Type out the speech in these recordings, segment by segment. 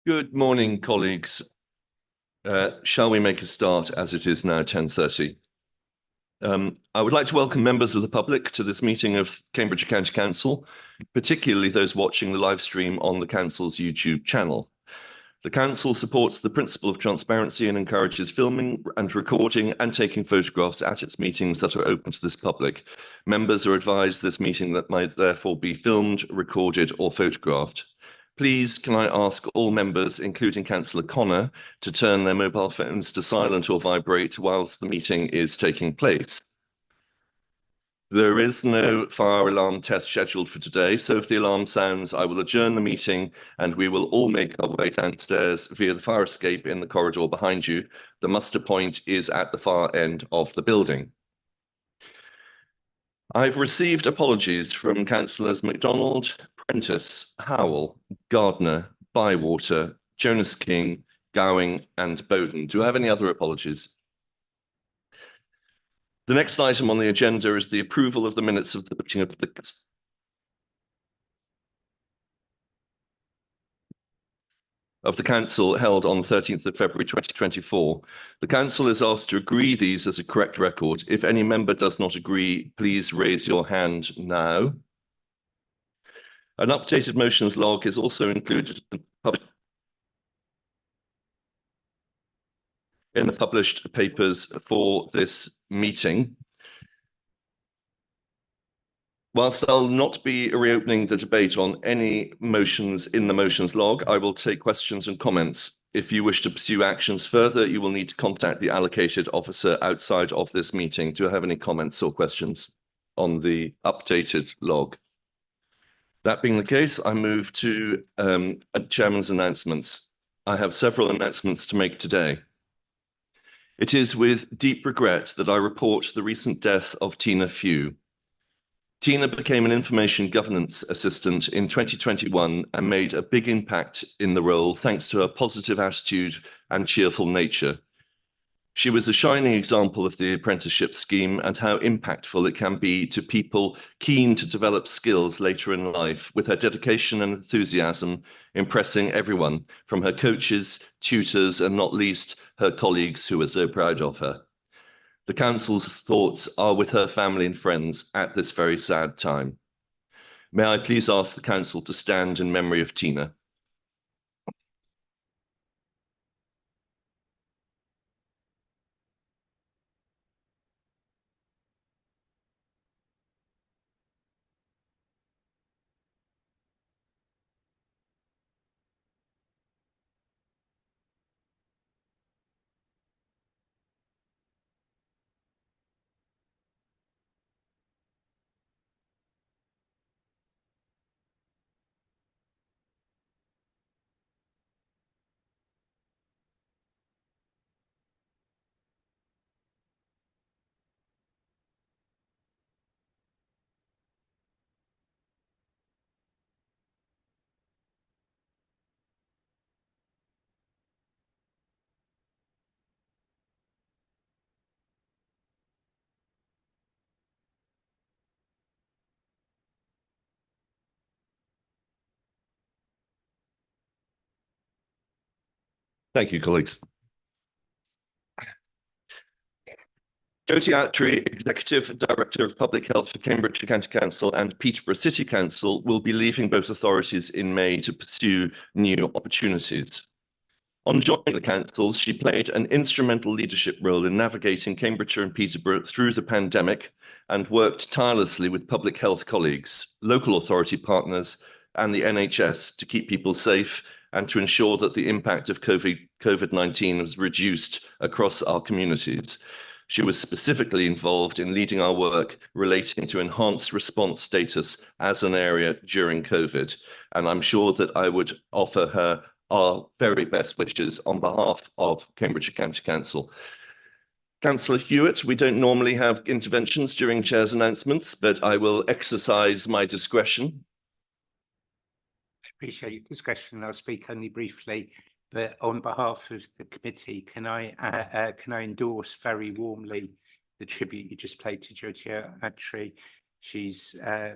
Good morning, colleagues. Shall we make a start as it is now 10:30? I would like to welcome members of the public to this meeting of Cambridgeshire County Council, particularly those watching the live stream on the Council's YouTube channel. The Council supports the principle of transparency and encourages filming and recording and taking photographs at its meetings that are open to this public. Members are advised this meeting that might therefore be filmed, recorded or photographed. Please, can I ask all members, including Councillor Connor, to turn their mobile phones to silent or vibrate whilst the meeting is taking place. There is no fire alarm test scheduled for today, so if the alarm sounds, I will adjourn the meeting and we will all make our way downstairs via the fire escape in the corridor behind you. The muster point is at the far end of the building. I've received apologies from Councillors MacDonald, Prentice, Howell, Gardner, Bywater, Jonas King, Gowing and Bowden. Do I have any other apologies? The next item on the agenda is the approval of the minutes of the meeting of the Council held on 13th of February 2024. The Council is asked to agree these as a correct record. If any member does not agree, please raise your hand now. An updated motions log is also included in the published papers for this meeting. Whilst I'll not be reopening the debate on any motions in the motions log, I will take questions and comments. If you wish to pursue actions further, you will need to contact the allocated officer outside of this meeting. Do I have any comments or questions on the updated log? That being the case, I move to Chairman's announcements. I have several announcements to make today. It is with deep regret that I report the recent death of Tina Few. Tina became an information governance assistant in 2021 and made a big impact in the role thanks to her positive attitude and cheerful nature. She was a shining example of the apprenticeship scheme and how impactful it can be to people keen to develop skills later in life, with her dedication and enthusiasm impressing everyone, from her coaches, tutors, and not least her colleagues who were so proud of her. The Council's thoughts are with her family and friends at this very sad time. May I please ask the Council to stand in memory of Tina. Thank you, colleagues. Jyoti Attry, Executive Director of Public Health for Cambridgeshire County Council and Peterborough City Council, will be leaving both authorities in May to pursue new opportunities. On joining the councils, she played an instrumental leadership role in navigating Cambridgeshire and Peterborough through the pandemic and worked tirelessly with public health colleagues, local authority partners, and the NHS to keep people safe and to ensure that the impact of COVID-19 was reduced across our communities. She was specifically involved in leading our work relating to enhanced response status as an area during COVID, and I'm sure that I would offer her our very best wishes on behalf of Cambridgeshire County Council. Councillor Hewitt, we don't normally have interventions during Chair's announcements, but I will exercise my discretion. I appreciate your discretion. I'll speak only briefly, but on behalf of the committee, can I endorse very warmly the tribute you just paid to Jyoti Attry. She's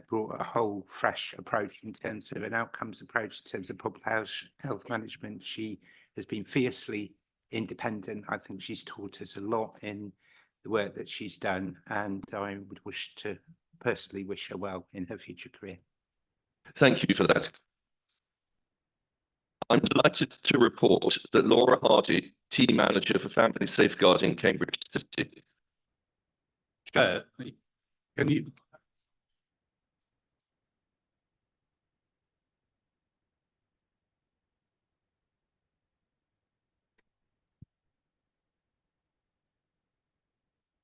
brought a whole fresh approach in terms of an outcomes approach, in terms of public health management. She has been fiercely independent. I think she's taught us a lot in the work that she's done, and I would personally wish her well in her future career. Thank you for that. I'm delighted to report that Laura Hardy, Team Manager for Family Safeguarding, Cambridge City. Chair, can you?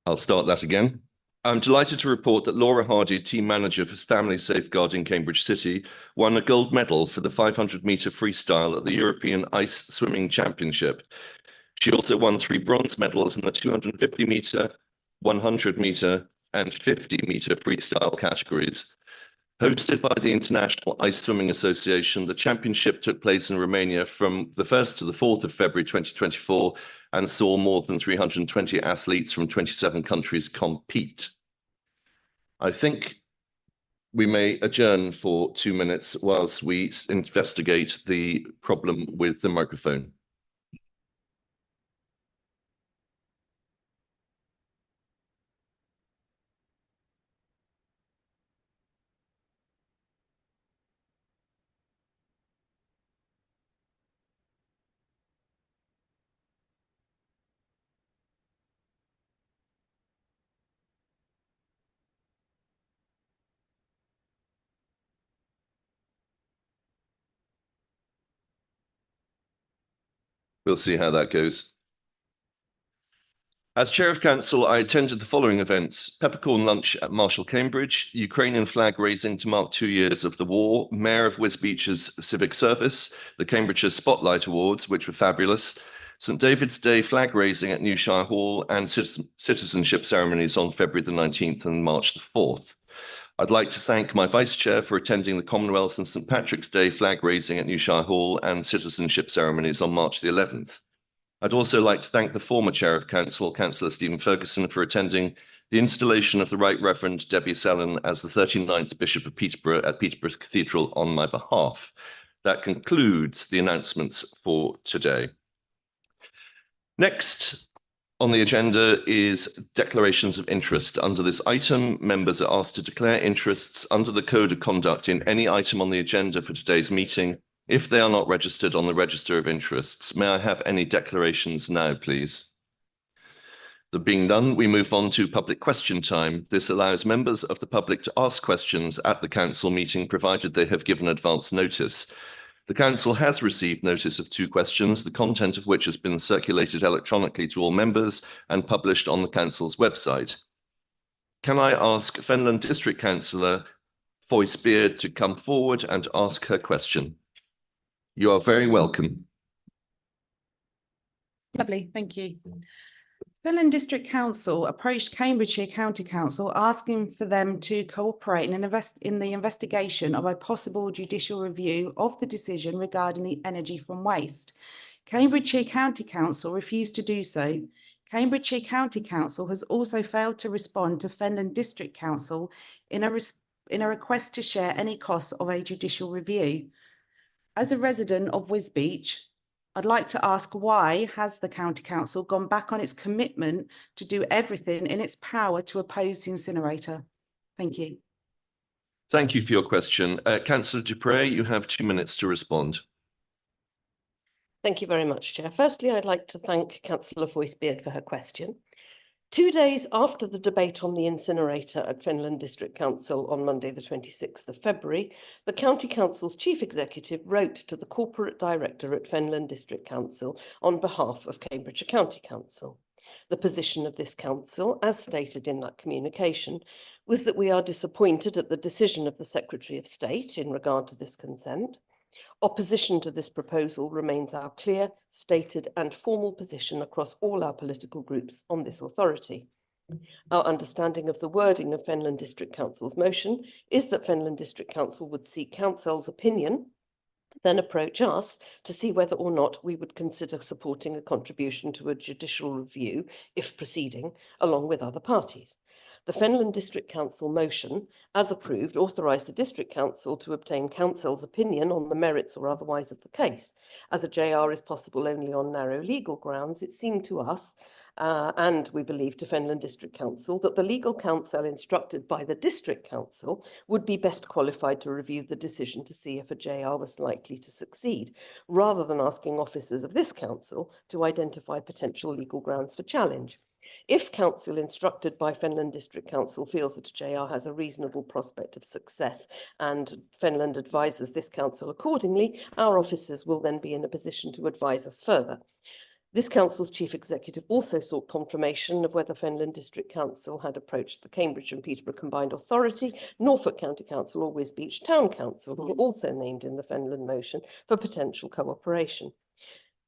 I'll start that again. I'm delighted to report that Laura Hardy, Team Manager for Family Safeguarding, Cambridge City, won a gold medal for the 500-metre freestyle at the European Ice Swimming Championship. She also won 3 bronze medals in the 250-metre, 100-metre and 50-metre freestyle categories. Hosted by the International Ice Swimming Association, the championship took place in Romania from the 1st to the 4th of February 2024 and saw more than 320 athletes from 27 countries compete. I think we may adjourn for 2 minutes whilst we investigate the problem with the microphone. We'll see how that goes. As Chair of Council, I attended the following events: peppercorn lunch at Marshall, Cambridge, Ukrainian flag raising to mark 2 years of the war, Mayor of Wisbeach's civic service, the Cambridgeshire Spotlight Awards, which were fabulous, St David's Day flag raising at Newshire Hall, and citizenship ceremonies on February the 19th and March the 4th. I'd like to thank my Vice Chair for attending the Commonwealth and St Patrick's Day flag raising at Newshire Hall and citizenship ceremonies on March the 11th. I'd also like to thank the former Chair of Council, Councillor Stephen Ferguson, for attending the installation of the Right Reverend Debbie Sellen as the 39th Bishop of Peterborough at Peterborough Cathedral on my behalf. That concludes the announcements for today. Next on the agenda is declarations of interest. Under this item, members are asked to declare interests under the Code of Conduct in any item on the agenda for today's meeting, if they are not registered on the Register of Interests. May I have any declarations now, please? There being none, we move on to public question time. This allows members of the public to ask questions at the council meeting, provided they have given advance notice. The council has received notice of 2 questions, the content of which has been circulated electronically to all members and published on the council's website. Can I ask Fenland District Councillor Foyce Beard to come forward and ask her question? You are very welcome. Lovely, thank you. Fenland District Council approached Cambridgeshire County Council asking for them to cooperate in the investigation of a possible judicial review of the decision regarding the energy from waste. Cambridgeshire County Council refused to do so. Cambridgeshire County Council has also failed to respond to Fenland District Council in a request to share any costs of a judicial review. As a resident of Wisbeach, I'd like to ask, why has the County Council gone back on its commitment to do everything in its power to oppose the incinerator? Thank you. Thank you for your question. Councillor Dupre, you have 2 minutes to respond. Thank you very much, Chair. Firstly, I'd like to thank Councillor Foyce Beard for her question. 2 days after the debate on the incinerator at Fenland District Council on Monday, the 26th of February, the County Council's Chief Executive wrote to the Corporate Director at Fenland District Council on behalf of Cambridgeshire County Council. The position of this council, as stated in that communication, was that we are disappointed at the decision of the Secretary of State in regard to this consent. Opposition to this proposal remains our clear, stated and formal position across all our political groups on this authority. Our understanding of the wording of Fenland District Council's motion is that Fenland District Council would seek Council's opinion, then approach us to see whether or not we would consider supporting a contribution to a judicial review if proceeding, along with other parties. The Fenland District Council motion, as approved, authorised the District Council to obtain Council's opinion on the merits or otherwise of the case. As a JR is possible only on narrow legal grounds, it seemed to us, and we believe to Fenland District Council, that the legal counsel instructed by the District Council would be best qualified to review the decision to see if a JR was likely to succeed, rather than asking officers of this council to identify potential legal grounds for challenge. If council instructed by Fenland District Council feels that a JR has a reasonable prospect of success and Fenland advises this council accordingly, our officers will then be in a position to advise us further. This council's chief executive also sought confirmation of whether Fenland District Council had approached the Cambridge and Peterborough Combined Authority, Norfolk County Council or Wisbech Town Council, who were also named in the Fenland motion, for potential cooperation.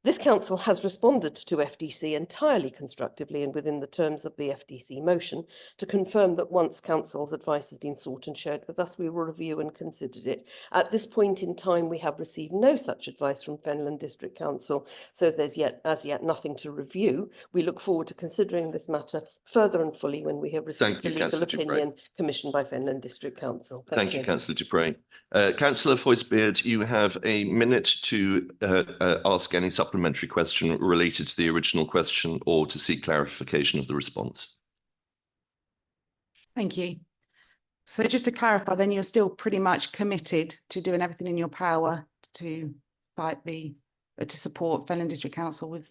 This council has responded to FDC entirely constructively and within the terms of the FDC motion to confirm that once council's advice has been sought and shared with us, we will review and consider it. At this point in time, we have received no such advice from Fenland District Council, so there's as yet nothing to review. We look forward to considering this matter further and fully when we have received the legal opinion commissioned by Fenland District Council. Thank you, Councillor Dupre. Councillor Foyce-Beard, you have a minute to ask any supplementary question related to the original question or to seek clarification of the response. Thank you. So just to clarify, then you're still pretty much committed to doing everything in your power to fight to support Fenland District Council with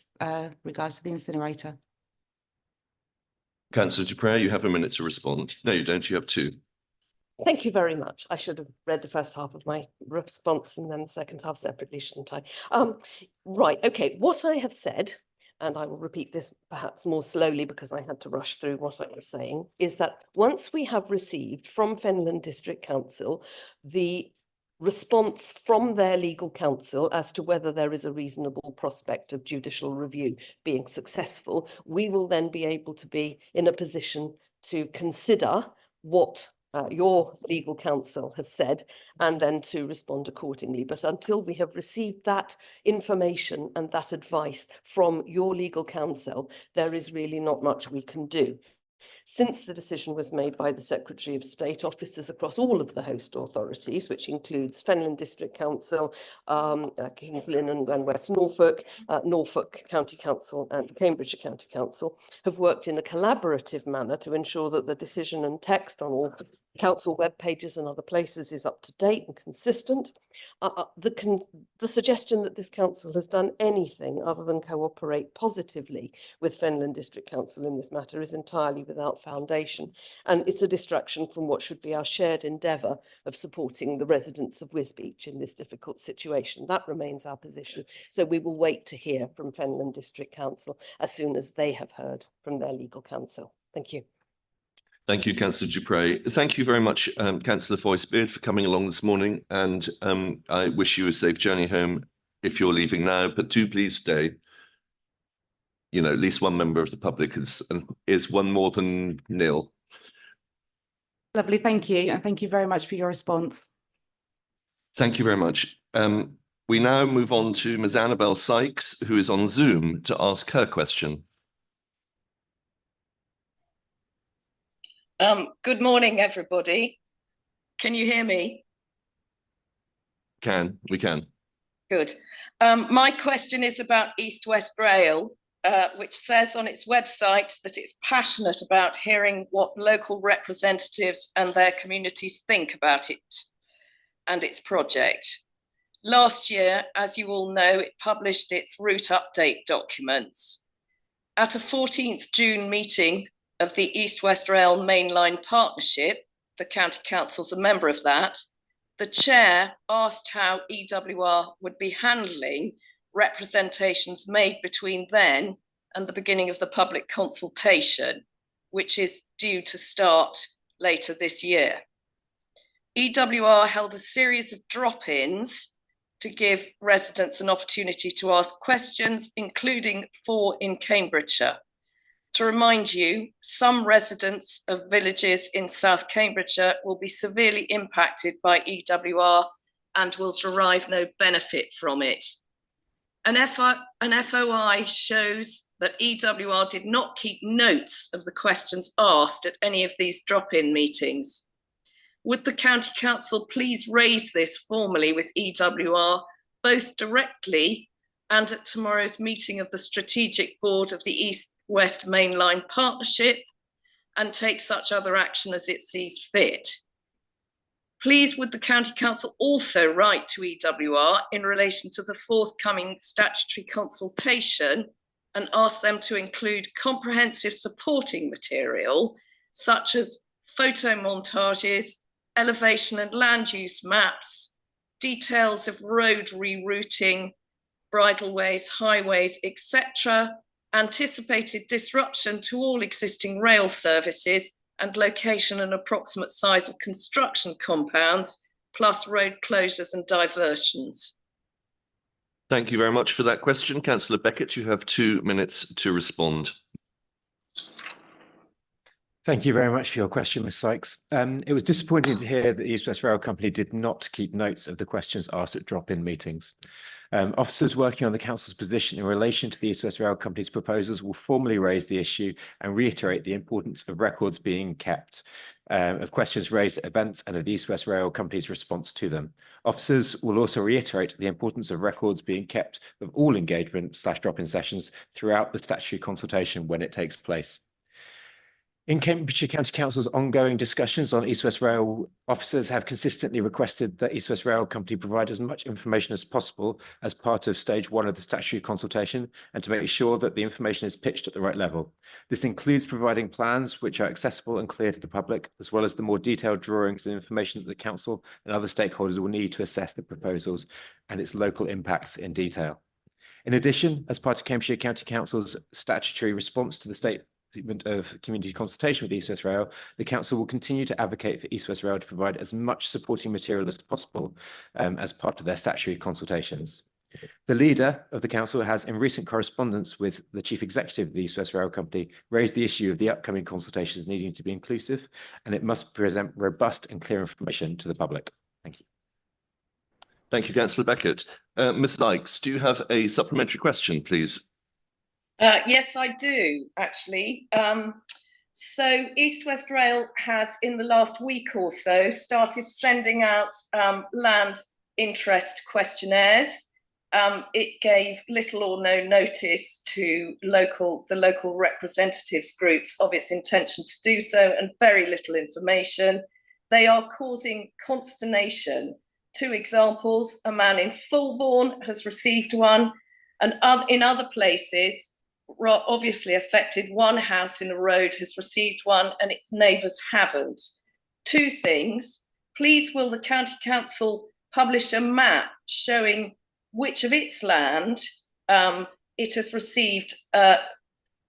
regards to the incinerator. Councillor Dupre, you have a minute to respond. No, you don't. You have two. Thank you very much. I should have read the first half of my response and then the second half separately, shouldn't I? Right, okay. What I have said, and I will repeat this perhaps more slowly because I had to rush through what I was saying, is that once we have received from Fenland District Council the response from their legal counsel as to whether there is a reasonable prospect of judicial review being successful, we will then be able to be in a position to consider what your legal counsel has said and then to respond accordingly. But until we have received that information and that advice from your legal counsel, there is really not much we can do. Since the decision was made by the Secretary of State, officers across all of the host authorities, which includes Fenland District Council, Kings Lynn and West Norfolk, Norfolk County Council and Cambridgeshire County Council, have worked in a collaborative manner to ensure that the decision and text on all council web pages and other places is up to date and consistent. The suggestion that this council has done anything other than cooperate positively with Fenland District Council in this matter is entirely without foundation, and it's a distraction from what should be our shared endeavour of supporting the residents of Wisbech in this difficult situation. That remains our position, so we will wait to hear from Fenland District Council as soon as they have heard from their legal counsel. Thank you. Thank you, Councillor Dupre. Thank you very much, Councillor Foyce-Beard, for coming along this morning. And I wish you a safe journey home if you're leaving now, but do please stay. You know, at least one member of the public is one more than nil. Lovely, thank you. And thank you very much for your response. Thank you very much. We now move on to Ms. Annabel Sykes, who is on Zoom to ask her question. Good morning, everybody. Can you hear me? We can. Good. My question is about East West Rail, which says on its website that it's passionate about hearing what local representatives and their communities think about it and its project. Last year, as you all know, it published its route update documents. At a 14th June meeting of the East West Rail Mainline Partnership, the County Council's a member of that, the chair asked how EWR would be handling representations made between then and the beginning of the public consultation, which is due to start later this year. EWR held a series of drop-ins to give residents an opportunity to ask questions, including 4 in Cambridgeshire. To remind you, some residents of villages in South Cambridgeshire will be severely impacted by EWR and will derive no benefit from it. An FOI shows that EWR did not keep notes of the questions asked at any of these drop-in meetings. Would the County Council please raise this formally with EWR, both directly and at tomorrow's meeting of the Strategic Board of the East-West Mainline Partnership, and take such other action as it sees fit? Please would the County Council also write to EWR in relation to the forthcoming statutory consultation and ask them to include comprehensive supporting material such as photo montages, elevation and land use maps, details of road rerouting, bridleways, highways, etc., anticipated disruption to all existing rail services, and location and approximate size of construction compounds, plus road closures and diversions. Thank you very much for that question. Councillor Beckett, you have 2 minutes to respond. Thank you very much for your question, Ms Sykes. It was disappointing to hear that the East West Rail Company did not keep notes of the questions asked at drop-in meetings. Officers working on the Council's position in relation to the East West Rail Company's proposals will formally raise the issue and reiterate the importance of records being kept of questions raised at events and of the East West Rail Company's response to them. Officers will also reiterate the importance of records being kept of all engagement/drop-in sessions throughout the statutory consultation when it takes place. In Cambridgeshire County Council's ongoing discussions on East West Rail, officers have consistently requested that East West Rail Company provide as much information as possible as part of stage 1 of the statutory consultation, and to make sure that the information is pitched at the right level. This includes providing plans which are accessible and clear to the public, as well as the more detailed drawings and information that the Council and other stakeholders will need to assess the proposals and its local impacts in detail. In addition, as part of Cambridgeshire County Council's statutory response to the statement of community consultation with East West Rail, the Council will continue to advocate for East West Rail to provide as much supporting material as possible as part of their statutory consultations. The leader of the Council has, in recent correspondence with the Chief Executive of the East West Rail Company, raised the issue of the upcoming consultations needing to be inclusive, and it must present robust and clear information to the public. Thank you. Thank you, Councillor Beckett. Ms Sykes, do you have a supplementary question, please? Yes, I do, actually. So East West Rail has, in the last week or so, started sending out land interest questionnaires. It gave little or no notice to the local representatives groups of its intention to do so, and very little information. They are causing consternation. 2 examples: a man in Fulbourn has received one, and in other places, obviously affected, 1 house in a road has received one and its neighbours haven't. 2 things: please will the County Council publish a map showing which of its land it has received an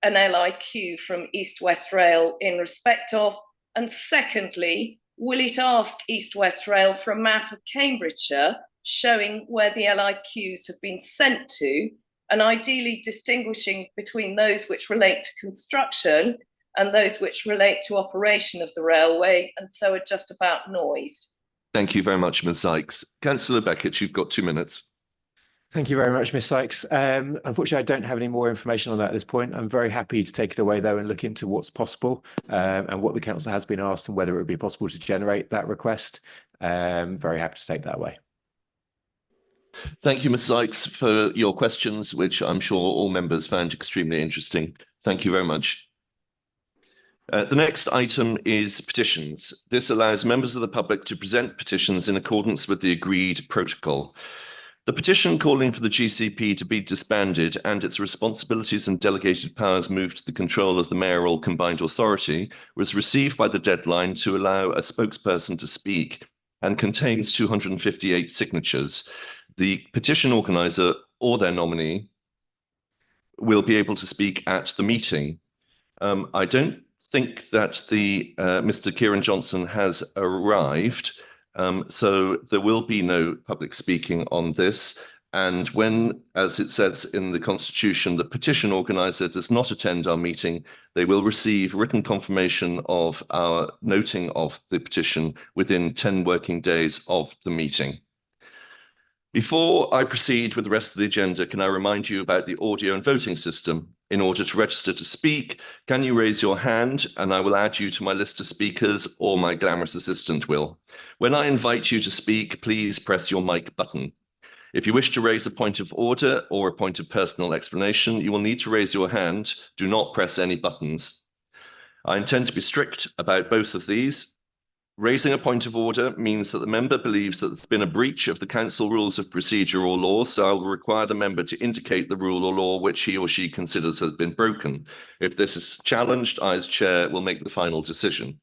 LIQ from East West Rail in respect of? And secondly, will it ask East West Rail for a map of Cambridgeshire showing where the LIQs have been sent to, and ideally distinguishing between those which relate to construction and those which relate to operation of the railway, and so are just about noise? Thank you very much, Ms Sykes. Councillor Beckett, you've got 2 minutes. Thank you very much, Ms Sykes. Unfortunately, I don't have any more information on that at this point. I'm very happy to take it away, though, and look into what's possible and what the Council has been asked and whether it would be possible to generate that request. Very happy to take that away. Thank you, Ms Sykes, for your questions, which I'm sure all members found extremely interesting. Thank you very much. The next item is petitions. This allows members of the public to present petitions in accordance with the agreed protocol. The petition calling for the GCP to be disbanded and its responsibilities and delegated powers moved to the control of the mayoral combined authority was received by the deadline to allow a spokesperson to speak and contains 258 signatures. The petition organizer or their nominee will be able to speak at the meeting. I don't think that the Mr. Kieran Johnson has arrived. So there will be no public speaking on this. And when, as it says in the Constitution, the petition organizer does not attend our meeting, they will receive written confirmation of our noting of the petition within 10 working days of the meeting. Before I proceed with the rest of the agenda, can I remind you about the audio and voting system? In order to register to speak, can you raise your hand and I will add you to my list of speakers, or my glamorous assistant will. When I invite you to speak, please press your mic button. If you wish to raise a point of order or a point of personal explanation, you will need to raise your hand. Do not press any buttons. I intend to be strict about both of these. Raising a point of order means that the member believes that there's been a breach of the council rules of procedure or law, so I will require the member to indicate the rule or law which he or she considers has been broken. If this is challenged, I as chair will make the final decision.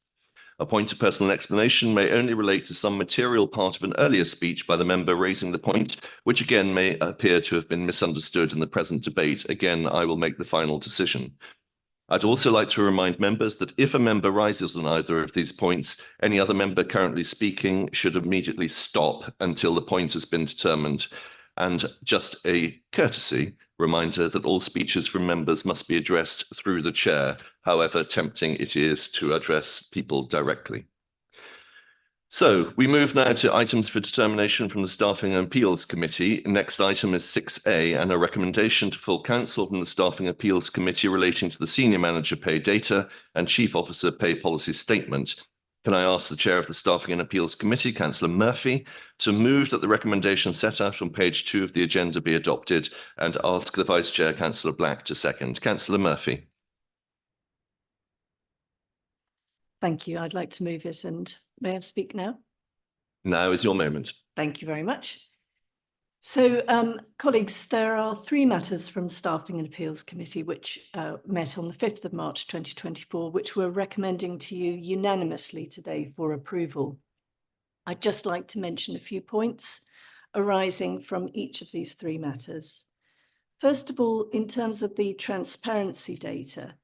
A point of personal explanation may only relate to some material part of an earlier speech by the member raising the point, which again may appear to have been misunderstood in the present debate. Again, I will make the final decision. I'd also like to remind members that if a member rises on either of these points, any other member currently speaking should immediately stop until the point has been determined. And just a courtesy reminder that all speeches from members must be addressed through the chair, however tempting it is to address people directly. So we move now to items for determination from the Staffing and Appeals Committee. Next item is 6A, and a recommendation to full council from the Staffing and Appeals Committee relating to the Senior Manager Pay Data and Chief Officer Pay Policy Statement. Can I ask the Chair of the Staffing and Appeals Committee, Councillor Murphy, to move that the recommendation set out on page 2 of the agenda be adopted, and ask the Vice Chair, Councillor Black, to second. Councillor Murphy. Thank you. I'd like to move it, and may I speak now? Now is your moment. Thank you very much. So, colleagues, there are 3 matters from Staffing and Appeals Committee which met on the 5th of March 2024, which we're recommending to you unanimously today for approval. I'd just like to mention a few points arising from each of these 3 matters. First of all, in terms of the transparency data,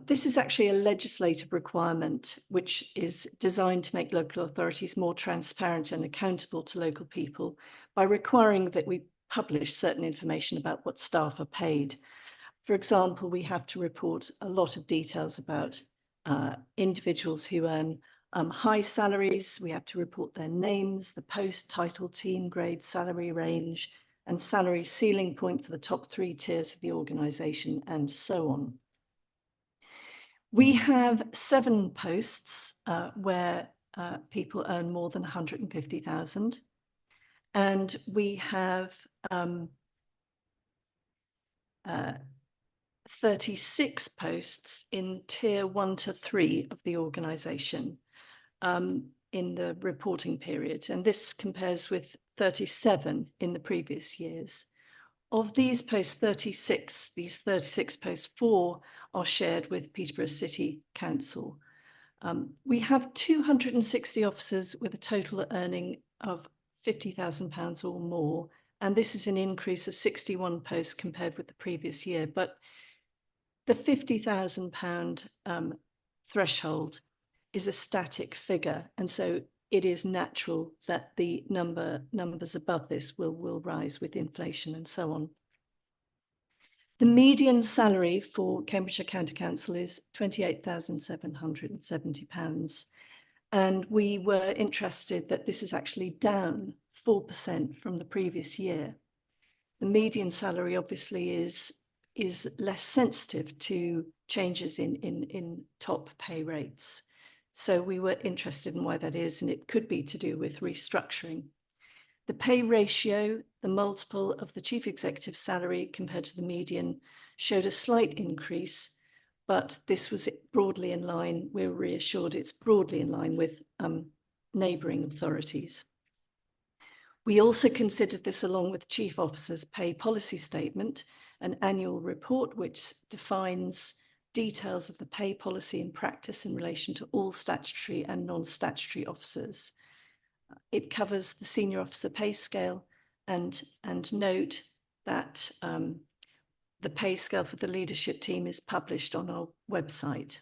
this is actually a legislative requirement which is designed to make local authorities more transparent and accountable to local people by requiring that we publish certain information about what staff are paid. For example, we have to report a lot of details about individuals who earn high salaries. We have to report their names, the post, title, team, grade, salary range, and salary ceiling point for the top 3 tiers of the organisation, and so on. We have 7 posts where people earn more than 150,000, and we have 36 posts in tier 1 to 3 of the organisation in the reporting period, and this compares with 37 in the previous years. Of these posts, 36 posts, 4 are shared with Peterborough City Council. We have 260 officers with a total earning of £50,000 or more, and this is an increase of 61 posts compared with the previous year. But the £50,000 threshold is a static figure, and so it is natural that the numbers above this will rise with inflation and so on. The median salary for Cambridgeshire County Council is £28,770, and we were interested that this is actually down 4% from the previous year. The median salary obviously is less sensitive to changes in top pay rates. So we were interested in why that is, and it could be to do with restructuring. The pay ratio, the multiple of the chief executive's salary compared to the median, showed a slight increase, but this was broadly in line. We're reassured it's broadly in line with neighbouring authorities. We also considered this along with Chief Officer's Pay Policy Statement, an annual report which defines details of the pay policy in practice in relation to all statutory and non-statutory officers. It covers the senior officer pay scale, and note that the pay scale for the leadership team is published on our website.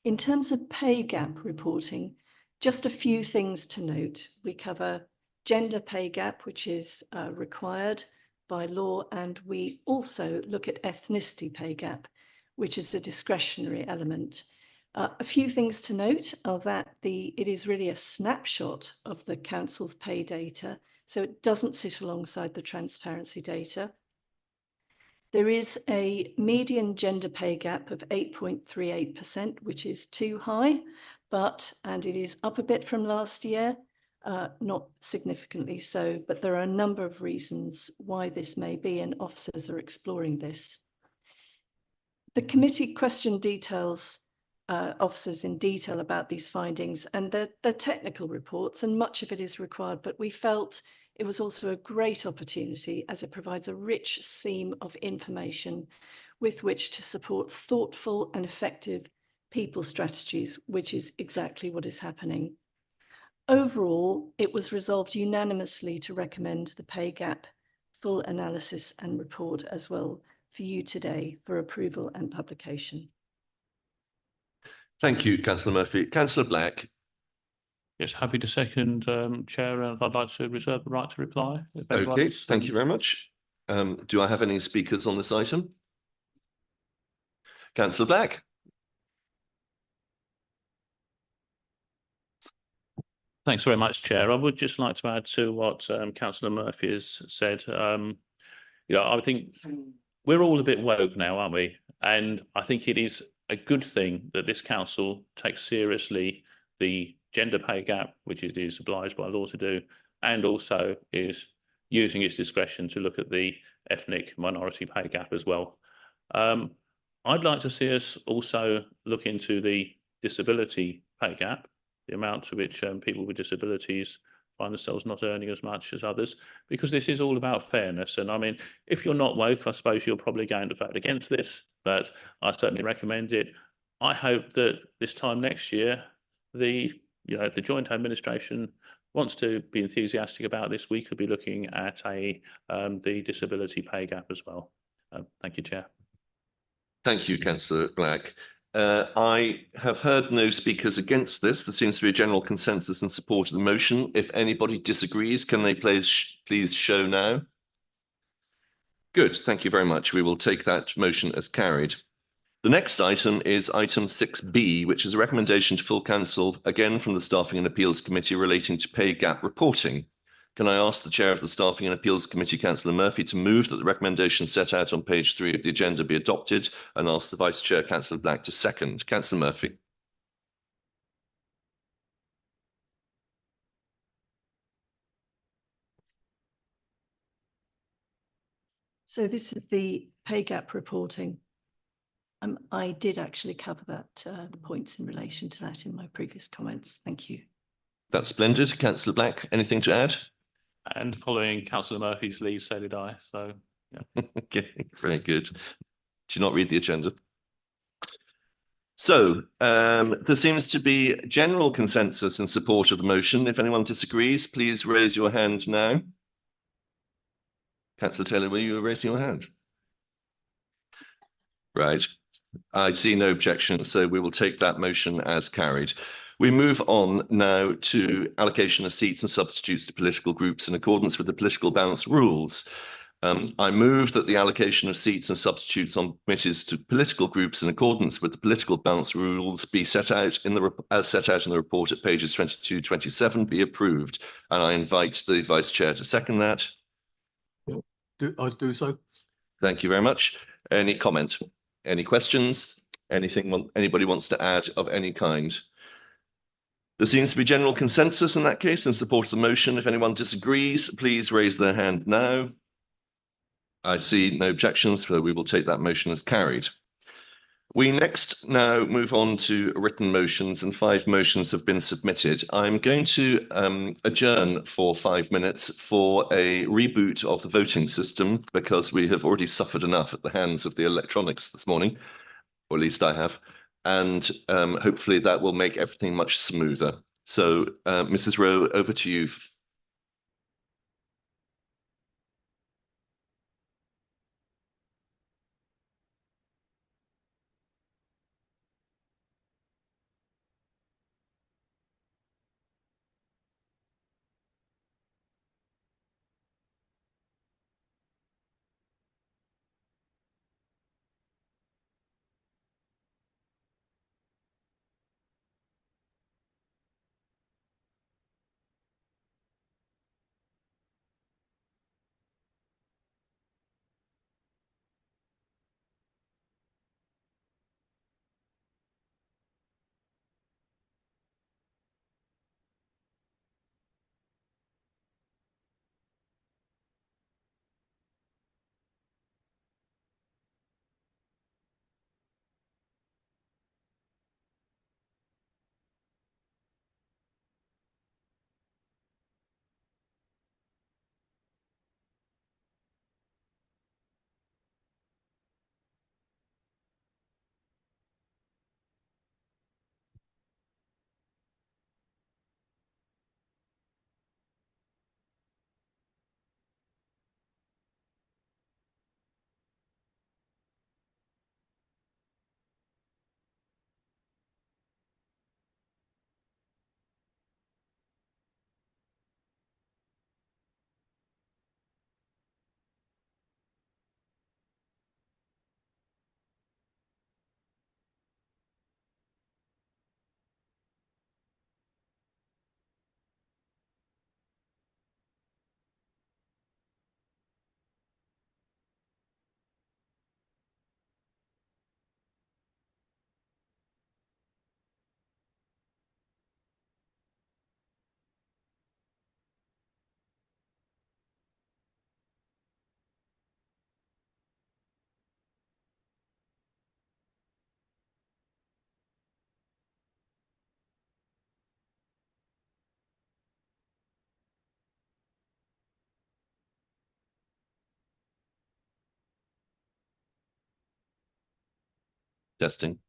In terms of pay gap reporting, just a few things to note. We cover gender pay gap, which is required by law, and we also look at ethnicity pay gap, which is a discretionary element. A few things to note are that it is really a snapshot of the council's pay data so it doesn't sit alongside the transparency data. There is a median gender pay gap of 8.38%, which is too high, and it is up a bit from last year, not significantly so, but there are a number of reasons why this may be, and officers are exploring this. The committee questioned officers in detail about these findings, and they're technical reports, and much of it is required, but we felt it was also a great opportunity as it provides a rich seam of information with which to support thoughtful and effective people strategies, which is exactly what is happening. Overall, it was resolved unanimously to recommend the pay gap full analysis and report as well for you today for approval and publication. Thank you, Councillor Murphy. Councillor Black. Yes, happy to second, Chair, and I'd like to reserve the right to reply. if Okay, everyone's, thank you very much. Do I have any speakers on this item? Councillor Black. Thanks very much, Chair. I would just like to add to what Councillor Murphy has said. I think we're all a bit woke now, aren't we? And I think it is a good thing that this council takes seriously the gender pay gap, which it is obliged by law to do, and also is using its discretion to look at the ethnic minority pay gap as well. I'd like to see us also look into the disability pay gap, the amount to which people with disabilities find themselves not earning as much as others, because this is all about fairness. And I mean, if you're not woke, I suppose you're probably going to vote against this, but I certainly recommend it. I hope that this time next year, the Joint Administration wants to be enthusiastic about this. We could be looking at the disability pay gap as well. Thank you, Chair. Thank you, Councillor Black. I have heard no speakers against this. There seems to be a general consensus in support of the motion. If anybody disagrees, can they please show now? Good, thank you very much. We will take that motion as carried. The next item is item 6B, which is a recommendation to full council, again from the Staffing and Appeals Committee relating to pay gap reporting. Can I ask the Chair of the Staffing and Appeals Committee, Councillor Murphy, to move that the recommendation set out on page 3 of the agenda be adopted, and ask the Vice Chair, Councillor Black, to second. Councillor Murphy. So this is the pay gap reporting. I did actually cover that, the points in relation to that in my previous comments. Thank you. That's splendid. Councillor Black, anything to add? And following Councillor Murphy's lead, so did I. So, yeah. Okay, very good. Do you not read the agenda? So there seems to be general consensus in support of the motion. If anyone disagrees, please raise your hand now. Councillor Taylor, were you raising your hand? Right. I see no objection, so we will take that motion as carried. We move on now to allocation of seats and substitutes to political groups in accordance with the political balance rules. I move that the allocation of seats and substitutes on committees to political groups in accordance with the political balance rules be set out in the as set out in the report at pages 22-27 be approved. And I invite the Vice Chair to second that. I do so. Thank you very much. Any comment? Any questions? Anything anybody wants to add of any kind? There seems to be general consensus in that case in support of the motion. If anyone disagrees, please raise their hand now. I see no objections, so we will take that motion as carried. We next now move on to written motions, and 5 motions have been submitted. I'm going to adjourn for 5 minutes for a reboot of the voting system, because we have already suffered enough at the hands of the electronics this morning, or at least I have, and hopefully that will make everything much smoother. So, Mrs. Rowe, over to you. Testing.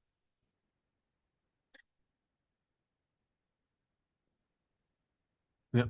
Yeah.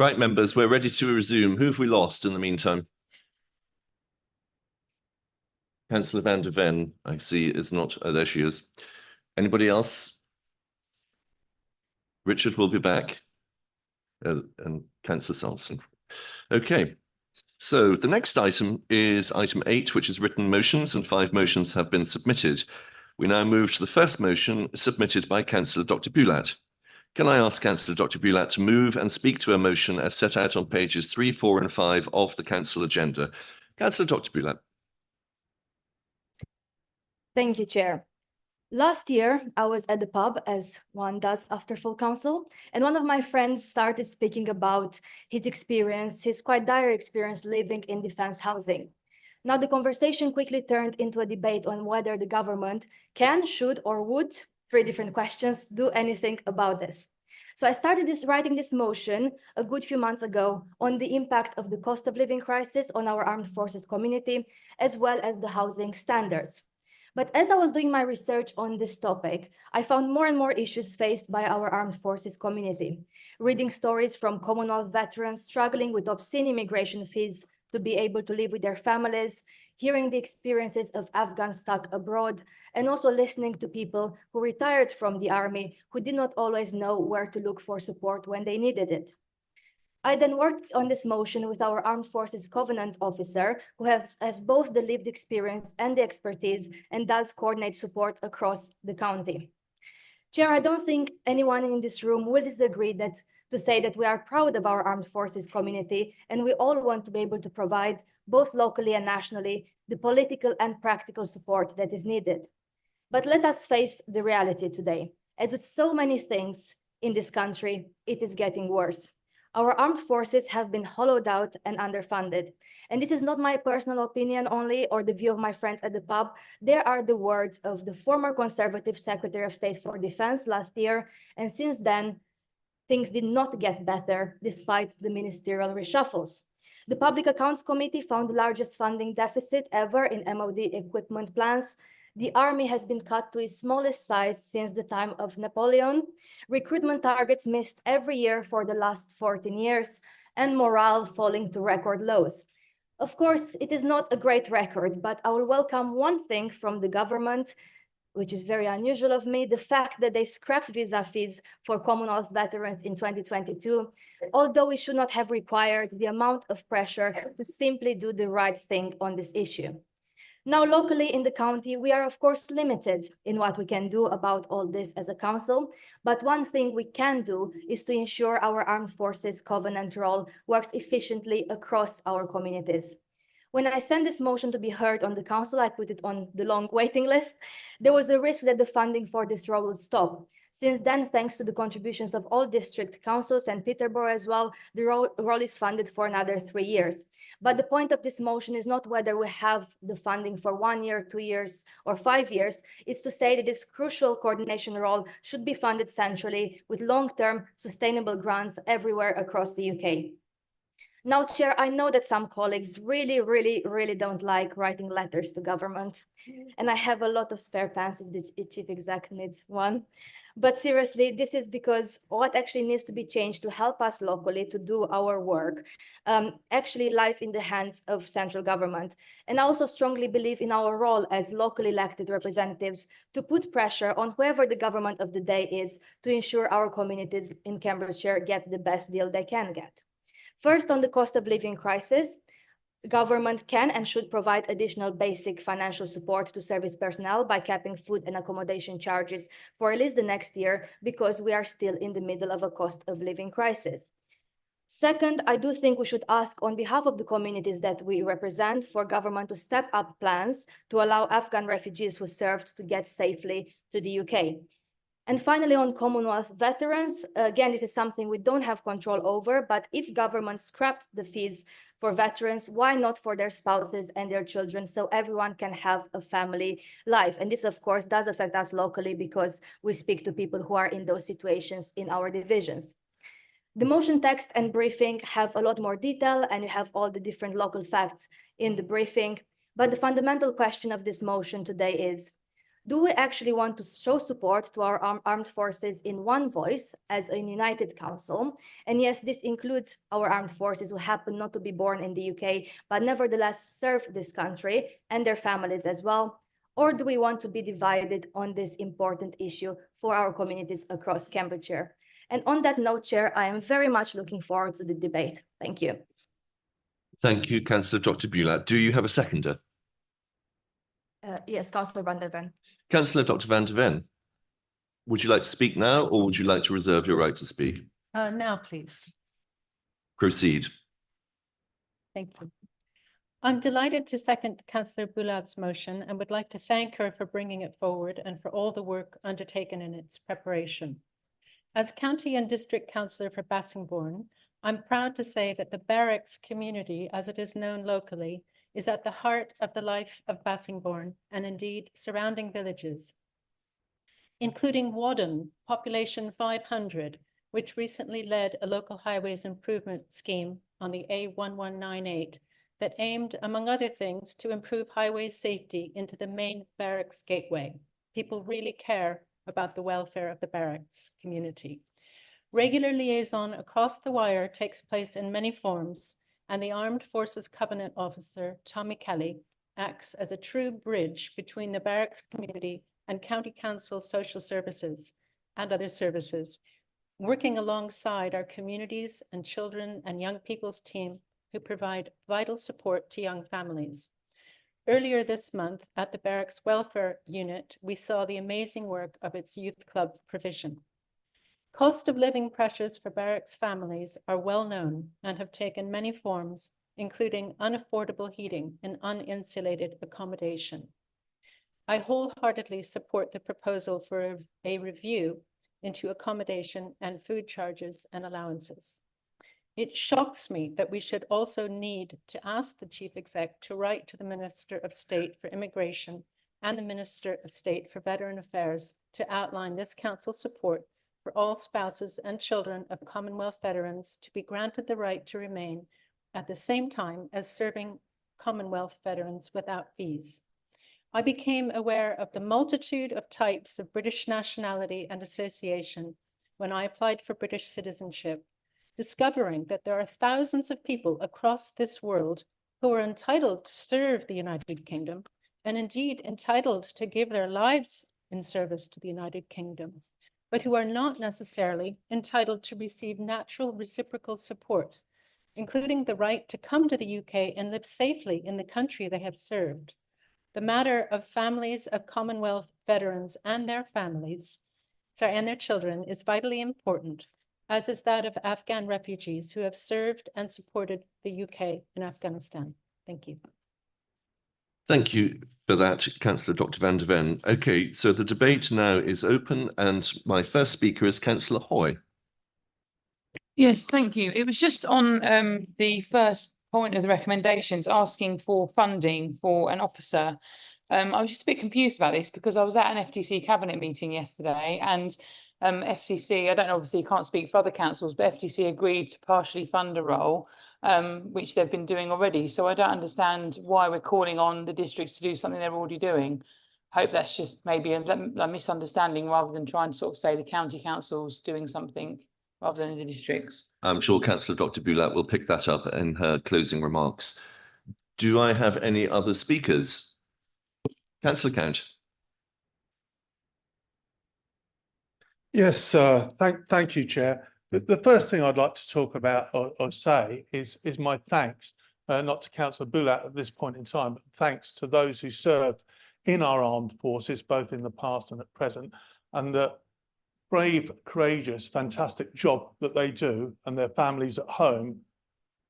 Right, members, we're ready to resume. Who have we lost in the meantime? Councillor van der Ven, I see, is not. Oh, there she is. Anybody else? Richard will be back. And Councillor Sampson. Okay. So the next item is item 8, which is written motions, and 5 motions have been submitted. We now move to the first motion submitted by Councillor Dr. Bulat. Can I ask Councillor Dr. Bulat to move and speak to a motion as set out on pages 3, 4 and 5 of the Council agenda? Councillor Dr. Bulat. Thank you, Chair. Last year, I was at the pub, as one does after full council, and one of my friends started speaking about his experience, his quite dire experience living in defense housing. Now, the conversation quickly turned into a debate on whether the government can, should, or would, 3 different questions, do anything about this. So I started writing this motion a good few months ago on the impact of the cost of living crisis on our armed forces community, as well as the housing standards. But as I was doing my research on this topic, I found more and more issues faced by our armed forces community. Reading stories from Commonwealth veterans struggling with obscene immigration fees to be able to live with their families, hearing the experiences of Afghans stuck abroad, and also listening to people who retired from the army who did not always know where to look for support when they needed it. I then worked on this motion with our Armed Forces Covenant officer, who has both the lived experience and the expertise and does coordinate support across the county. Chair, I don't think anyone in this room will disagree to say that we are proud of our armed forces community, and we all want to be able to provide, both locally and nationally, the political and practical support that is needed. But let us face the reality today. As with so many things in this country, it is getting worse. Our armed forces have been hollowed out and underfunded. And this is not my personal opinion only, or the view of my friends at the pub. There are the words of the former Conservative Secretary of State for Defense last year. And since then, things did not get better despite the ministerial reshuffles. The Public Accounts Committee found the largest funding deficit ever in MOD equipment plans. The army has been cut to its smallest size since the time of Napoleon. Recruitment targets missed every year for the last 14 years, and morale falling to record lows. Of course, it is not a great record, but I will welcome one thing from the government, which is very unusual of me, the fact that they scrapped visa fees for Commonwealth veterans in 2022, although we should not have required the amount of pressure to simply do the right thing on this issue. Now, locally in the county, we are of course limited in what we can do about all this as a council, but one thing we can do is to ensure our armed forces covenant role works efficiently across our communities. When I sent this motion to be heard on the council, I put it on the long waiting list. There was a risk that the funding for this role would stop. Since then, thanks to the contributions of all district councils and Peterborough as well, the role is funded for another 3 years. But the point of this motion is not whether we have the funding for 1 year, 2 years, or 5 years. It's to say that this crucial coordination role should be funded centrally with long-term sustainable grants everywhere across the UK. Now, Chair, I know that some colleagues really don't like writing letters to government. And I have a lot of spare pens if the chief exec needs one. But seriously, this is because what actually needs to be changed to help us locally to do our work actually lies in the hands of central government. And I also strongly believe in our role as locally elected representatives to put pressure on whoever the government of the day is to ensure our communities in Cambridgeshire get the best deal they can get. First, on the cost of living crisis, Government can and should provide additional basic financial support to service personnel by capping food and accommodation charges for at least the next year, because we are still in the middle of a cost of living crisis. Second, I do think we should ask on behalf of the communities that we represent for government to step up plans to allow Afghan refugees who served to get safely to the UK. And finally, on Commonwealth veterans, again, this is something we don't have control over, but if government scrapped the fees for veterans, why not for their spouses and their children, so everyone can have a family life? And this, of course, does affect us locally because we speak to people who are in those situations in our divisions. The motion text and briefing have a lot more detail, and you have all the different local facts in the briefing. But the fundamental question of this motion today is, do we actually want to show support to our armed forces in one voice as a united council? And yes, this includes our armed forces who happen not to be born in the UK, but nevertheless serve this country and their families as well. Or do we want to be divided on this important issue for our communities across Cambridgeshire? And on that note, Chair, I am very much looking forward to the debate. Thank you. Thank you, Councillor Dr. Bulat. Do you have a seconder? Yes, Councillor Van der Ven. Councillor Dr. Van der Ven, would you like to speak now, or would you like to reserve your right to speak? Now, please. Proceed. Thank you. I'm delighted to second Councillor Bulat's motion and would like to thank her for bringing it forward and for all the work undertaken in its preparation. As County and District Councillor for Bassingbourn, I'm proud to say that the barracks community, as it is known locally, is at the heart of the life of Bassingbourn and indeed surrounding villages, including Wadden, population 500, which recently led a local highways improvement scheme on the A1198 that aimed, among other things, to improve highway safety into the main barracks gateway. People really care about the welfare of the barracks community. Regular liaison across the wire takes place in many forms, and the Armed Forces Covenant Officer, Tommy Kelly, acts as a true bridge between the barracks community and County Council social services and other services, working alongside our communities and children and young people's team who provide vital support to young families. Earlier this month at the Barracks Welfare Unit, we saw the amazing work of its youth club provision. Cost of living pressures for barracks families are well known and have taken many forms, including unaffordable heating and uninsulated accommodation. I wholeheartedly support the proposal for a review into accommodation and food charges and allowances. It shocks me that we should also need to ask the Chief Exec to write to the Minister of State for Immigration and the Minister of State for Veteran Affairs to outline this Council's support for all spouses and children of Commonwealth veterans to be granted the right to remain at the same time as serving Commonwealth veterans without fees. I became aware of the multitude of types of British nationality and association when I applied for British citizenship, discovering that there are thousands of people across this world who are entitled to serve the United Kingdom and indeed entitled to give their lives in service to the United Kingdom, but who are not necessarily entitled to receive natural reciprocal support, including the right to come to the UK and live safely in the country they have served. The matter of families of Commonwealth veterans and their families, and their children is vitally important, as is that of Afghan refugees who have served and supported the UK in Afghanistan. Thank you. Thank you for that, Councillor Dr. Van der Ven. Okay, so the debate now is open, and my first speaker is Councillor Hoy. Yes, thank you. It was just on the first point of the recommendations, asking for funding for an officer. I was just a bit confused about this because I was at an FTC cabinet meeting yesterday, and FTC, I don't know, obviously you can't speak for other councils, but FTC agreed to partially fund a role, which they've been doing already. So I don't understand why we're calling on the districts to do something they're already doing. Hope that's just maybe a misunderstanding rather than trying to sort of say the county council's doing something rather than the districts. I'm sure Councillor Dr. Bulat will pick that up in her closing remarks. Do I have any other speakers? Councillor Count. Yes, thank you, Chair. The first thing I'd like to talk about or say is my thanks not to Councillor Boulat at this point in time, but thanks to those who served in our armed forces, both in the past and at present, and the brave, courageous, fantastic job that they do, and their families at home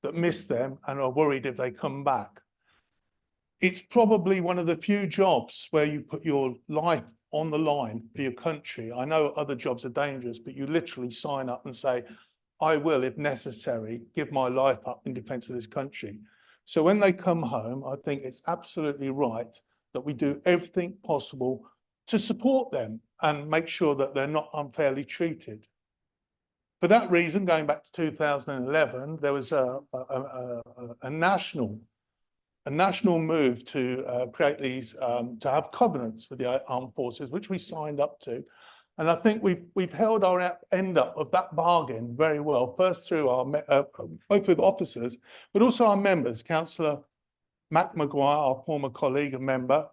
that miss them and are worried if they come back. It's probably one of the few jobs where you put your life on the line for your country. I know other jobs are dangerous, but you literally sign up and say, I will, if necessary, give my life up in defence of this country. So when they come home, I think it's absolutely right that we do everything possible to support them and make sure that they're not unfairly treated. For that reason, going back to 2011, there was a national move to create these, to have covenants with the armed forces, which we signed up to. And I think we've held our end up of that bargain very well, first through our, both with officers, but also our members. Councillor Mac Maguire, our former colleague and member,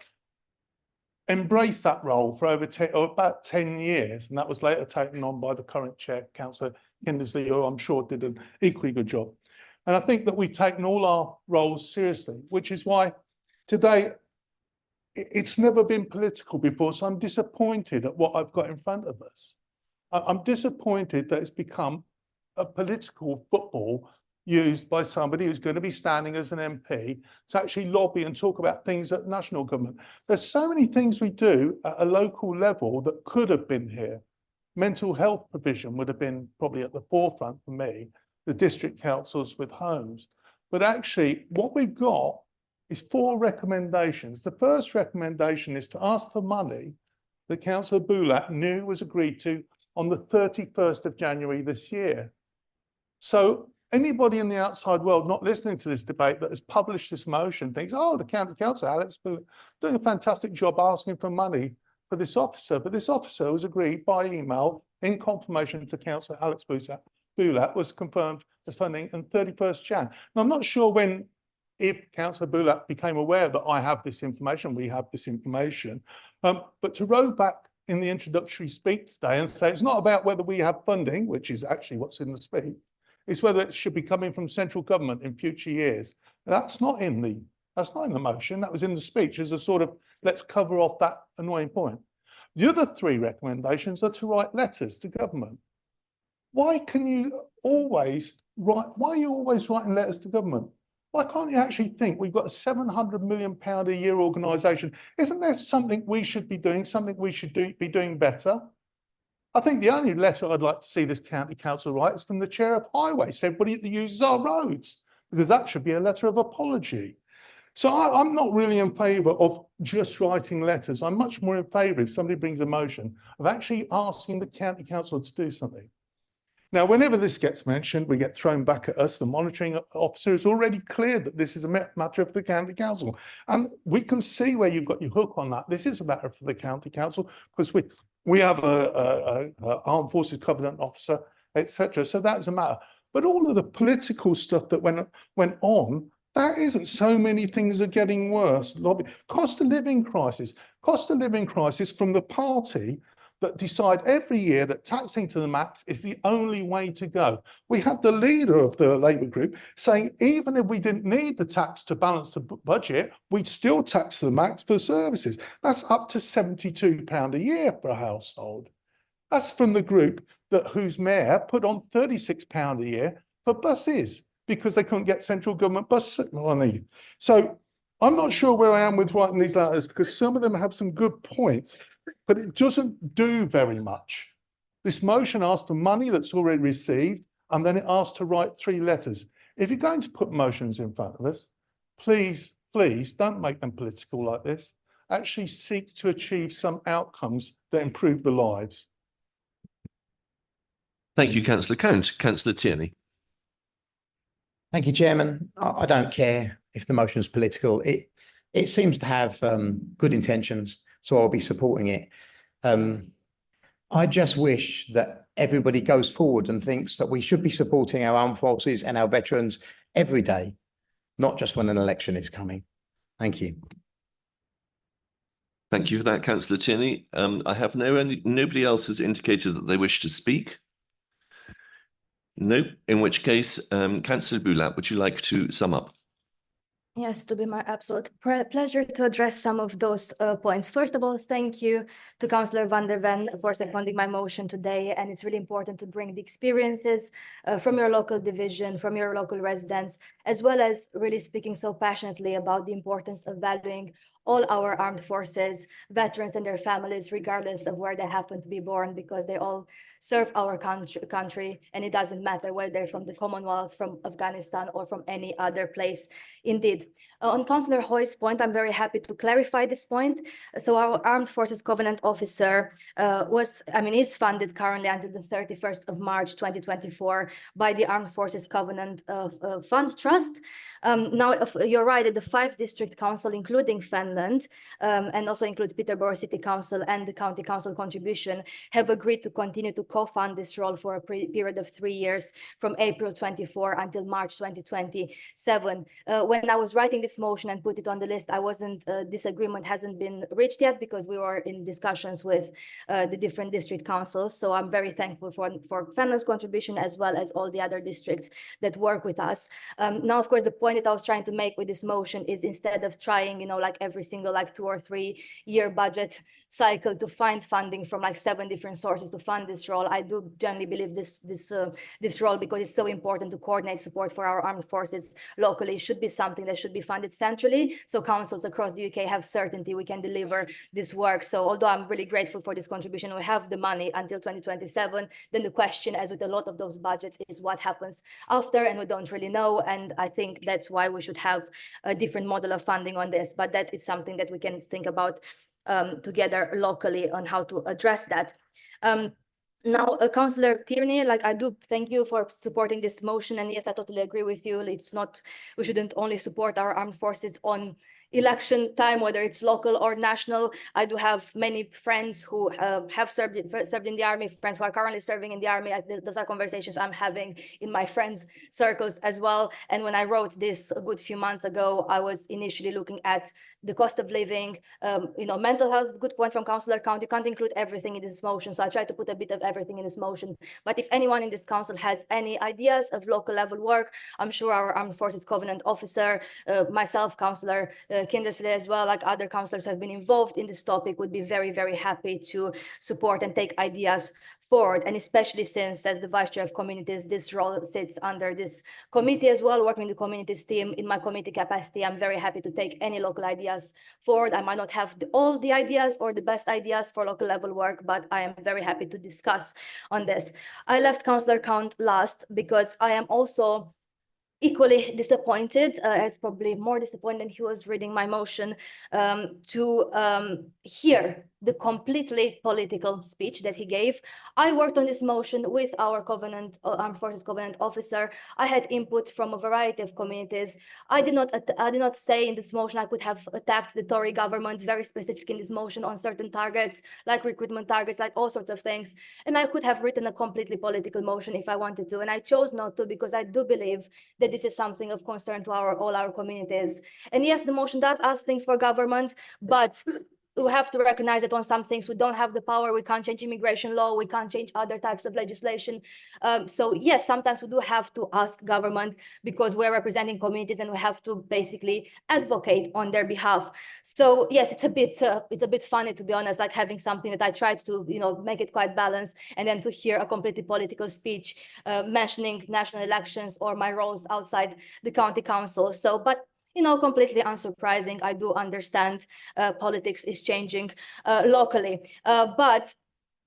embraced that role for over about 10 years. And that was later taken on by the current chair, Councillor Kindersley, who I'm sure did an equally good job. And I think that we've taken all our roles seriously, which is why today it's never been political before. So I'm disappointed at what I've got in front of us. I'm disappointed that it's become a political football used by somebody who's going to be standing as an MP to actually lobby and talk about things at national government. There's so many things we do at a local level that could have been here. Mental health provision would have been probably at the forefront for me, the district councils with homes. But actually what we've got is 4 recommendations. The first recommendation is to ask for money that Councillor Boulat knew was agreed to on the 31st of January this year. So anybody in the outside world not listening to this debate that has published this motion thinks, oh, the county council, Alex, doing a fantastic job asking for money for this officer. But this officer was agreed by email in confirmation to Councillor Alex Boulat, was confirmed as funding on 31st Jan. Now, I'm not sure if Councillor Boulat became aware that I have this information, we have this information, but to row back in the introductory speech today and say it's not about whether we have funding, which is actually what's in the speech, it's whether it should be coming from central government in future years. That's not in the motion. That was in the speech as a sort of, let's cover off that annoying point. The other 3 recommendations are to write letters to government. Why are you always writing letters to government? Why can't you actually think we've got a £700 million a year organisation? Isn't there something we should be doing, something we should be doing better? I think the only letter I'd like to see this county council write is from the chair of highways, everybody that uses our roads, because that should be a letter of apology. So I'm not really in favour of just writing letters. I'm much more in favour, if somebody brings a motion, of actually asking the county council to do something. Now, whenever this gets mentioned, we get thrown back at us. The monitoring officer is already clear that this is a matter of the county council. And we can see where you've got your hook on that. This is a matter for the county council because we have a armed forces covenant officer, etc. So that's a matter. But all of the political stuff that went on, that isn't. So many things are getting worse. Cost of living crisis from the party that decide every year that taxing to the max is the only way to go. We had the leader of the Labour group saying even if we didn't need the tax to balance the budget, we'd still tax to the max for services. That's up to £72 a year for a household. That's from the group whose mayor put on £36 a year for buses because they couldn't get central government bus money. So I'm not sure where I am with writing these letters because some of them have some good points, but it doesn't do very much. This motion asks for money that's already received, and then it asks to write 3 letters. If you're going to put motions in front of us, please don't make them political like this. Actually seek to achieve some outcomes that improve the lives. Thank you, Councillor Count. Councillor Tierney. Thank you, Chairman. I don't care if the motion is political. It seems to have good intentions, so I'll be supporting it. I just wish that everybody goes forward and thinks that we should be supporting our armed forces and our veterans every day, not just when an election is coming. Thank you. Thank you for that, Councillor Tierney. I have nobody else has indicated that they wish to speak. No, in which case, Councillor Boulat, would you like to sum up? Yes, to be my absolute pleasure to address some of those points. First of all, thank you to Councillor van der Ven for seconding my motion today. And it's really important to bring the experiences from your local division, from your local residents, as well as really speaking so passionately about the importance of valuing all our armed forces, veterans and their families, regardless of where they happen to be born, because they all serve our country, and it doesn't matter whether they're from the Commonwealth, from Afghanistan, or from any other place. Indeed. On Councillor Hoy's point, I'm very happy to clarify this point. So our Armed Forces Covenant Officer is funded currently until the 31st of March 2024 by the Armed Forces Covenant Fund Trust. Now, you're right, the 5 district council, including Fenland, and also includes Peterborough City Council and the County Council contribution, have agreed to continue to co-fund this role for a period of 3 years from April 24 until March 2027. When I was writing this motion and put it on the list, this agreement hasn't been reached yet because we were in discussions with the different district councils. So I'm very thankful for Fenland's contribution, as well as all the other districts that work with us. Now, of course, the point that I was trying to make with this motion is, instead of trying, like every single 2 or 3 year budget cycle to find funding from 7 different sources to fund this role, I do generally believe this role, because it's so important to coordinate support for our armed forces locally, should be something that should be funded centrally, so councils across the UK have certainty we can deliver this work. So although I'm really grateful for this contribution, we have the money until 2027, then the question, as with a lot of those budgets, is what happens after, and we don't really know. And I think that's why we should have a different model of funding on this, but that is something that we can think about together locally on how to address that. Now, Councillor Tierney, I do thank you for supporting this motion. And yes, I totally agree with you. We shouldn't only support our armed forces on election time, whether it's local or national. I do have many friends who have served in the army, friends who are currently serving in the army. Those are conversations I'm having in my friends' circles as well. And when I wrote this a good few months ago, I was initially looking at the cost of living, mental health. Good point from Councillor Count. You can't include everything in this motion, so I tried to put a bit of everything in this motion. But if anyone in this council has any ideas of local level work, I'm sure our Armed Forces Covenant Officer, myself, Councillor Kindersley as well, other councillors who have been involved in this topic, would be very, very happy to support and take ideas forward. And especially since, as the Vice Chair of Communities, this role sits under this committee as well, working with the communities team. In my committee capacity, I'm very happy to take any local ideas forward. I might not have all the ideas or the best ideas for local level work, but I am very happy to discuss on this. I left Councillor Count last because I am also equally disappointed, as probably more disappointed than he was reading my motion, to hear the completely political speech that he gave. I worked on this motion with our Armed Forces Covenant Officer. I had input from a variety of communities. I did not say in this motion I could have attacked the Tory government very specific in this motion on certain targets, like recruitment targets, like all sorts of things. And I could have written a completely political motion if I wanted to, and I chose not to, because I do believe that this is something of concern to all our communities. And yes, the motion does ask things for government, but we have to recognize that on some things we don't have the power. We can't change immigration law. We can't change other types of legislation. So yes, sometimes we do have to ask government, because we're representing communities and we have to basically advocate on their behalf. So yes, it's a bit funny, to be honest, having something that I tried to make it quite balanced, and then to hear a completely political speech mentioning national elections or my roles outside the county council. So, but completely unsurprising. I do understand politics is changing locally, but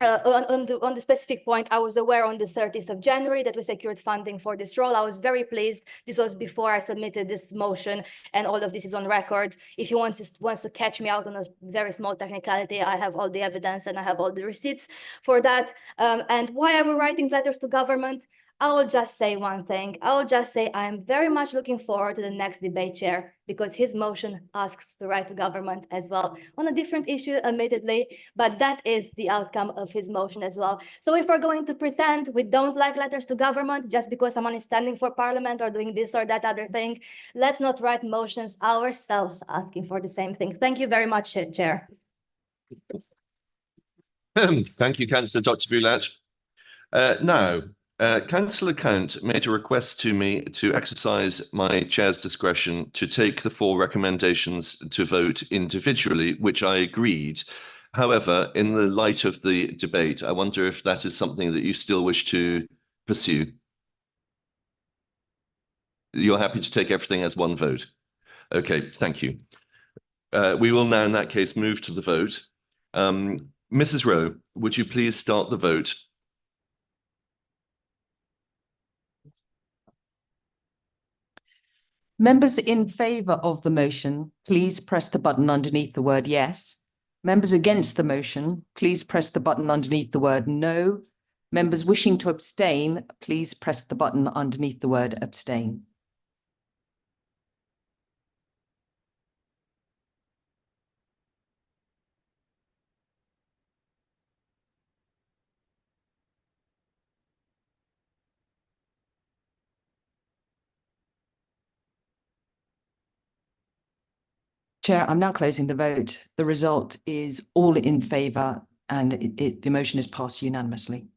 on the specific point, I was aware on the 30th of January that we secured funding for this role. I was very pleased. This was before I submitted this motion, and all of this is on record. If you wants to catch me out on a very small technicality, I have all the evidence and I have all the receipts for that. And why are we writing letters to government? I will just say one thing. I will just say I am very much looking forward to the next debate, Chair, because his motion asks to write to government as well on a different issue, admittedly, but that is the outcome of his motion as well. So if we're going to pretend we don't like letters to government just because someone is standing for parliament or doing this or that other thing, let's not write motions ourselves asking for the same thing. Thank you very much, Chair. Thank you, Councillor Dr. Bulat. Now, Councillor Count made a request to me to exercise my chair's discretion to take the 4 recommendations to vote individually, which I agreed. However, in the light of the debate, I wonder if that is something that you still wish to pursue. You're happy to take everything as one vote? Okay, thank you. We will now, in that case, move to the vote. Mrs. Rowe, would you please start the vote? Members in favour of the motion, please press the button underneath the word yes. Members against the motion, please press the button underneath the word no. Members wishing to abstain, please press the button underneath the word abstain. Chair, I'm now closing the vote. The result is all in favour and the motion is passed unanimously.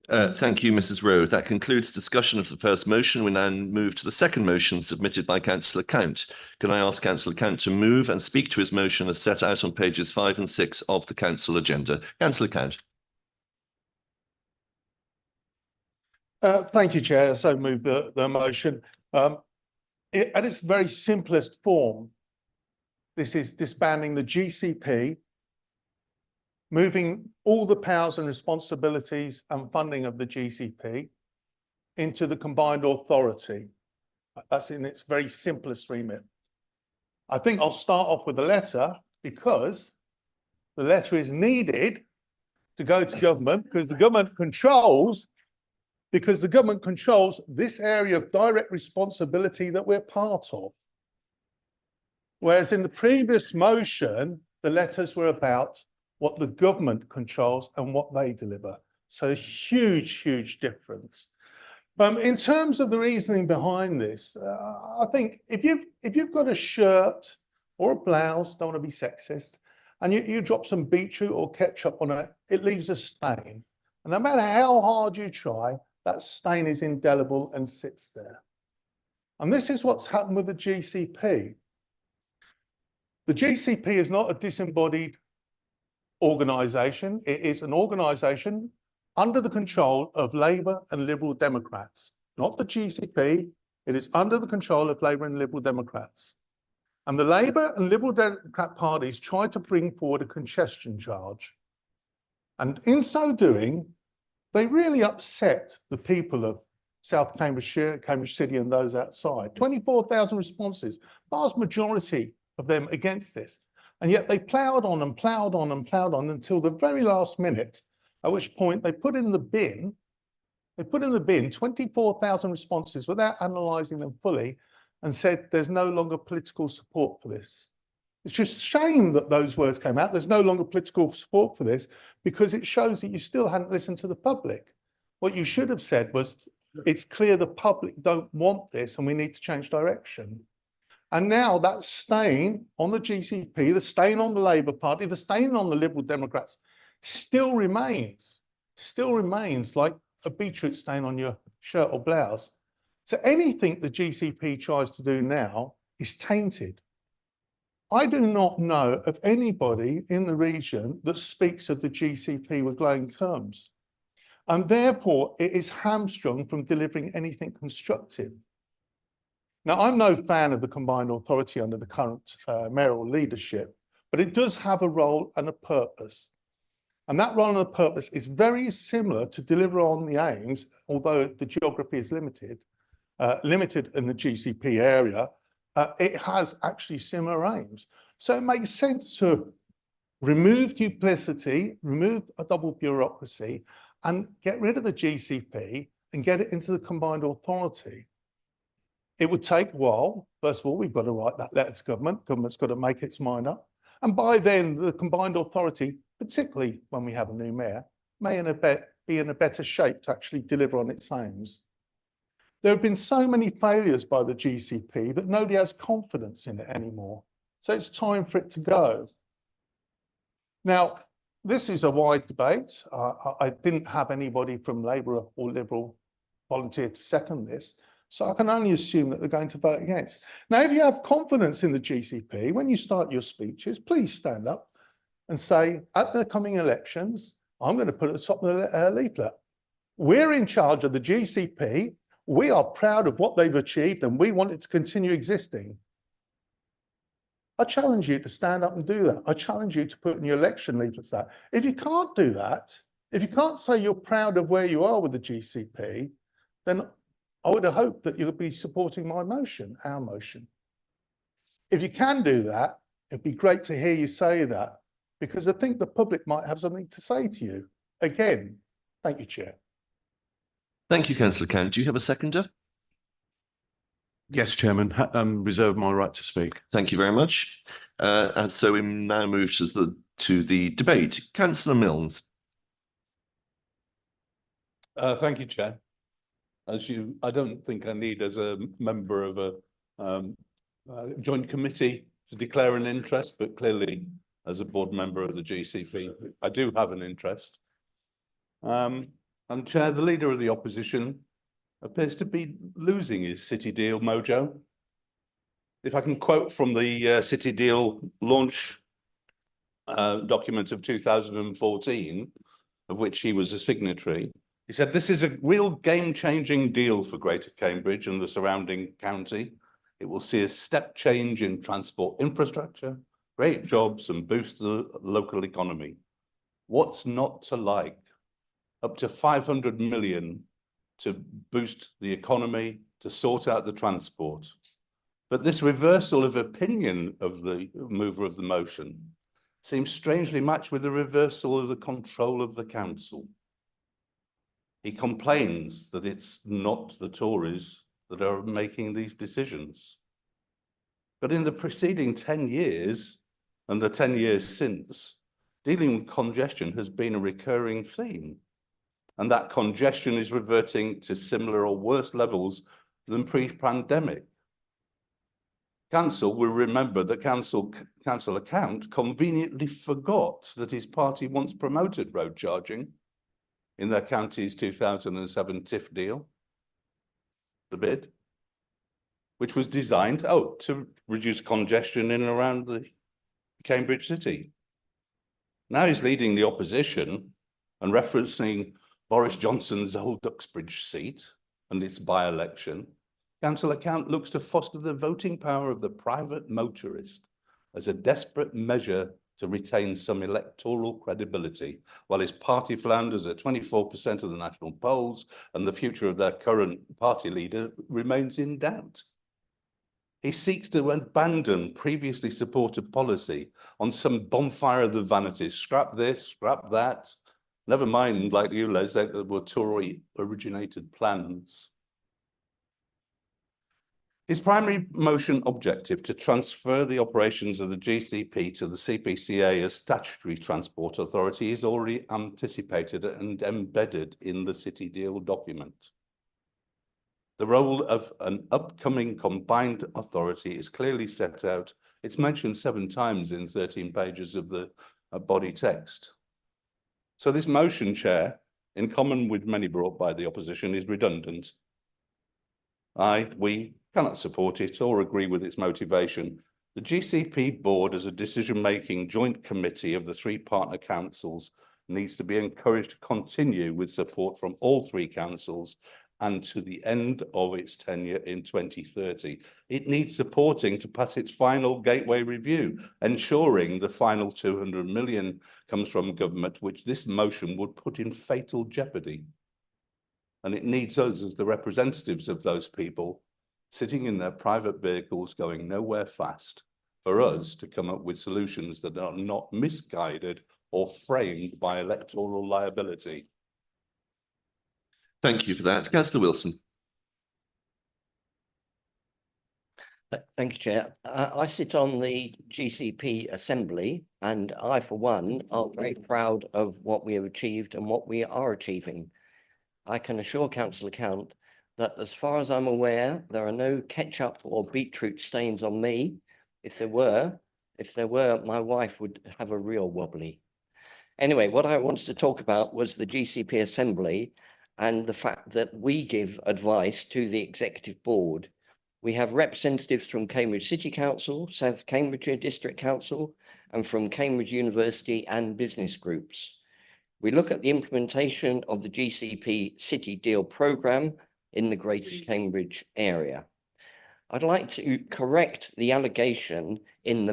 Thank you, Mrs. Rowe. That concludes discussion of the first motion. We now move to the second motion submitted by Councillor Count. Can I ask Councillor Count to move and speak to his motion as set out on pages 5 and 6 of the Council agenda? Councillor Count. Thank you, Chair. So move the motion. At its very simplest form, this is disbanding the GCP, moving all the powers and responsibilities and funding of the GCP into the combined authority. That's in its very simplest remit. I think I'll start off with the letter because the letter is needed to go to government because the government controls this area of direct responsibility that we're part of. Whereas in the previous motion, the letters were about what the government controls and what they deliver. So huge, huge difference. In terms of the reasoning behind this, I think if you've got a shirt or a blouse, don't want to be sexist, and you drop some beetroot or ketchup on it, it leaves a stain. And no matter how hard you try, that stain is indelible and sits there. And this is what's happened with the GCP. The GCP is not a disembodied organisation. It is an organisation under the control of Labour and Liberal Democrats. Not the GCP, it is under the control of Labour and Liberal Democrats. And the Labour and Liberal Democrat parties tried to bring forward a congestion charge. And in so doing, they really upset the people of South Cambridgeshire, Cambridge City and those outside. 24,000 responses, vast majority of them against this. And yet they ploughed on and ploughed on and ploughed on until the very last minute, at which point they put in the bin 24,000 responses without analysing them fully and said there's no longer political support for this. It's just a shame that those words came out. There's no longer political support for this because it shows that you still hadn't listened to the public. What you should have said was, it's clear the public don't want this and we need to change direction. And now that stain on the GCP, the stain on the Labour Party, the stain on the Liberal Democrats still remains like a beetroot stain on your shirt or blouse. So anything the GCP tries to do now is tainted. I do not know of anybody in the region that speaks of the GCP with glowing terms. And therefore, it is hamstrung from delivering anything constructive. Now, I'm no fan of the combined authority under the current mayoral leadership, but it does have a role and a purpose. And that role and a purpose is very similar to deliver on the aims, although the geography is limited in the GCP area. It has actually similar aims. So it makes sense to remove duplicity, remove a double bureaucracy, and get rid of the GCP and get it into the combined authority. It would take a while. First of all, we've got to write that letter to government. Government's got to make its mind up. And by then, the combined authority, particularly when we have a new mayor, may be in a better shape to actually deliver on its aims. There have been so many failures by the GCP that nobody has confidence in it anymore. So it's time for it to go. Now, This is a wide debate. I didn't have anybody from Labour or Liberal volunteer to second this, so I can only assume that they're going to vote against. Now, if you have confidence in the GCP, when you start your speeches, please stand up and say, at the coming elections, I'm going to put at the top of the leaflet, we're in charge of the GCP, we are proud of what they've achieved and we want it to continue existing. I challenge you to stand up and do that. I challenge you to put in your election leaflets that. If you can't do that, if you can't say you're proud of where you are with the GCP, then I would have hoped that you'll be supporting my motion, our motion. If you can do that, it'd be great to hear you say that, because I think the public might have something to say to you. Again, thank you, Chair. Thank you, Councillor Count. Do you have a seconder? Yes, Chairman, reserve my right to speak. Thank you very much. And so we now move to the debate. Councillor Milnes. Thank you, Chair. I don't think I need, as a member of a joint committee, to declare an interest, but clearly, as a board member of the GCP, I do have an interest. And Chair, the leader of the opposition appears to be losing his City Deal mojo. If I can quote from the City Deal launch document of 2014, of which he was a signatory, he said, "This is a real game-changing deal for Greater Cambridge and the surrounding county. It will see a step change in transport infrastructure, create jobs and boost the local economy. What's not to like? Up to 500 million to boost the economy, to sort out the transport." But this reversal of opinion of the mover of the motion seems strangely matched with the reversal of the control of the council. He complains that it's not the Tories that are making these decisions. But in the preceding 10 years, and the 10 years since, dealing with congestion has been a recurring theme. And that congestion is reverting to similar or worse levels than pre-pandemic. Council will remember that Councillor Count conveniently forgot that his party once promoted road charging in their county's 2007 TIF deal, the bid, which was designed, to reduce congestion in and around the Cambridge city. Now he's leading the opposition and referencing Boris Johnson's old Duxbridge seat and its by-election. Councillor Count looks to foster the voting power of the private motorist as a desperate measure to retain some electoral credibility, while his party flounders at 24% of the national polls and the future of their current party leader remains in doubt. He seeks to abandon previously supported policy on some bonfire of the vanities. Scrap this, scrap that. Never mind, like you, Les, that were Tory-originated plans. His primary motion objective to transfer the operations of the GCP to the CPCA as statutory transport authority is already anticipated and embedded in the City Deal document. The role of an upcoming combined authority is clearly set out. It's mentioned 7 times in 13 pages of the body text. So this motion, Chair, in common with many brought by the opposition, is redundant. We cannot support it or agree with its motivation. The GCP board, as a decision-making joint committee of the 3 partner councils, needs to be encouraged to continue with support from all 3 councils and to the end of its tenure in 2030. It needs supporting to pass its final gateway review, ensuring the final 200 million comes from government, which this motion would put in fatal jeopardy. And it needs us as the representatives of those people sitting in their private vehicles going nowhere fast for us to come up with solutions that are not misguided or framed by electoral liability. Thank you for that. Councillor Wilson. Thank you, Chair. I sit on the GCP Assembly, and I, for one, are very proud of what we have achieved and what we are achieving. I can assure Councillor Count that, as far as I'm aware, there are no ketchup or beetroot stains on me. If there were, my wife would have a real wobbly. Anyway, what I wanted to talk about was the GCP Assembly and the fact that we give advice to the Executive Board. We have representatives from Cambridge City Council, South Cambridgeshire District Council, and from Cambridge University and business groups. We look at the implementation of the GCP City Deal programme in the Greater Cambridge area. I'd like to correct the allegation in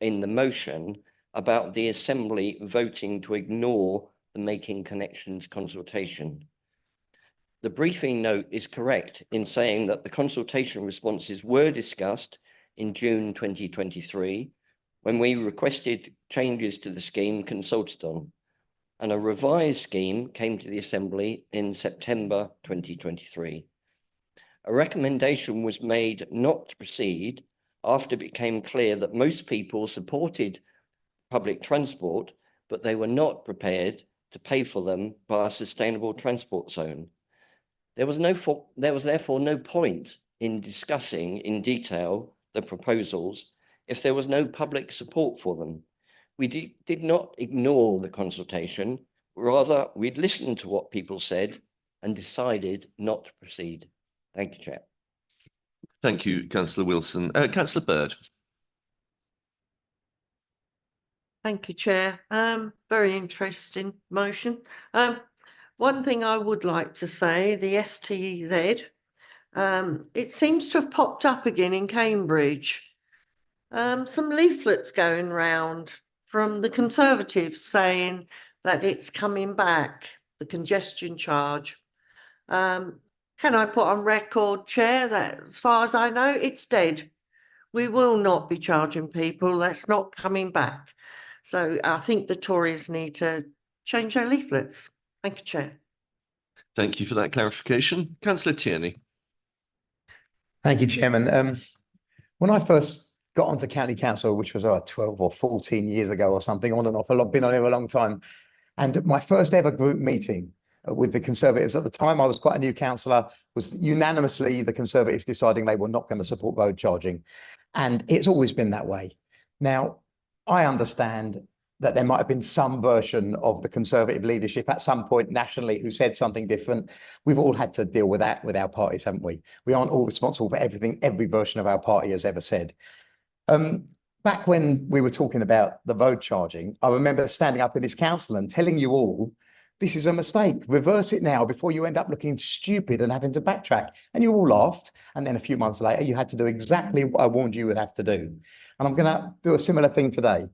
the motion about the Assembly voting to ignore the Making Connections consultation. The briefing note is correct in saying that the consultation responses were discussed in June 2023, when we requested changes to the scheme consulted on, and a revised scheme came to the Assembly in September 2023. A recommendation was made not to proceed after it became clear that most people supported public transport, but they were not prepared to pay for them by a sustainable transport zone. There was therefore no point in discussing in detail the proposals if there was no public support for them. We did not ignore the consultation, rather we'd listened to what people said and decided not to proceed. Thank you, Chair. Thank you, Councillor Wilson. Councillor Bird. Thank you, Chair. Very interesting motion. One thing I would like to say, the STZ, it seems to have popped up again in Cambridge. Some leaflets going round from the Conservatives saying that it's coming back, the congestion charge. Can I put on record, Chair, that as far as I know, it's dead. We will not be charging people. That's not coming back. So I think the Tories need to change their leaflets. Thank you, Chair. Thank you for that clarification. Councillor Tierney. Thank you, Chairman. When I first got onto County Council, which was 12 or 14 years ago or something, on and off, been on here a long time, and my first ever group meeting with the Conservatives at the time, I was quite a new councillor, was unanimously the Conservatives deciding they were not going to support road charging. And it's always been that way. Now, I understand that there might have been some version of the Conservative leadership at some point nationally who said something different. We've all had to deal with that with our parties, haven't we? We aren't all responsible for everything every version of our party has ever said. Back when we were talking about the road charging, I remember standing up in this council and telling you all, this is a mistake. Reverse it now before you end up looking stupid and having to backtrack. And you all laughed. And then a few months later, you had to do exactly what I warned you would have to do. And I'm going to do a similar thing today.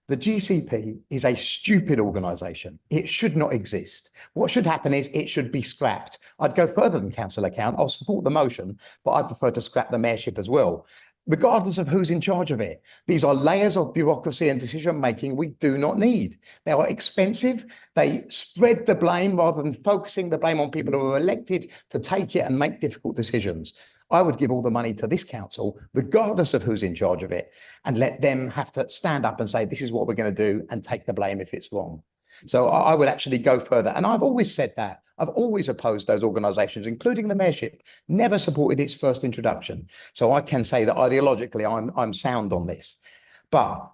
The GCP is a stupid organisation. It should not exist. What should happen is it should be scrapped. I'd go further than council account. I'll support the motion, but I prefer to scrap the mayorship as well, regardless of who's in charge of it. These are layers of bureaucracy and decision-making we do not need. They are expensive. They spread the blame rather than focusing the blame on people who are elected to take it and make difficult decisions. I would give all the money to this council, regardless of who's in charge of it, and let them have to stand up and say, this is what we're going to do, and take the blame if it's wrong. So I would actually go further. And I've always said that. I've always opposed those organisations, including the mayorship, never supported its first introduction. So I can say that ideologically, I'm sound on this. But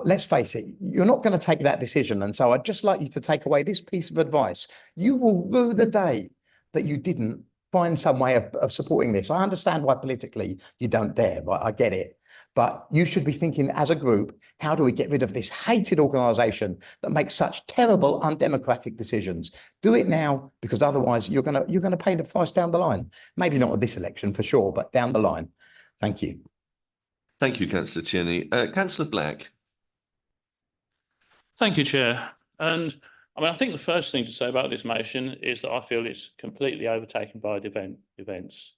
let's face it, you're not going to take that decision. And so I'd just like you to take away this piece of advice. You will rue the day that you didn't find some way of supporting this. I understand why politically you don't dare, but I get it. But you should be thinking as a group, how do we get rid of this hated organisation that makes such terrible, undemocratic decisions? Do it now, because otherwise you're gonna pay the price down the line. Maybe not at this election for sure, but down the line. Thank you. Thank you, Councillor Tierney. Councillor Black. Thank you, Chair. And I mean, I think the first thing to say about this motion is that I feel it's completely overtaken by the events.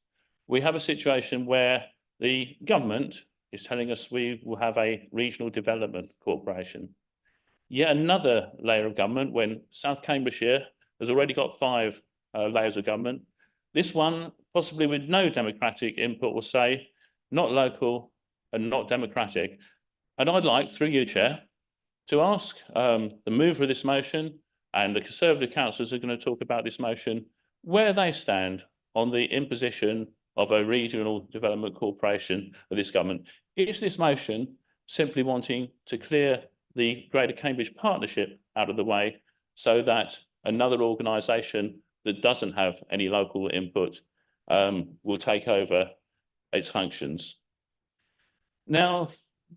We have a situation where the government is telling us we will have a regional development corporation. Yet another layer of government when South Cambridgeshire has already got 5 layers of government. This one, possibly with no democratic input, will say not local and not democratic. And I'd like, through you, Chair, to ask the mover of this motion, and the Conservative councillors are going to talk about this motion, where they stand on the imposition of a regional development corporation of this government. Is this motion simply wanting to clear the Greater Cambridge Partnership out of the way so that another organisation that doesn't have any local input will take over its functions. Now,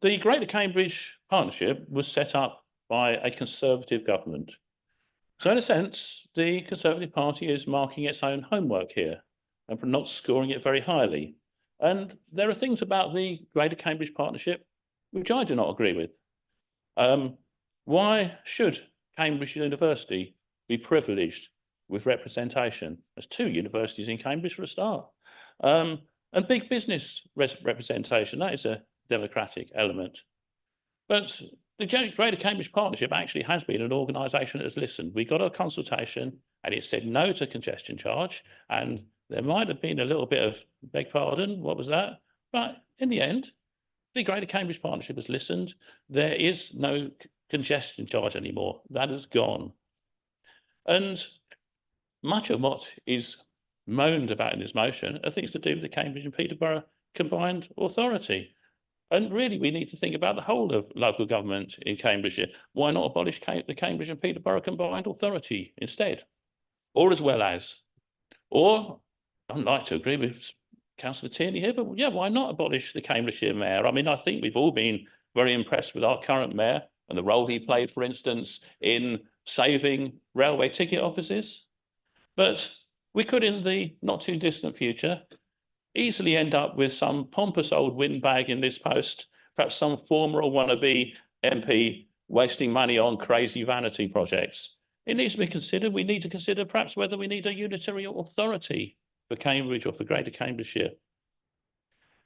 the Greater Cambridge Partnership was set up by a Conservative government. So in a sense, the Conservative Party is marking its own homework here and for not scoring it very highly. And there are things about the Greater Cambridge Partnership which I do not agree with. Why should Cambridge University be privileged with representation? There's 2 universities in Cambridge for a start. And big business representation, that is a democratic element. But the Greater Cambridge Partnership actually has been an organisation that has listened. We got a consultation and it said no to congestion charge, and there might have been a little bit of, beg pardon, what was that? But in the end, the Greater Cambridge Partnership has listened. There is no congestion charge anymore. That has gone. And much of what is moaned about in this motion are things to do with the Cambridge and Peterborough Combined Authority. And really, we need to think about the whole of local government in Cambridgeshire. Why not abolish the Cambridge and Peterborough Combined Authority instead? Or as well as? Or, I'd like to agree with Councillor Tierney here, but yeah, why not abolish the Cambridgeshire Mayor? I mean, I think we've all been very impressed with our current Mayor and the role he played, for instance, in saving railway ticket offices. But we could, in the not too distant future, easily end up with some pompous old windbag in this post, perhaps some former or wannabe MP wasting money on crazy vanity projects. It needs to be considered. We need to consider perhaps whether we need a unitary authority for Cambridge or for Greater Cambridgeshire.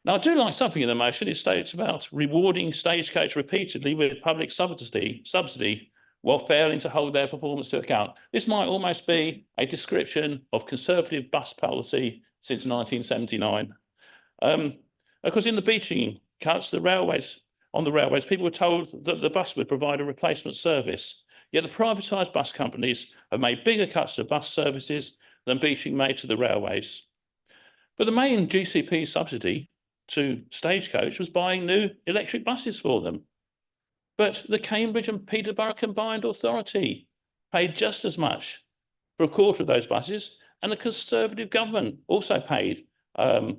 Now, I do like something in the motion. It states about rewarding Stagecoach repeatedly with public subsidy while failing to hold their performance to account. This might almost be a description of Conservative bus policy since 1979. Of course, in the beaching cuts, on the railways, people were told that the bus would provide a replacement service. Yet the privatised bus companies have made bigger cuts to bus services than beaching made to the railways. But the main GCP subsidy to Stagecoach was buying new electric buses for them. But the Cambridge and Peterborough Combined Authority paid just as much for a quarter of those buses, and the Conservative government also paid for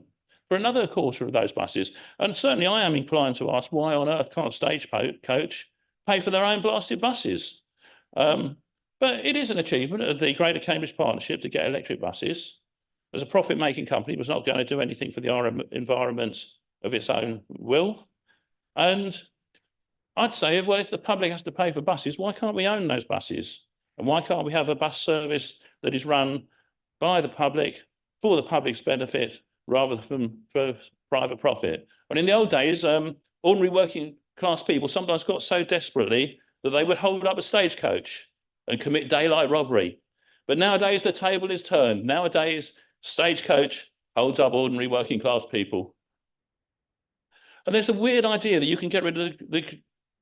another quarter of those buses. And certainly I am inclined to ask, why on earth can't Stagecoach pay for their own blasted buses? But it is an achievement of the Greater Cambridge Partnership to get electric buses. As a profit-making company, it was not going to do anything for the environment of its own will. And I'd say, well, if the public has to pay for buses, why can't we own those buses? And why can't we have a bus service that is run by the public for the public's benefit rather than for private profit? And in the old days, ordinary working class people sometimes got so desperately that they would hold up a stagecoach and commit daylight robbery. But nowadays, the table is turned. Nowadays, Stagecoach holds up ordinary working class people. And there's a weird idea that you can get rid of the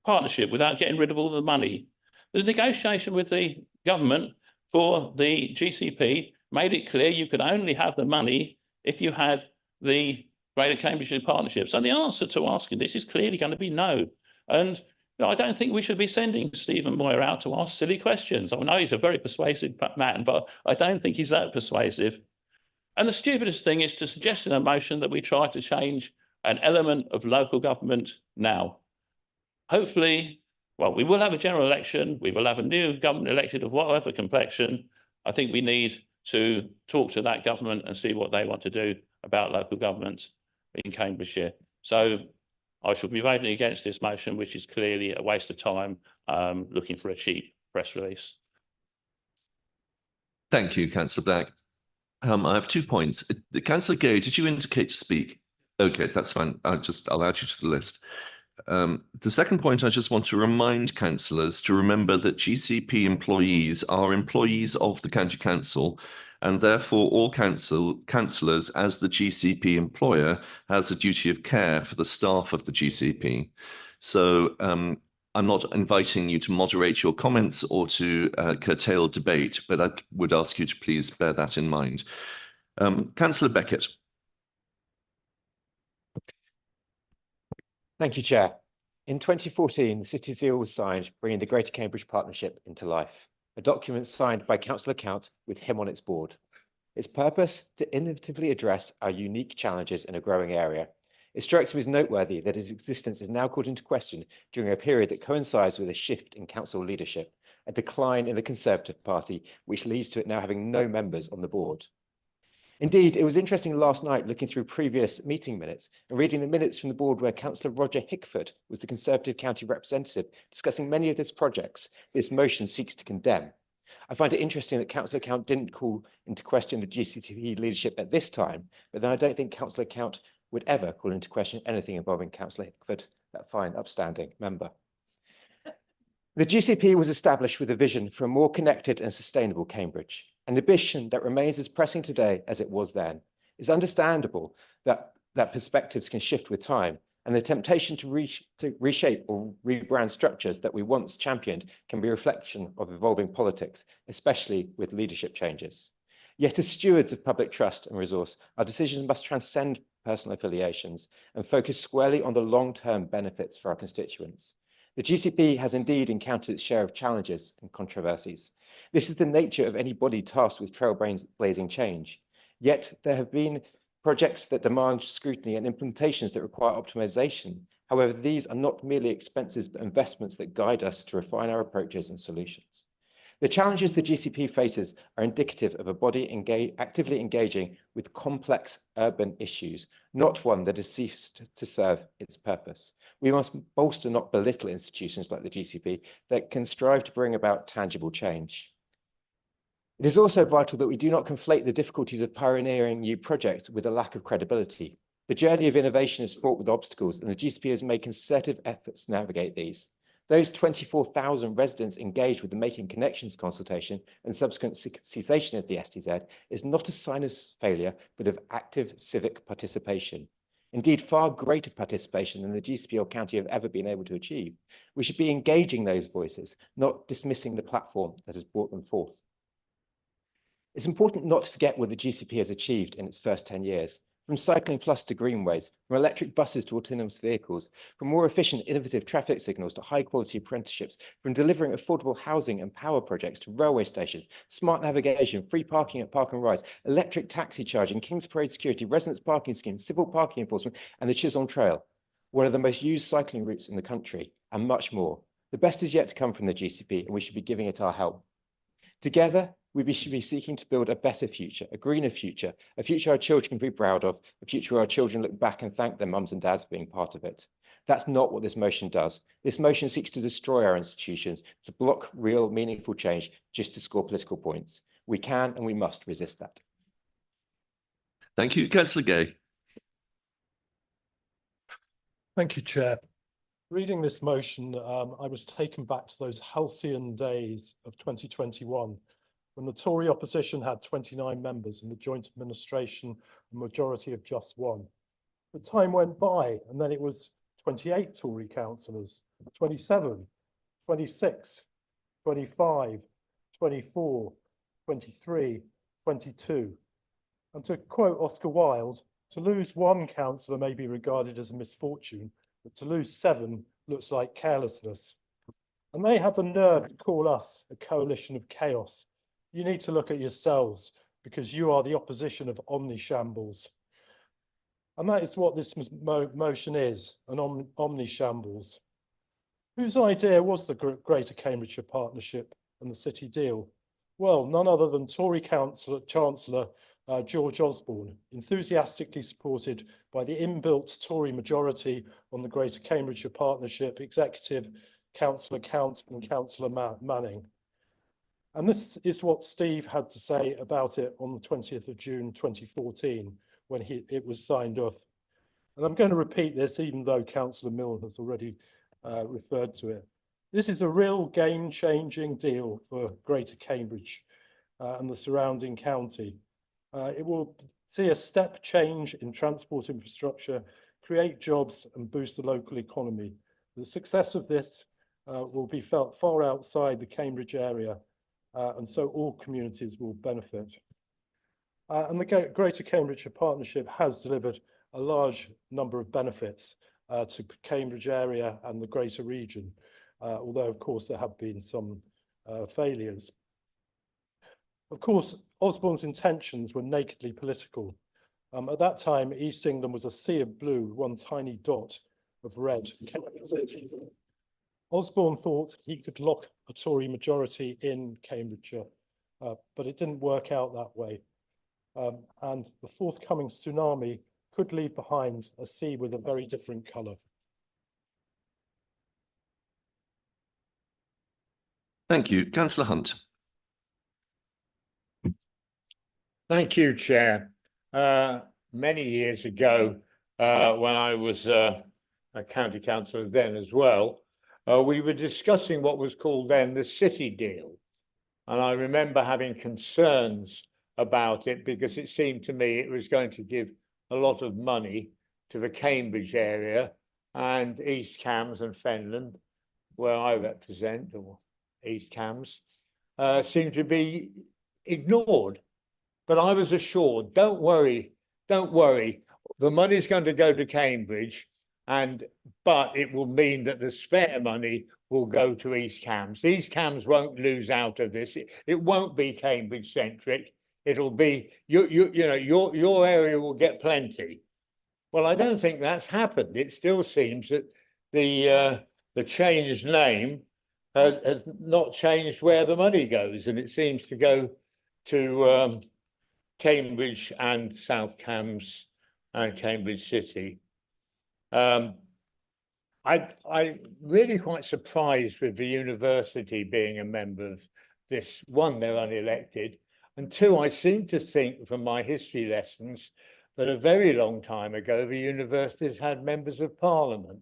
partnership without getting rid of all the money. The negotiation with the government for the GCP made it clear you could only have the money if you had the Greater Cambridgeshire Partnership. So the answer to asking this is clearly going to be no. And I don't think we should be sending Stephen Moyer out to ask silly questions. I know he's a very persuasive man, but I don't think he's that persuasive. And the stupidest thing is to suggest in a motion that we try to change an element of local government now. Hopefully, well, we will have a general election. We will have a new government elected of whatever complexion. I think we need to talk to that government and see what they want to do about local government in Cambridgeshire. So I shall be voting against this motion, which is clearly a waste of time looking for a cheap press release. Thank you, Councillor Black. I have 2 points. Councillor Gay, did you indicate to speak? Okay, that's fine. I'll add you to the list. The second point, I just want to remind councillors to remember that GCP employees are employees of the County Council, and therefore all councillors, as the GCP employer, has a duty of care for the staff of the GCP. So I'm not inviting you to moderate your comments or to curtail debate, but I would ask you to please bear that in mind. Councillor Beckett. Thank you, Chair. In 2014, the City Seal was signed, bringing the Greater Cambridge Partnership into life, a document signed by Councillor Count with him on its board. Its purpose to innovatively address our unique challenges in a growing area. It strikes me as noteworthy that its existence is now called into question during a period that coincides with a shift in council leadership, a decline in the Conservative Party, which leads to it now having no members on the board. Indeed, it was interesting last night looking through previous meeting minutes and reading the minutes from the board where Councillor Roger Hickford was the Conservative county representative discussing many of these projects this motion seeks to condemn. I find it interesting that Councillor Count didn't call into question the GCP leadership at this time, but then I don't think Councillor Count would ever call into question anything involving Councillor Hickford, that fine, upstanding member. The GCP was established with a vision for a more connected and sustainable Cambridge, an ambition that remains as pressing today as it was then. It's understandable that perspectives can shift with time, and the temptation to reshape or rebrand structures that we once championed can be a reflection of evolving politics, especially with leadership changes. Yet as stewards of public trust and resource, our decisions must transcend personal affiliations and focus squarely on the long-term benefits for our constituents. The GCP has indeed encountered its share of challenges and controversies. This is the nature of any body tasked with trailblazing change. Yet there have been projects that demand scrutiny and implementations that require optimization. However, these are not merely expenses, but investments that guide us to refine our approaches and solutions. The challenges the GCP faces are indicative of a body actively engaging with complex urban issues, not one that has ceased to serve its purpose. We must bolster, not belittle, institutions like the GCP that can strive to bring about tangible change. It is also vital that we do not conflate the difficulties of pioneering new projects with a lack of credibility. The journey of innovation is fraught with obstacles, and the GCP has made concerted efforts to navigate these. Those 24,000 residents engaged with the Making Connections consultation and subsequent cessation of the STZ is not a sign of failure, but of active civic participation. Indeed, far greater participation than the GCP or county have ever been able to achieve. We should be engaging those voices, not dismissing the platform that has brought them forth. It's important not to forget what the GCP has achieved in its first 10 years. From cycling plus to greenways, from electric buses to autonomous vehicles, from more efficient, innovative traffic signals to high-quality apprenticeships, from delivering affordable housing and power projects to railway stations, smart navigation, free parking at Park and Rise, electric taxi charging, King's Parade security, residence parking schemes, civil parking enforcement, and the Chisholm Trail, one of the most used cycling routes in the country, and much more. The best is yet to come from the GCP, and we should be giving it our help. Together, we should be seeking to build a better future, a greener future, a future our children can be proud of, a future where our children look back and thank their mums and dads for being part of it. That's not what this motion does. This motion seeks to destroy our institutions, to block real, meaningful change just to score political points. We can and we must resist that. Thank you, Councillor Gay. Thank you, Chair. Reading this motion, I was taken back to those halcyon days of 2021, when the Tory opposition had 29 members and the joint administration a majority of just one. But time went by, and then it was 28 Tory councillors, 27, 26, 25, 24, 23, 22. And to quote Oscar Wilde, to lose one councillor may be regarded as a misfortune, but to lose 7 looks like carelessness. And they had the nerve to call us a coalition of chaos. You need to look at yourselves, because you are the opposition of omnishambles. And that is what this motion is, an omnishambles. Whose idea was the Greater Cambridgeshire Partnership and the City deal? Well, none other than Tory Chancellor George Osborne, enthusiastically supported by the inbuilt Tory majority on the Greater Cambridgeshire Partnership executive, Councillor Count and Councillor Manning. And this is what Steve had to say about it on the 20th of June 2014, when it was signed off. And I'm going to repeat this, even though Councillor Milne has already referred to it. This is a real game-changing deal for Greater Cambridge and the surrounding county. It will see a step change in transport infrastructure, create jobs and boost the local economy. The success of this will be felt far outside the Cambridge area, and so all communities will benefit. And the Greater Cambridgeshire Partnership has delivered a large number of benefits, to Cambridge area and the greater region, although of course there have been some failures. Of course, Osborne's intentions were nakedly political. At that time, East England was a sea of blue, one tiny dot of red. Osborne thought he could lock a Tory majority in Cambridgeshire, but it didn't work out that way. And the forthcoming tsunami could leave behind a sea with a very different colour. Thank you. Councillor Hunt. Thank you, Chair. Many years ago, when I was a county councillor then as well, we were discussing what was called then the city deal. And I remember having concerns about it because it seemed to me it was going to give a lot of money to the Cambridge area and East Cams and Fenland, where I represent, or East Cams, seemed to be ignored. But I was assured, don't worry, the money's going to go to Cambridge, but it will mean that the spare money will go to East Cams. East Cams won't lose out of this. It won't be Cambridge centric. It'll be your area will get plenty. Well, I don't think that's happened. It still seems that the changed name has not changed where the money goes, and it seems to go to Cambridge and South Cams and Cambridge City. I'm really quite surprised with the university being a member of this. One, they're unelected, and two, I seem to think from my history lessons that a very long time ago the universities had members of parliament,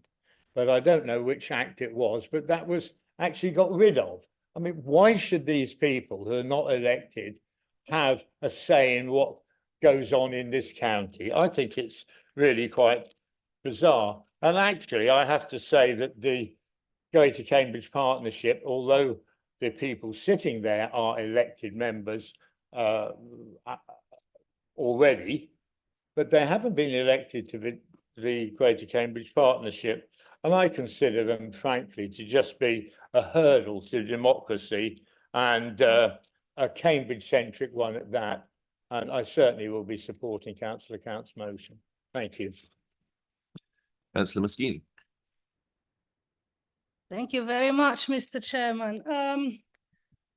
but I don't know which act it was, but that was actually got rid of. I mean, why should these people who are not elected have a say in what goes on in this county? I think it's really quite bizarre. And actually, I have to say that the Greater Cambridge Partnership, although the people sitting there are elected members already, but they haven't been elected to the Greater Cambridge Partnership. And I consider them, frankly, to just be a hurdle to democracy, and a Cambridge-centric one at that. And I certainly will be supporting Councillor Count's motion. Thank you. Councillor Moschini. Thank you very much, Mr. Chairman.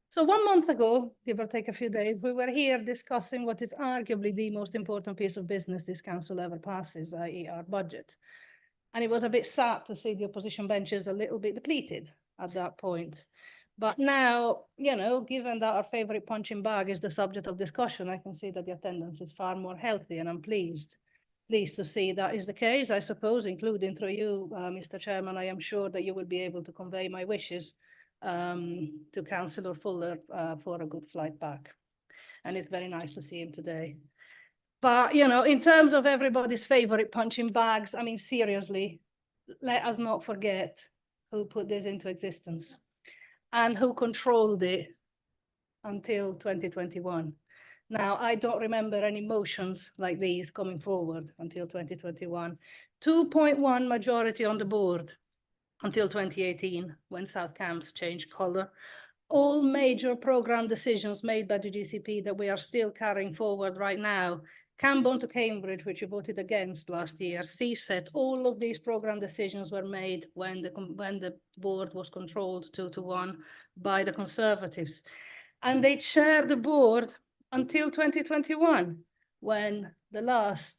So 1 month ago, give or take a few days, we were here discussing what is arguably the most important piece of business this council ever passes, i.e. our budget. And it was a bit sad to see the opposition benches a little bit depleted at that point. But now, given that our favourite punching bag is the subject of discussion, I can see that the attendance is far more healthy, and I'm pleased to see that is the case. I suppose, including through you, Mr. Chairman, I am sure that you will be able to convey my wishes to Councillor Fuller for a good flight back. And it's very nice to see him today. But, in terms of everybody's favourite punching bags, I mean, seriously, let us not forget who put this into existence and who controlled it until 2021. Now, I don't remember any motions like these coming forward until 2021. 2.1 majority on the board until 2018, when South Cams changed colour. All major programme decisions made by the GCP that we are still carrying forward right now. Camborne to Cambridge, which you voted against last year, CSET, all of these programme decisions were made when the board was controlled 2-1 by the Conservatives. And they chaired the board until 2021, when the last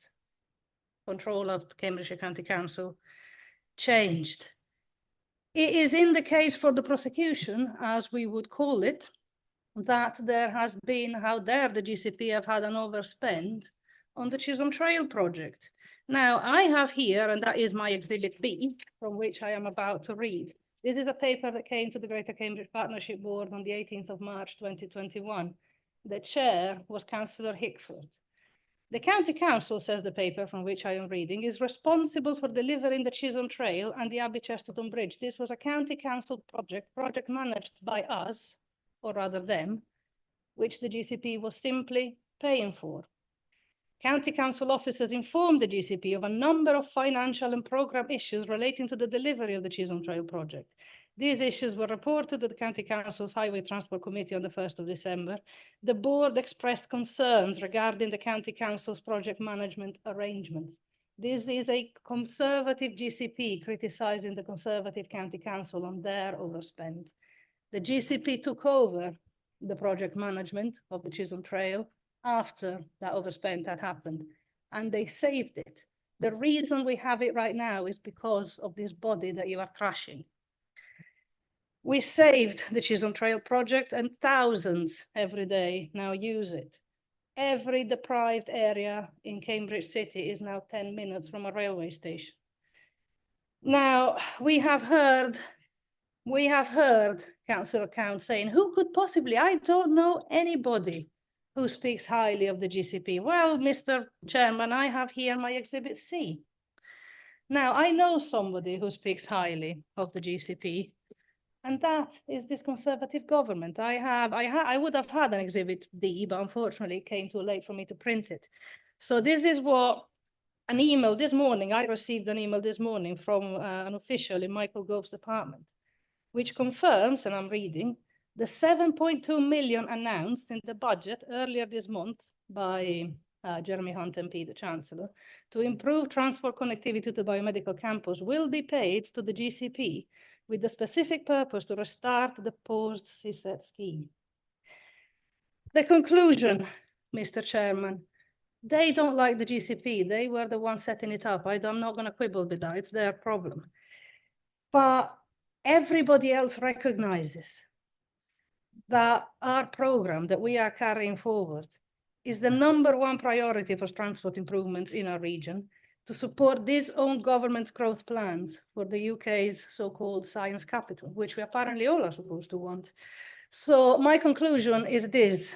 control of Cambridgeshire County Council changed. It is in the case for the prosecution, as we would call it, that there has been, how dare the GCP have had an overspend on the Chisholm Trail project. Now, I have here, and that is my Exhibit B, from which I am about to read. This is a paper that came to the Greater Cambridge Partnership Board on the 18th of March 2021. The chair was Councillor Hickford. The County Council, says the paper from which I am reading, is responsible for delivering the Chisholm Trail and the Abbey Chesterton Bridge. This was a County Council project managed by us, or rather them, which the GCP was simply paying for. County Council officers informed the GCP of a number of financial and programme issues relating to the delivery of the Chisholm Trail project. These issues were reported to the County Council's Highway Transport Committee on the 1st of December. The board expressed concerns regarding the County Council's project management arrangements. This is a Conservative GCP criticising the Conservative County Council on their overspend. The GCP took over the project management of the Chisholm Trail after that overspend had happened, and they saved it. The reason we have it right now is because of this body that you are crashing. We saved the Chisholm Trail project, and thousands every day now use it. Every deprived area in Cambridge City is now 10 minutes from a railway station. Now, we have heard Councillor Count saying, who could possibly, I don't know anybody who speaks highly of the GCP. Well, Mr. Chairman, I have here my Exhibit C. Now, I know somebody who speaks highly of the GCP, and that is this Conservative government. I would have had an Exhibit D, but unfortunately it came too late for me to print it. So this is what an email this morning, I received an email this morning from an official in Michael Gove's department, which confirms, and I'm reading, the 7.2 million announced in the budget earlier this month by Jeremy Hunt MP, the Chancellor, to improve transport connectivity to the biomedical campus will be paid to the GCP with the specific purpose to restart the paused CSET scheme. The conclusion, Mr. Chairman, they don't like the GCP. They were the ones setting it up. I'm not going to quibble with that. It's their problem. But everybody else recognizes that our program that we are carrying forward is the #1 priority for transport improvements in our region to support this own government's growth plans for the UK's so-called science capital, which we apparently all are supposed to want. So my conclusion is this.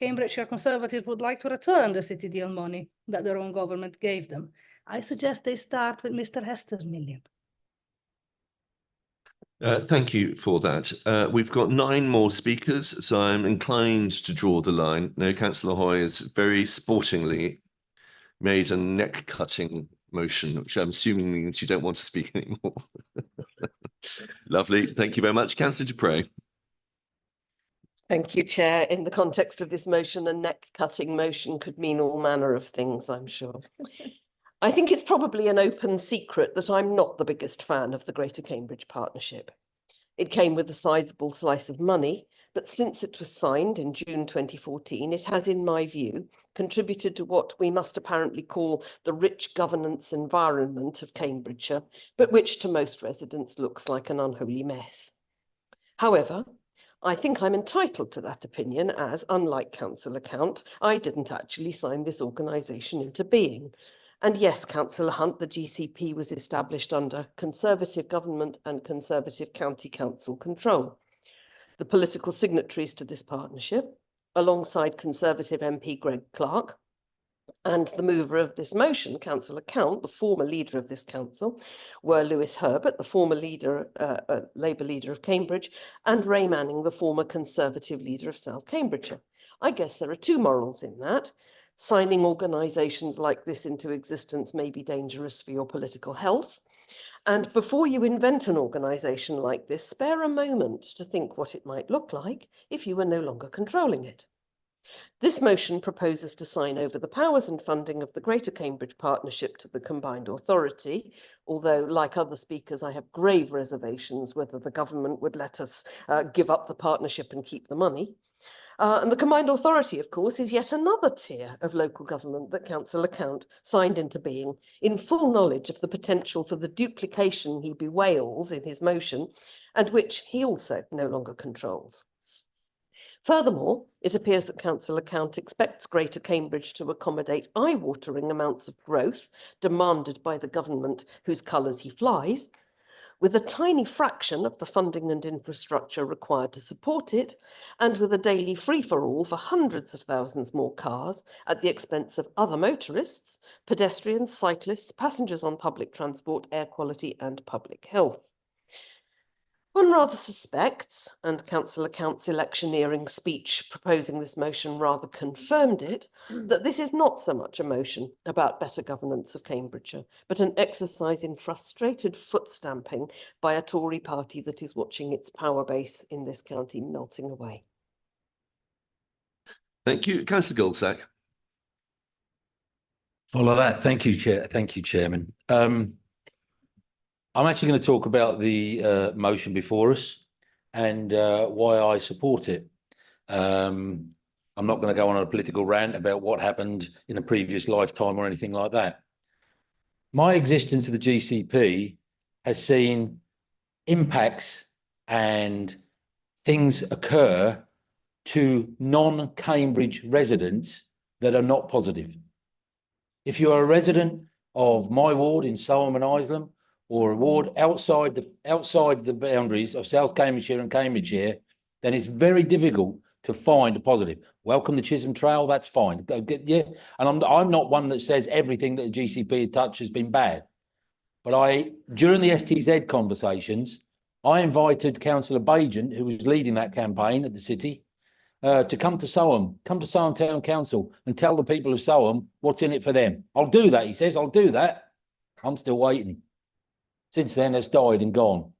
Cambridgeshire Conservatives would like to return the city deal money that their own government gave them. I suggest they start with Mr. Hester's million. Thank you for that. We've got 9 more speakers, so I'm inclined to draw the line. No, Councillor Hoy has very sportingly made a neck-cutting motion, which I'm assuming means you don't want to speak anymore. Lovely. Thank you very much. Councillor Dupre. Thank you, Chair. In the context of this motion, a neck-cutting motion could mean all manner of things, I'm sure. I think it's probably an open secret that I'm not the biggest fan of the Greater Cambridge Partnership. It came with a sizable slice of money, but since it was signed in June 2014, it has, in my view, contributed to what we must apparently call the rich governance environment of Cambridgeshire, but which to most residents looks like an unholy mess. However, I think I'm entitled to that opinion as, unlike Councillor Count, I didn't actually sign this organisation into being. And yes, Councillor Hunt, the GCP was established under Conservative government and Conservative County Council control. The political signatories to this partnership, alongside Conservative MP Greg Clark, and the mover of this motion, Councillor Count, the former leader of this council, were Lewis Herbert, the former Labour leader of Cambridge, and Ray Manning, the former Conservative leader of South Cambridgeshire. I guess there are 2 morals in that. Signing organisations like this into existence may be dangerous for your political health. And before you invent an organisation like this, spare a moment to think what it might look like if you were no longer controlling it. This motion proposes to sign over the powers and funding of the Greater Cambridge Partnership to the Combined Authority, although, like other speakers, I have grave reservations whether the government would let us give up the partnership and keep the money. And the Combined Authority, of course, is yet another tier of local government that Councillor Count signed into being in full knowledge of the potential for the duplication he bewails in his motion, and which he also no longer controls. Furthermore, it appears that Councillor Count expects Greater Cambridge to accommodate eye-watering amounts of growth demanded by the government whose colours he flies, with a tiny fraction of the funding and infrastructure required to support it, and with a daily free-for-all for hundreds of thousands more cars at the expense of other motorists, pedestrians, cyclists, passengers on public transport, air quality and public health. One rather suspects, and Councillor Count's electioneering speech proposing this motion rather confirmed it, that this is not so much a motion about better governance of Cambridgeshire, but an exercise in frustrated foot stamping by a Tory party that is watching its power base in this county melting away. Thank you. Councillor Goldsack. Follow that. Thank you, Chair. Thank you, Chairman. I'm actually going to talk about the motion before us and why I support it. I'm not going to go on a political rant about what happened in a previous lifetime or anything like that. My existence of the GCP has seen impacts and things occur to non-Cambridge residents that are not positive. If you are a resident of my ward in Soham and Isleham, or a ward outside the boundaries of South Cambridgeshire and Cambridgeshire, then it's very difficult to find a positive. Welcome the Chisholm Trail, that's fine. Yeah, and I'm not one that says everything that the GCP touched has been bad. But during the STZ conversations, I invited Councillor Bagent, who was leading that campaign at the city, to come to Soham Town Council and tell the people of Soham what's in it for them. I'll do that, he says, I'll do that. I'm still waiting. Since then, it's died and gone.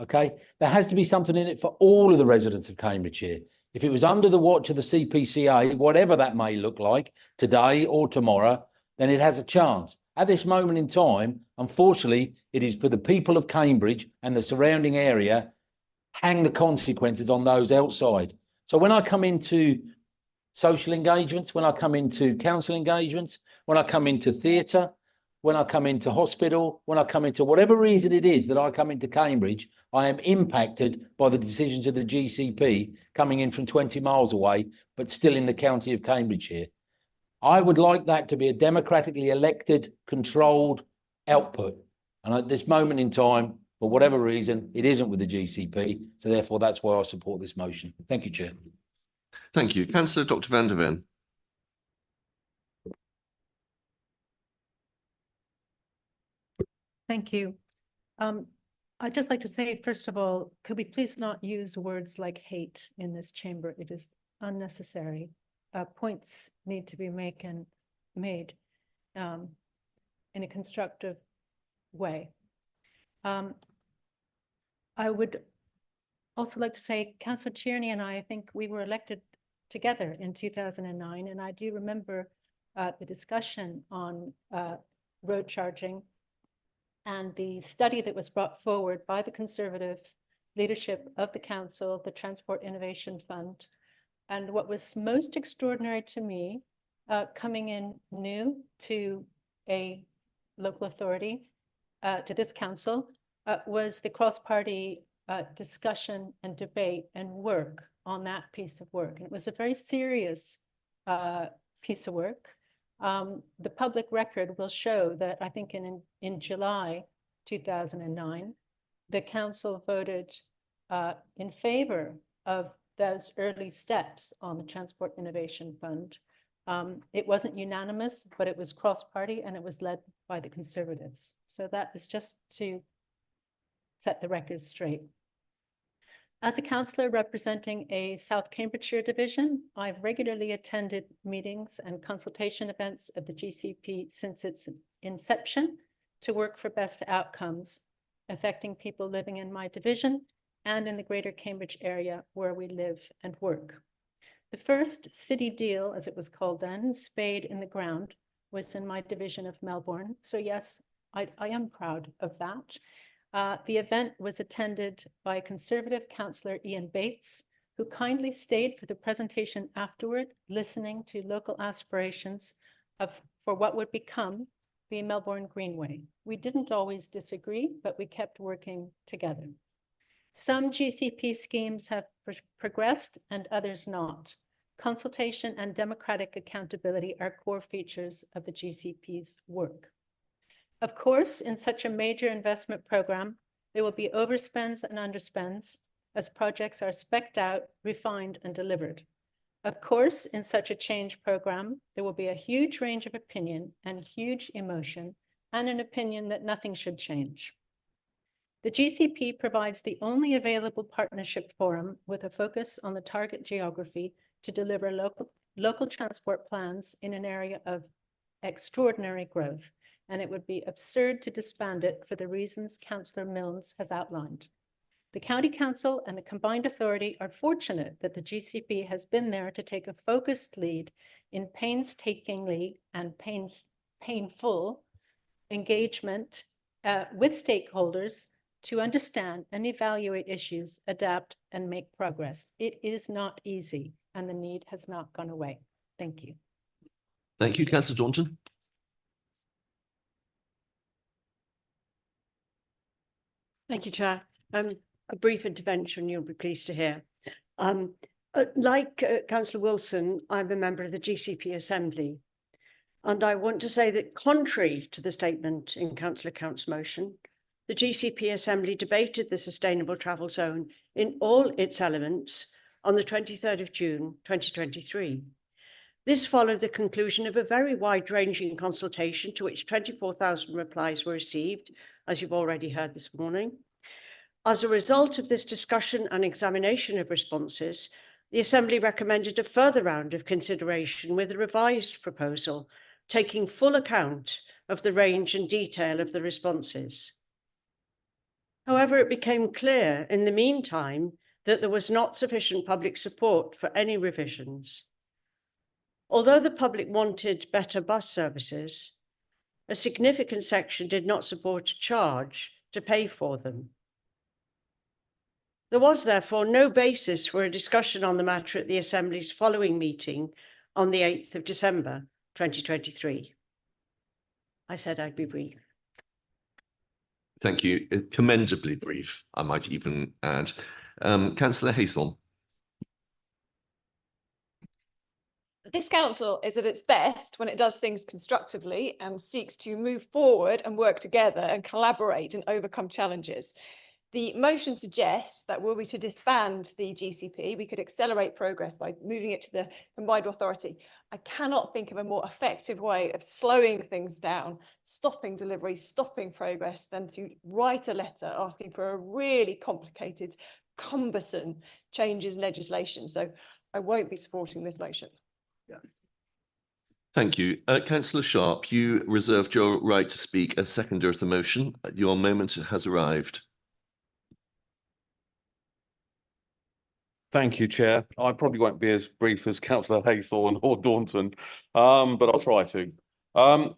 Okay, there has to be something in it for all of the residents of Cambridgeshire. If it was under the watch of the CPCA, whatever that may look like today or tomorrow, then it has a chance. At this moment in time, unfortunately, it is for the people of Cambridge and the surrounding area, hang the consequences on those outside. So when I come into social engagements, when I come into council engagements, when I come into theatre, when I come into hospital, when I come into whatever reason it is that I come into Cambridge, I am impacted by the decisions of the GCP coming in from 20 miles away, but still in the county of Cambridgeshire. I would like that to be a democratically elected, controlled output. And at this moment in time, for whatever reason, it isn't with the GCP. So therefore, that's why I support this motion. Thank you, Chair. Thank you. Councillor Dr. van der Ven. Thank you. I'd just like to say, first of all, could we please not use words like hate in this chamber? It is unnecessary. Points need to be made in a constructive way. I would also like to say, Councillor Tierney and I think we were elected together in 2009, and I do remember the discussion on road charging and the study that was brought forward by the Conservative leadership of the council, the Transport Innovation Fund. And what was most extraordinary to me, coming in new to a local authority, to this council, was the cross-party discussion and debate and work on that piece of work. And it was a very serious piece of work. The public record will show that I think in July 2009, the council voted in favor of those early steps on the Transport Innovation Fund. It wasn't unanimous, but it was cross-party and it was led by the Conservatives. So that is just to set the record straight. As a councillor representing a South Cambridgeshire division, I've regularly attended meetings and consultation events of the GCP since its inception to work for best outcomes affecting people living in my division and in the greater Cambridge area where we live and work. The first city deal, as it was called then, spade in the ground, was in my division of Melbourne. So yes, I am proud of that. The event was attended by Conservative councillor Ian Bates, who kindly stayed for the presentation afterward, listening to local aspirations for what would become the Melbourne Greenway. We didn't always disagree, but we kept working together. Some GCP schemes have progressed and others not. Consultation and democratic accountability are core features of the GCP's work. Of course, in such a major investment program, there will be overspends and underspends as projects are spec'd out, refined, and delivered. Of course, in such a change program, there will be a huge range of opinion and huge emotion and an opinion that nothing should change. The GCP provides the only available partnership forum with a focus on the target geography to deliver local transport plans in an area of extraordinary growth, and it would be absurd to disband it for the reasons Councillor Milnes has outlined. The County Council and the Combined Authority are fortunate that the GCP has been there to take a focused lead in painstakingly and painful engagement with stakeholders to understand and evaluate issues, adapt, and make progress. It is not easy, and the need has not gone away. Thank you. Thank you, Councillor Daunton. Thank you, Chair. A brief intervention you'll be pleased to hear. Like Councillor Wilson, I'm a member of the GCP Assembly, and I want to say that contrary to the statement in Councillor Count's motion, the GCP Assembly debated the Sustainable Travel Zone in all its elements on the 23rd of June 2023. This followed the conclusion of a very wide-ranging consultation to which 24,000 replies were received, as you've already heard this morning. As a result of this discussion and examination of responses, the Assembly recommended a further round of consideration with a revised proposal, taking full account of the range and detail of the responses. However, it became clear in the meantime that there was not sufficient public support for any revisions. Although the public wanted better bus services, a significant section did not support a charge to pay for them. There was therefore no basis for a discussion on the matter at the Assembly's following meeting on the 8th of December 2023. I said I'd be brief. Thank you. Commendably brief, I might even add. Councillor Haythorne. This council is at its best when it does things constructively and seeks to move forward and work together and collaborate and overcome challenges. The motion suggests that were we to disband the GCP, we could accelerate progress by moving it to the Combined Authority. I cannot think of a more effective way of slowing things down, stopping delivery, stopping progress, than to write a letter asking for a really complicated, cumbersome changes in legislation. So I won't be supporting this motion. Thank you. Councillor Sharp, you reserved your right to speak as seconder of the motion. Your moment has arrived. Thank you, Chair. I probably won't be as brief as Councillor Haythorne or Daunton, but I'll try to. The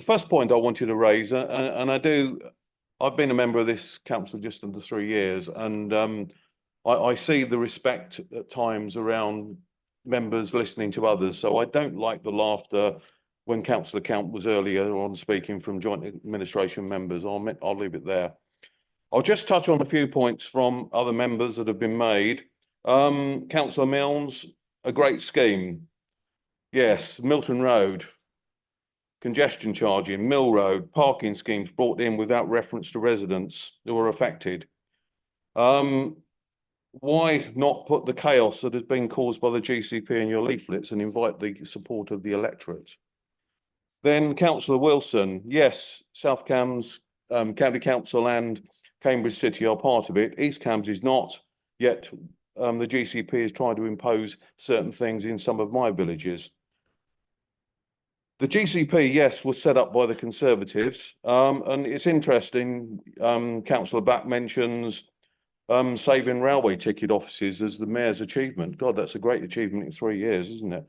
first point I wanted to raise, I've been a member of this council just under 3 years, and I see the respect at times around members listening to others. So I don't like the laughter when Councillor Count was earlier on speaking from joint administration members. I'll leave it there. I'll just touch on a few points from other members that have been made. Councillor Milnes, a great scheme. Yes, Milton Road, congestion charging, Mill Road, parking schemes brought in without reference to residents who are affected. Why not put the chaos that has been caused by the GCP in your leaflets and invite the support of the electorate? Then Councillor Wilson, yes, South Cambs County Council and Cambridge City are part of it. East Cambs is not, yet the GCP is trying to impose certain things in some of my villages. The GCP, yes, was set up by the Conservatives, and it's interesting, Councillor Back mentions saving railway ticket offices as the Mayor's achievement. God, that's a great achievement in 3 years, isn't it?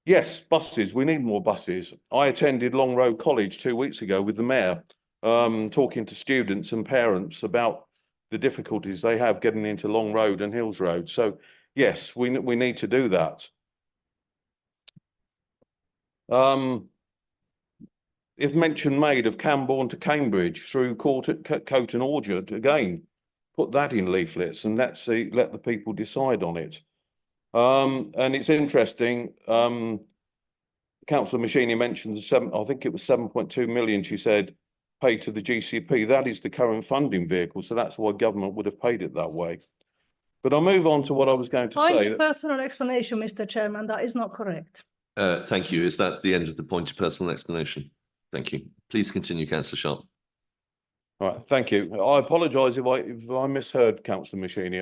Yes, buses, we need more buses. I attended Long Road College 2 weeks ago with the Mayor, talking to students and parents about the difficulties they have getting into Long Road and Hills Road. So yes, we need to do that. If mention made of Camborne to Cambridge through Court and Orchard, again, put that in leaflets and let the people decide on it. And it's interesting, Councillor Machini mentions I think it was 7.2 million, she said, paid to the GCP. That is the current funding vehicle, so that's why government would have paid it that way. But I'll move on to what I was going to say. Personal explanation, Mr. Chairman, that is not correct. Thank you. Is that the end of the point of personal explanation? Thank you. Please continue, Councillor Sharp. All right, thank you. I apologise if I misheard Councillor Machini.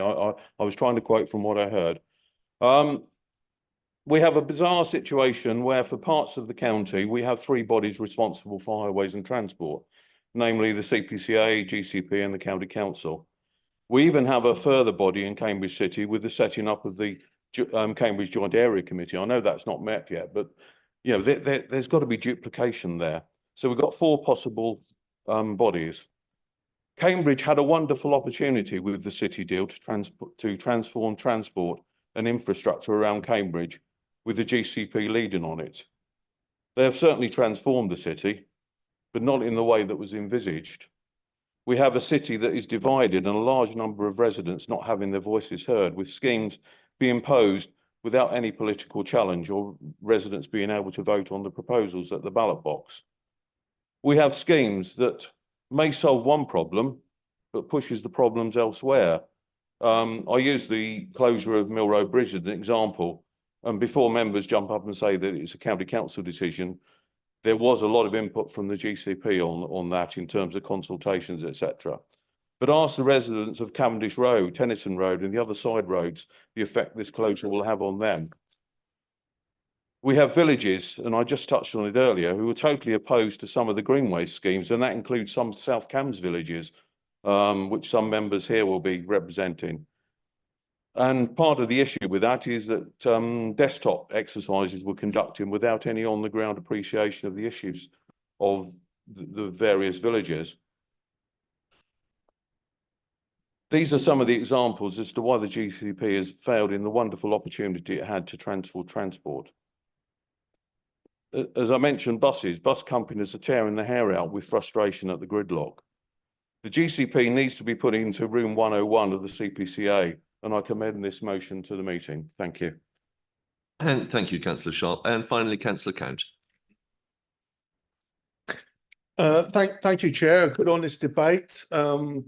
I was trying to quote from what I heard. We have a bizarre situation where for parts of the county, we have three bodies responsible for highways and transport, namely the CPCA, GCP and the County Council. We even have a further body in Cambridge City with the setting up of the Cambridge Joint Area Committee. I know that's not met yet, but you know there's got to be duplication there. So we've got four possible bodies. Cambridge had a wonderful opportunity with the city deal to transform transport and infrastructure around Cambridge, with the GCP leading on it. They have certainly transformed the city, but not in the way that was envisaged. We have a city that is divided and a large number of residents not having their voices heard, with schemes being imposed without any political challenge or residents being able to vote on the proposals at the ballot box. We have schemes that may solve one problem, but pushes the problems elsewhere. I use the closure of Mill Road Bridge as an example. And before members jump up and say that it's a county council decision, there was a lot of input from the GCP on that in terms of consultations, etc. But ask the residents of Cavendish Road, Tennyson Road and the other side roads the effect this closure will have on them. We have villages, and I just touched on it earlier, who are totally opposed to some of the greenway schemes, and that includes some South Cambs villages, which some members here will be representing. And part of the issue with that is that desktop exercises were conducted without any on-the-ground appreciation of the issues of the various villages. These are some of the examples as to why the GCP has failed in the wonderful opportunity it had to transform transport. As I mentioned, bus companies are tearing their hair out with frustration at the gridlock. The GCP needs to be put into room 101 of the CPCA, and I commend this motion to the meeting. Thank you. And thank you, Councillor Sharp. And finally, Councillor Count. Thank you, Chair. A good, honest debate.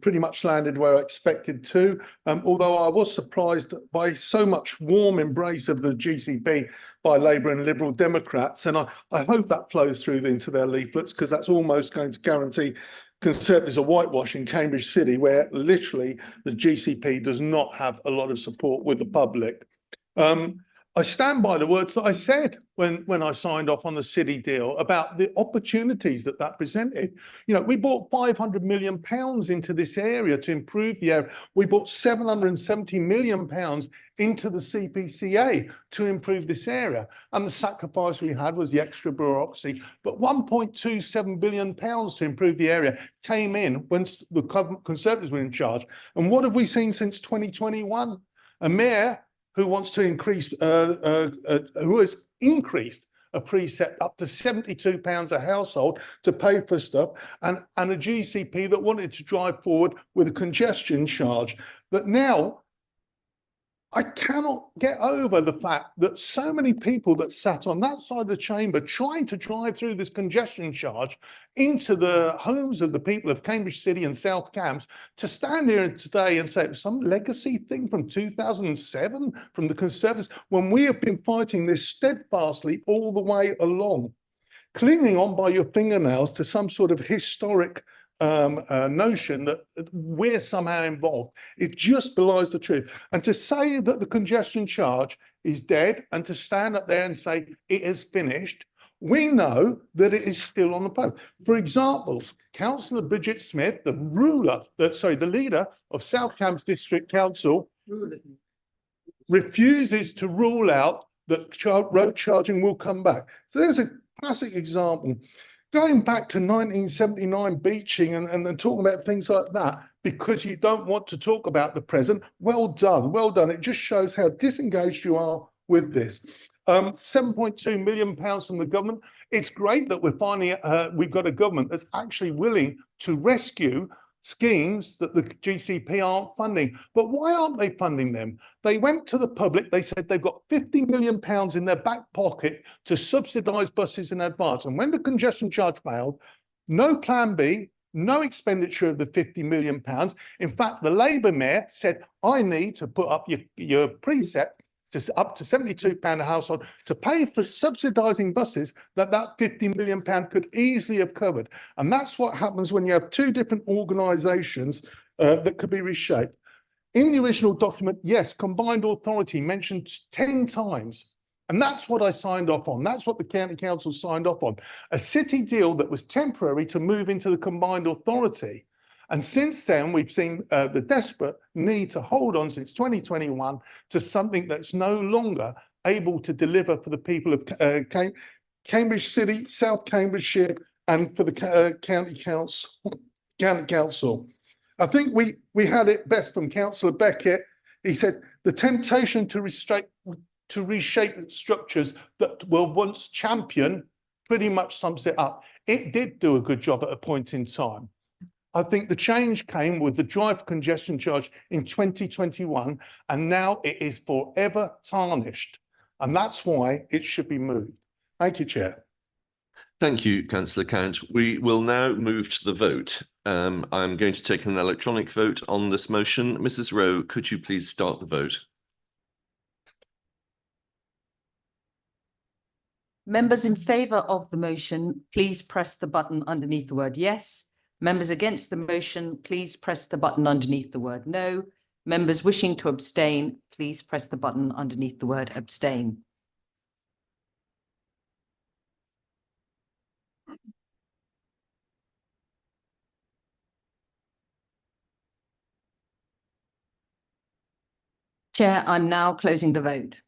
Pretty much landed where I expected to. Although I was surprised by so much warm embrace of the GCP by Labour and Liberal Democrats, and I hope that flows through into their leaflets, because that's almost going to guarantee Conservatives a whitewash in Cambridge City, where literally the GCP does not have a lot of support with the public. I stand by the words that I said when I signed off on the city deal about the opportunities that presented. You know, we brought £500 million into this area to improve the area. We brought £770 million into the CPCA to improve this area. And the sacrifice we had was the extra bureaucracy. But £1.27 billion to improve the area came in when the Conservatives were in charge. And what have we seen since 2021? A mayor who wants to increase, who has increased a precept up to £72 a household to pay for stuff, and a GCP that wanted to drive forward with a congestion charge. But now, I cannot get over the fact that so many people that sat on that side of the chamber trying to drive through this congestion charge into the homes of the people of Cambridge City and South Cambs, to stand here today and say it was some legacy thing from 2007 from the Conservatives, when we have been fighting this steadfastly all the way along, clinging on by your fingernails to some sort of historic notion that we're somehow involved. It just belies the truth. And to say that the congestion charge is dead and to stand up there and say it is finished, we know that it is still on the post. For example, Councillor Bridget Smith, the leader of South Cambs District Council, refuses to rule out that road charging will come back. So there's a classic example. Going back to 1979 beaching and then talking about things like that because you don't want to talk about the present, well done, well done. It just shows how disengaged you are with this. £7.2 million from the government. It's great that we're finally, we've got a government that's actually willing to rescue schemes that the GCP aren't funding. But why aren't they funding them? They went to the public, they said they've got £50 million in their back pocket to subsidise buses in advance. And when the congestion charge failed, no plan B, no expenditure of the £50 million. In fact, the Labour mayor said, I need to put up your precept up to £72 a household to pay for subsidising buses that £50 million could easily have covered. And that's what happens when you have two different organisations that could be reshaped. In the original document, yes, combined authority mentioned 10 times. And that's what I signed off on. That's what the county council signed off on. A city deal that was temporary to move into the combined authority. And since then, we've seen the desperate need to hold on since 2021 to something that's no longer able to deliver for the people of Cambridge City, South Cambridgeshire, and for the county council. I think we had it best from Councillor Beckett. He said, the temptation to reshape structures that were once championed pretty much sums it up. It did do a good job at a point in time. I think the change came with the drive congestion charge in 2021, and now it is forever tarnished. And that's why it should be moved. Thank you, Chair. Thank you, Councillor Count. We will now move to the vote. I'm going to take an electronic vote on this motion. Mrs. Rowe, could you please start the vote? Members in favour of the motion, please press the button underneath the word yes. Members against the motion, please press the button underneath the word no. Members wishing to abstain, please press the button underneath the word abstain. Chair, I'm now closing the vote.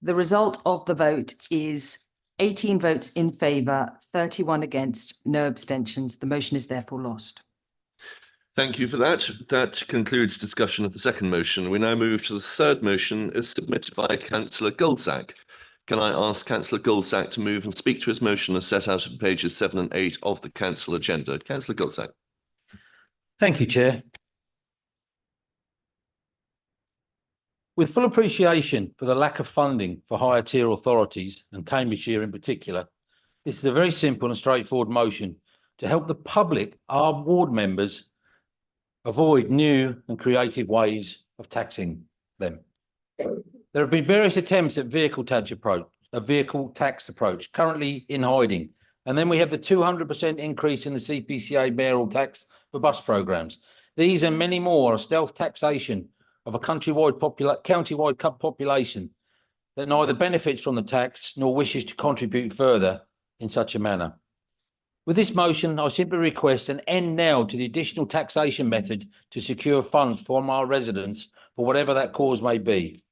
The result of the vote is 18 votes in favour, 31 against, no abstentions. The motion is therefore lost. Thank you for that. That concludes discussion of the second motion. We now move to the third motion as submitted by Councillor Goldsack. Can I ask Councillor Goldsack to move and speak to his motion as set out on pages 7 and 8 of the council agenda? Councillor Goldsack. Thank you, Chair. With full appreciation for the lack of funding for higher tier authorities, and Cambridgeshire in particular, this is a very simple and straightforward motion to help the public, our ward members, avoid new and creative ways of taxing them. There have been various attempts at vehicle tax approach, currently in hiding. And then we have the 200% increase in the CPCA mayoral tax for bus programmes. These and many more are stealth taxation of a countywide population that neither benefits from the tax nor wishes to contribute further in such a manner. With this motion, I simply request an end now to the additional taxation method to secure funds from our residents for whatever that cause may be.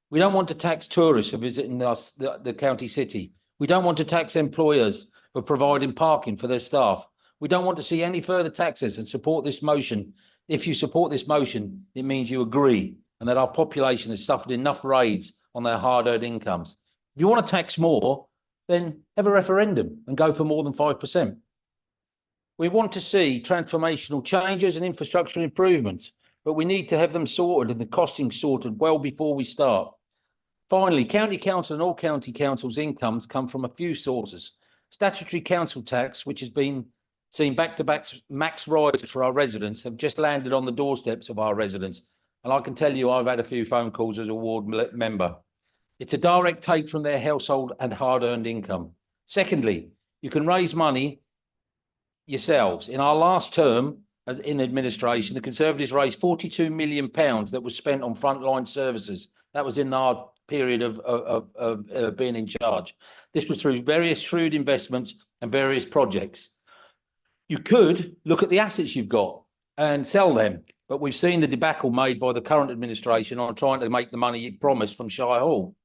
We don't want to tax tourists for visiting us, the county city. We don't want to tax employers for providing parking for their staff. We don't want to see any further taxes and support this motion. If you support this motion, it means you agree and that our population has suffered enough raids on their hard-earned incomes. If you want to tax more, then have a referendum and go for more than 5%. We want to see transformational changes and infrastructure improvements, but we need to have them sorted and the costing sorted well before we start. Finally, County Council and all county councils' incomes come from a few sources. Statutory council tax, which has been seen back-to-back max rises for our residents, have just landed on the doorsteps of our residents. And I can tell you I've had a few phone calls as a ward member. It's a direct take from their household and hard-earned income. Secondly, you can raise money yourselves. In our last term as in administration, the Conservatives raised £42 million that was spent on frontline services. That was in our period of being in charge. This was through various shrewd investments and various projects. You could look at the assets you've got and sell them, but we've seen the debacle made by the current administration on trying to make the money it promised from Shire Hall.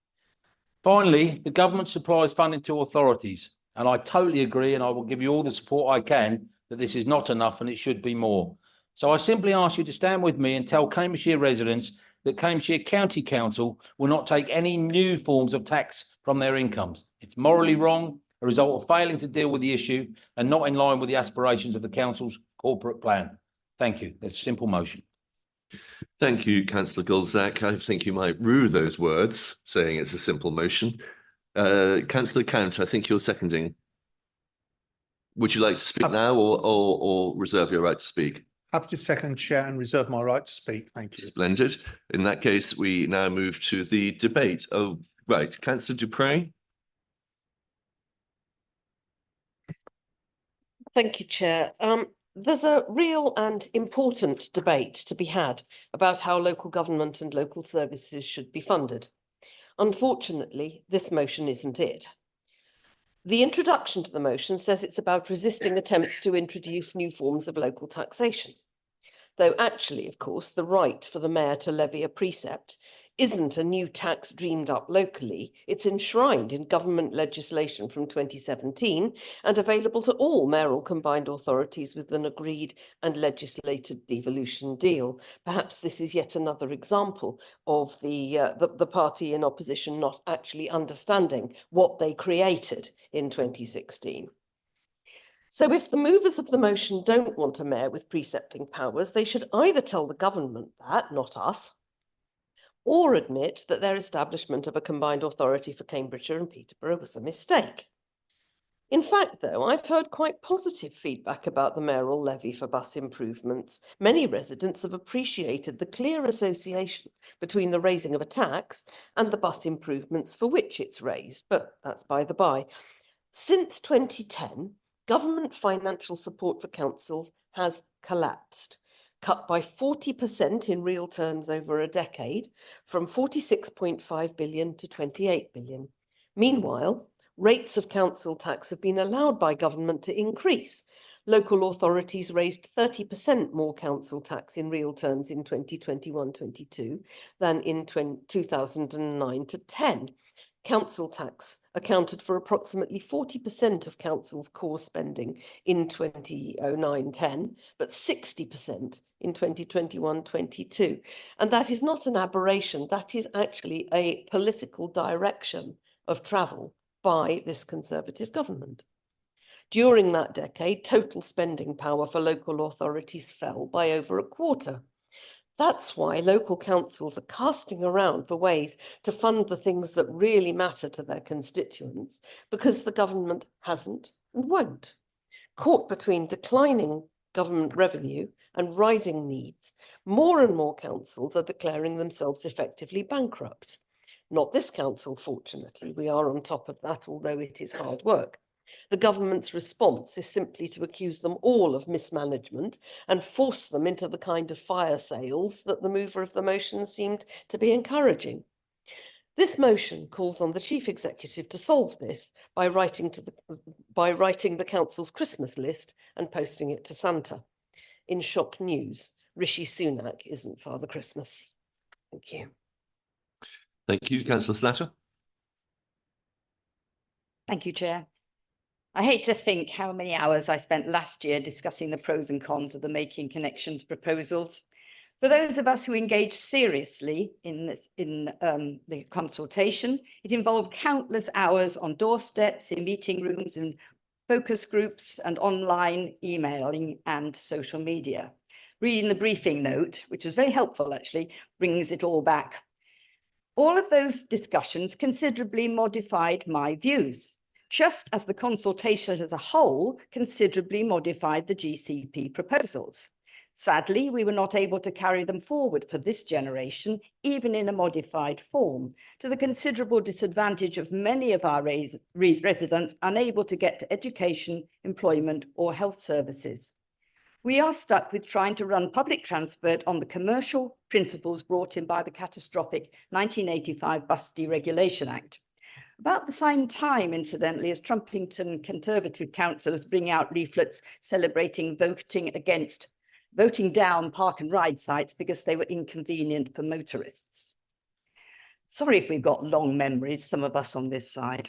Finally, the government supplies funding to authorities, and I totally agree, and I will give you all the support I can, that this is not enough and it should be more. So I simply ask you to stand with me and tell Cambridgeshire residents that Cambridgeshire County Council will not take any new forms of tax from their incomes. It's morally wrong, a result of failing to deal with the issue and not in line with the aspirations of the council's corporate plan. Thank you. That's a simple motion. Thank you, Councillor Goldsack. I think you might rue those words, saying it's a simple motion. Councillor Count, I think you're seconding. Would you like to speak now or reserve your right to speak? Happy to second, Chair, and reserve my right to speak. Thank you. Splendid. In that case, we now move to the debate. Oh, right. Councillor Dupre. Thank you, Chair. There's a real and important debate to be had about how local government and local services should be funded. Unfortunately, this motion isn't it. The introduction to the motion says it's about resisting attempts to introduce new forms of local taxation. Though actually, of course, the right for the mayor to levy a precept isn't a new tax dreamed up locally. It's enshrined in government legislation from 2017 and available to all mayoral combined authorities with an agreed and legislated devolution deal. Perhaps this is yet another example of the party in opposition not actually understanding what they created in 2016. So if the movers of the motion don't want a mayor with precepting powers, they should either tell the government that, not us, or admit that their establishment of a combined authority for Cambridgeshire and Peterborough was a mistake. In fact, though, I've heard quite positive feedback about the mayoral levy for bus improvements. Many residents have appreciated the clear association between the raising of a tax and the bus improvements for which it's raised, but that's by the by. Since 2010, government financial support for councils has collapsed, cut by 40% in real terms over a decade, from 46.5 billion to 28 billion. Meanwhile, rates of council tax have been allowed by government to increase. Local authorities raised 30% more council tax in real terms in 2021-22 than in 2009 to 10. Council tax accounted for approximately 40% of council's core spending in 2009-10, but 60% in 2021-22. And that is not an aberration, that is actually a political direction of travel by this Conservative government. During that decade, total spending power for local authorities fell by over a quarter. That's why local councils are casting around for ways to fund the things that really matter to their constituents, because the government hasn't and won't. Caught between declining government revenue and rising needs, more and more councils are declaring themselves effectively bankrupt. Not this council, fortunately. We are on top of that, although it is hard work. The government's response is simply to accuse them all of mismanagement and force them into the kind of fire sales that the mover of the motion seemed to be encouraging. This motion calls on the chief executive to solve this by writing the council's Christmas list and posting it to Santa. In shock news, Rishi Sunak isn't Father Christmas. Thank you. Thank you, Councillor Slatter. Thank you, Chair. I hate to think how many hours I spent last year discussing the pros and cons of the Making Connections proposals. For those of us who engaged seriously in the consultation, it involved countless hours on doorsteps, in meeting rooms, and focus groups, and online emailing and social media. Reading the briefing note, which was very helpful actually, brings it all back. All of those discussions considerably modified my views, just as the consultation as a whole considerably modified the GCP proposals. Sadly, we were not able to carry them forward for this generation, even in a modified form, to the considerable disadvantage of many of our residents unable to get to education, employment, or health services. We are stuck with trying to run public transport on the commercial principles brought in by the catastrophic 1985 Bus Deregulation Act. About the same time, incidentally, as Trumpington Conservative councillors bring out leaflets celebrating voting down park and ride sites because they were inconvenient for motorists. Sorry if we've got long memories, some of us on this side.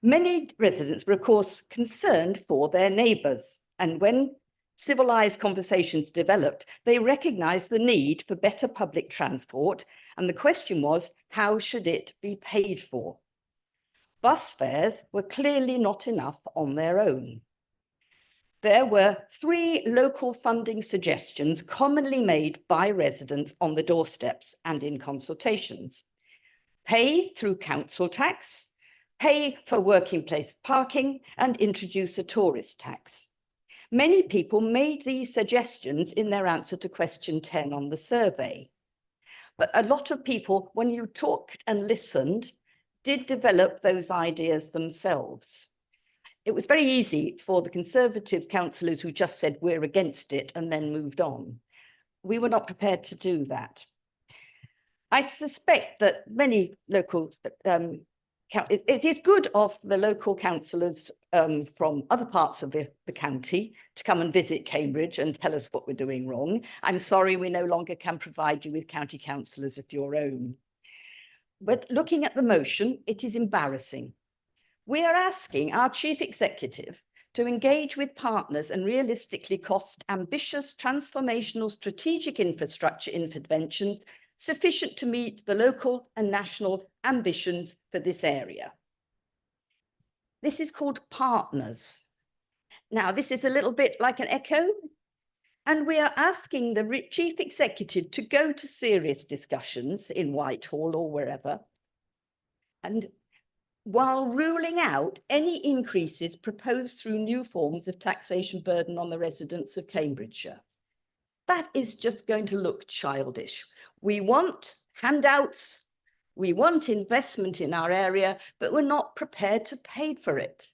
Many residents were, of course, concerned for their neighbours, and when civilised conversations developed, they recognised the need for better public transport, and the question was, how should it be paid for? Bus fares were clearly not enough on their own. There were 3 local funding suggestions commonly made by residents on the doorsteps and in consultations. Pay through council tax, pay for working place parking, and introduce a tourist tax. Many people made these suggestions in their answer to question 10 on the survey. But a lot of people, when you talked and listened, did develop those ideas themselves. It was very easy for the Conservative councillors who just said we're against it and then moved on. We were not prepared to do that. I suspect that many local, it is good of the local councillors from other parts of the county to come and visit Cambridge and tell us what we're doing wrong. I'm sorry we no longer can provide you with county councillors of your own. But looking at the motion, it is embarrassing. We are asking our chief executive to engage with partners and realistically cost ambitious transformational strategic infrastructure interventions sufficient to meet the local and national ambitions for this area. This is called partners. Now, this is a little bit like an echo, and we are asking the chief executive to go to serious discussions in Whitehall or wherever, and while ruling out any increases proposed through new forms of taxation burden on the residents of Cambridgeshire. That is just going to look childish. We want handouts, we want investment in our area, but we're not prepared to pay for it.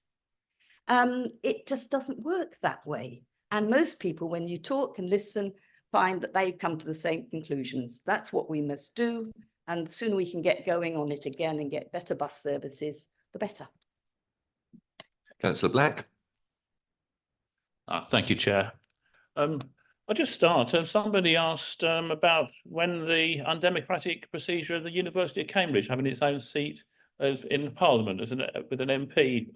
It just doesn't work that way. And most people, when you talk and listen, find that they come to the same conclusions. That's what we must do. And the sooner we can get going on it again and get better bus services, the better. Councillor Black. Thank you, Chair. I'll just start. Somebody asked about when the undemocratic procedure of the University of Cambridge having its own seat in Parliament with an MP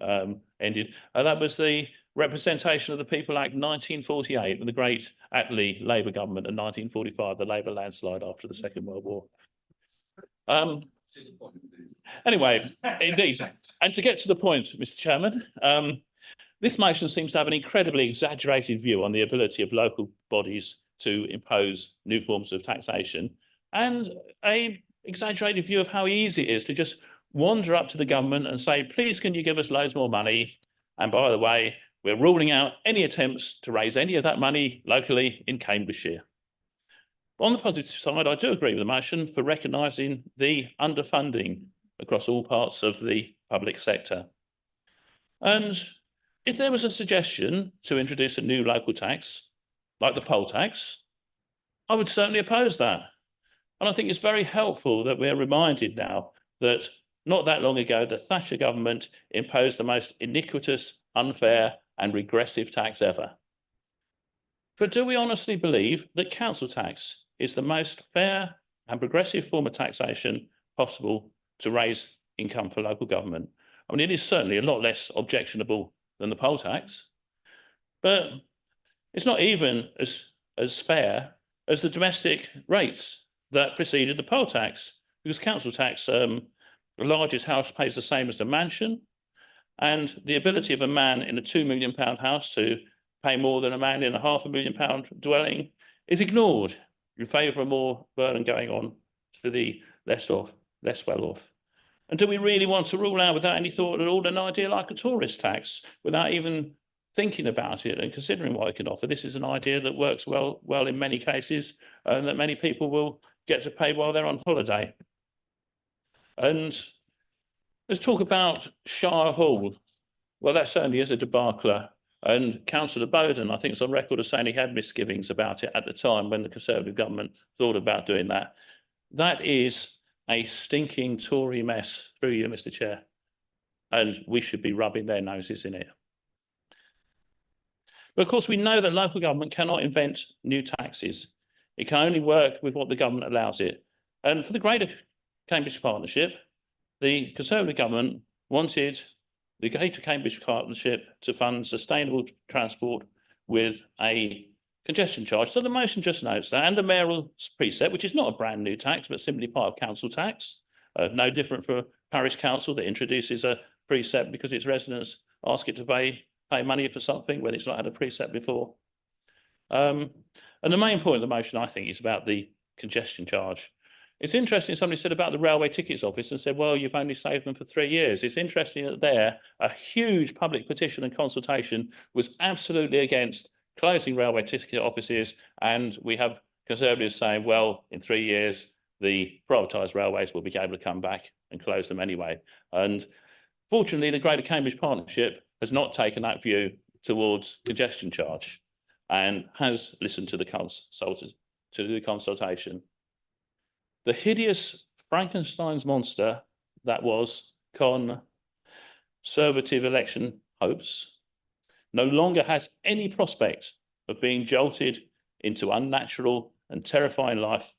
ended. That was the Representation of the People Act 1948 with the great Attlee Labour government in 1945, the Labour landslide after the Second World War. Anyway, indeed, and to get to the point, Mr. Chairman, this motion seems to have an incredibly exaggerated view on the ability of local bodies to impose new forms of taxation and an exaggerated view of how easy it is to just wander up to the government and say, please, can you give us loads more money? And by the way, we're ruling out any attempts to raise any of that money locally in Cambridgeshire. On the positive side, I do agree with the motion for recognising the underfunding across all parts of the public sector. And if there was a suggestion to introduce a new local tax, like the poll tax, I would certainly oppose that. And I think it's very helpful that we're reminded now that not that long ago, the Thatcher government imposed the most iniquitous, unfair and regressive tax ever. But do we honestly believe that council tax is the most fair and progressive form of taxation possible to raise income for local government? I mean, it is certainly a lot less objectionable than the poll tax, but it's not even as fair as the domestic rates that preceded the poll tax, because council tax, the largest house pays the same as the mansion, and the ability of a man in a £2 million house to pay more than a man in a £500,000 dwelling is ignored in favour of more burden going on to the less well off. And do we really want to rule out without any thought at all an idea like a tourist tax without even thinking about it and considering what it can offer? This is an idea that works well in many cases and that many people will get to pay while they're on holiday. And let's talk about Shire Hall. Well, that certainly is a debacle. And Councillor Bowden, I think, is on record as saying he had misgivings about it at the time when the Conservative government thought about doing that. That is a stinking Tory mess through you, Mr. Chair. And we should be rubbing their noses in it. But of course, we know that local government cannot invent new taxes. It can only work with what the government allows it. And for the Greater Cambridge Partnership, the Conservative government wanted the Greater Cambridge Partnership to fund sustainable transport with a congestion charge. So the motion just notes that, and the mayoral precept, which is not a brand new tax, but simply part of council tax, no different for a parish council that introduces a precept because its residents ask it to pay money for something when it's not had a precept before. And the main point of the motion, I think, is about the congestion charge. It's interesting, somebody said about the railway tickets office and said, well, you've only saved them for 3 years. It's interesting that there, a huge public petition and consultation was absolutely against closing railway ticket offices. And we have Conservatives saying, well, in 3 years, the privatised railways will be able to come back and close them anyway. And fortunately, the Greater Cambridge Partnership has not taken that view towards congestion charge and has listened to the consultation. The hideous Frankenstein's monster that was Conservative election hopes no longer has any prospect of being jolted into unnatural and terrifying life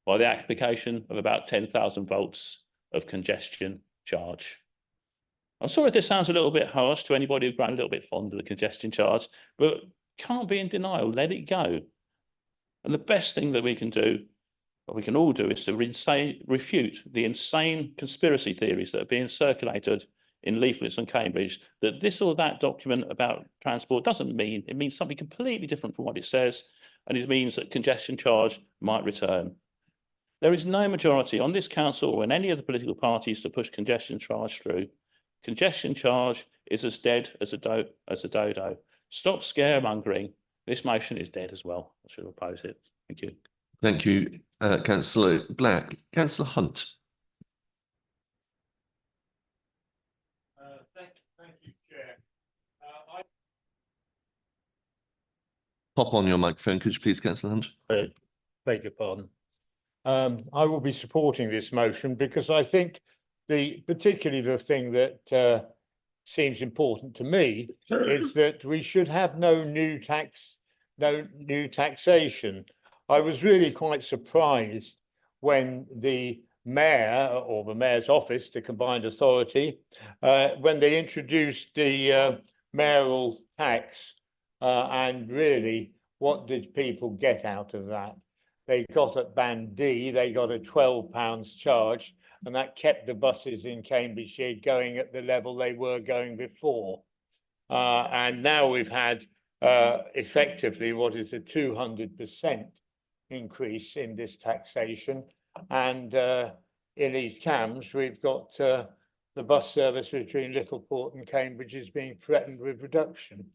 by the application of about 10,000 volts of congestion charge. I'm sorry if this sounds a little bit harsh to anybody who's grown a little bit fond of the congestion charge, but can't be in denial, let it go. And the best thing that we can do, what we can all do, is to refute the insane conspiracy theories that are being circulated in leaflets in Cambridge, that this or that document about transport doesn't mean, it means something completely different from what it says, and it means that congestion charge might return. There is no majority on this council or in any of the political parties to push congestion charge through. Congestion charge is as dead as a dodo. Stop scaremongering. This motion is dead as well. I should oppose it. Thank you. Thank you, Councillor Black. Councillor Hunt. Thank you, Chair. Pop on your microphone, could you please, Councillor Hunt? Beg your pardon. I will be supporting this motion because I think particularly the thing that seems important to me is that we should have no new taxation. I was really quite surprised when the mayor or the mayor's office, the combined authority, when they introduced the mayoral tax, and really, what did people get out of that? They got at Band D, they got a £12 charge, and that kept the buses in Cambridgeshire going at the level they were going before. And now we've had effectively what is a 200% increase in this taxation. And in East Cambs, we've got the bus service between Littleport and Cambridge is being threatened with reduction.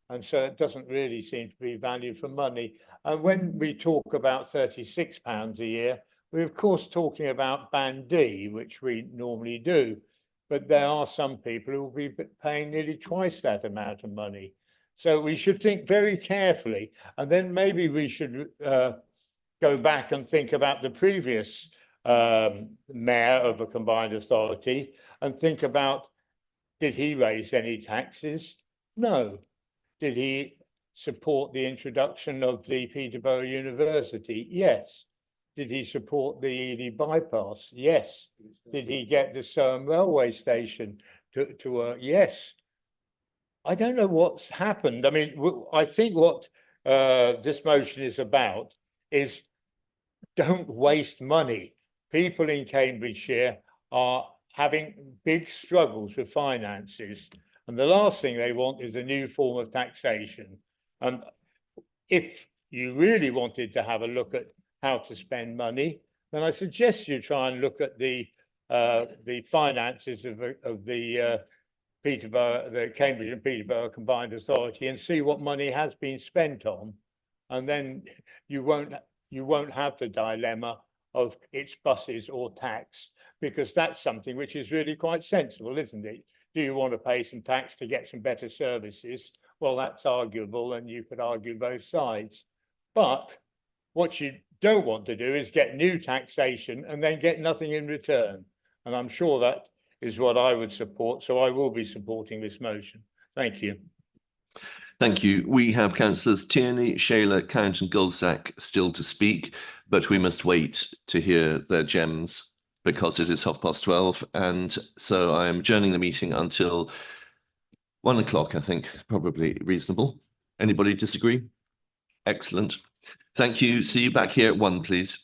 And so it doesn't really seem to be value for money. And when we talk about £36 a year, we're of course talking about Band D, which we normally do. But there are some people who will be paying nearly twice that amount of money. So we should think very carefully. And then maybe we should go back and think about the previous mayor of a combined authority and think about, did he raise any taxes? No. Did he support the introduction of the Peterborough University? Yes. Did he support the Ely bypass? Yes. Did he get the Surham railway station to work? Yes. I don't know what's happened. I mean, I think what this motion is about is don't waste money. People in Cambridgeshire are having big struggles with finances. And the last thing they want is a new form of taxation. And if you really wanted to have a look at how to spend money, then I suggest you try and look at the finances of the Peterborough, the Cambridge and Peterborough Combined Authority, and see what money has been spent on, and then you won't have the dilemma of it's buses or tax, because that's something which is really quite sensible, isn't it? Do you want to pay some tax to get some better services? Well, that's arguable, and you could argue both sides. But what you don't want to do is get new taxation and then get nothing in return. And I'm sure that is what I would support. So I will be supporting this motion. Thank you. Thank you. We have councillors Tierney, Shayler, Count and Goldsack still to speak, but we must wait to hear their gems because it is 12:30. And so I am adjourning the meeting until 1 o'clock, I think, probably reasonable. Anybody disagree? Excellent. Thank you. See you back here at 1, please.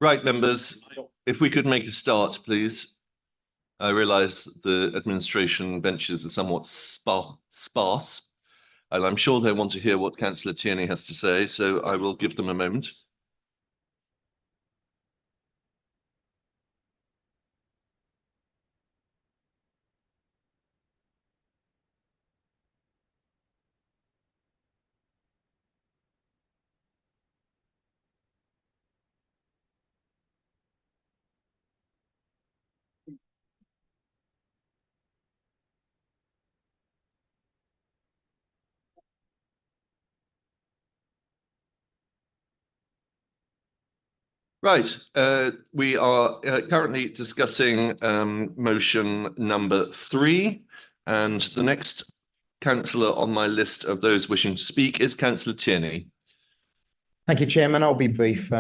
Right, members, if we could make a start, please. I realise the administration benches are somewhat sparse, and I'm sure they want to hear what Councillor Tierney has to say, so I will give them a moment. Right, we are currently discussing motion number 3, and the next councillor on my list of those wishing to speak is Councillor Tierney. Thank you, Chairman. I'll be brief.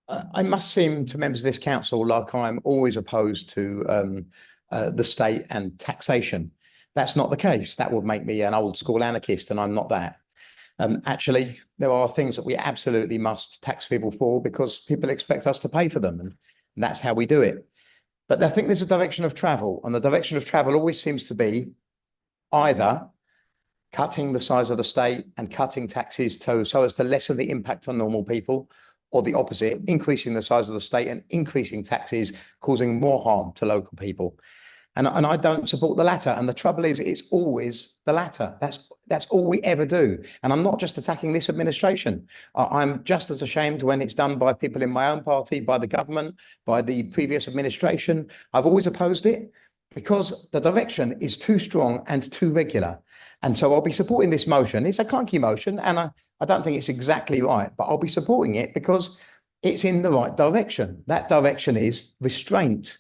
I must seem to members of this council like I'm always opposed to the state and taxation. That's not the case. That would make me an old school anarchist, and I'm not that. Actually, there are things that we absolutely must tax people for because people expect us to pay for them, and that's how we do it. But I think there's a direction of travel, and the direction of travel always seems to be either cutting the size of the state and cutting taxes so as to lessen the impact on normal people, or the opposite, increasing the size of the state and increasing taxes, causing more harm to local people. And I don't support the latter. And the trouble is, it's always the latter. That's all we ever do. And I'm not just attacking this administration. I'm just as ashamed when it's done by people in my own party, by the government, by the previous administration. I've always opposed it because the direction is too strong and too regular. And so I'll be supporting this motion. It's a clunky motion, and I don't think it's exactly right, but I'll be supporting it because it's in the right direction. That direction is restraint.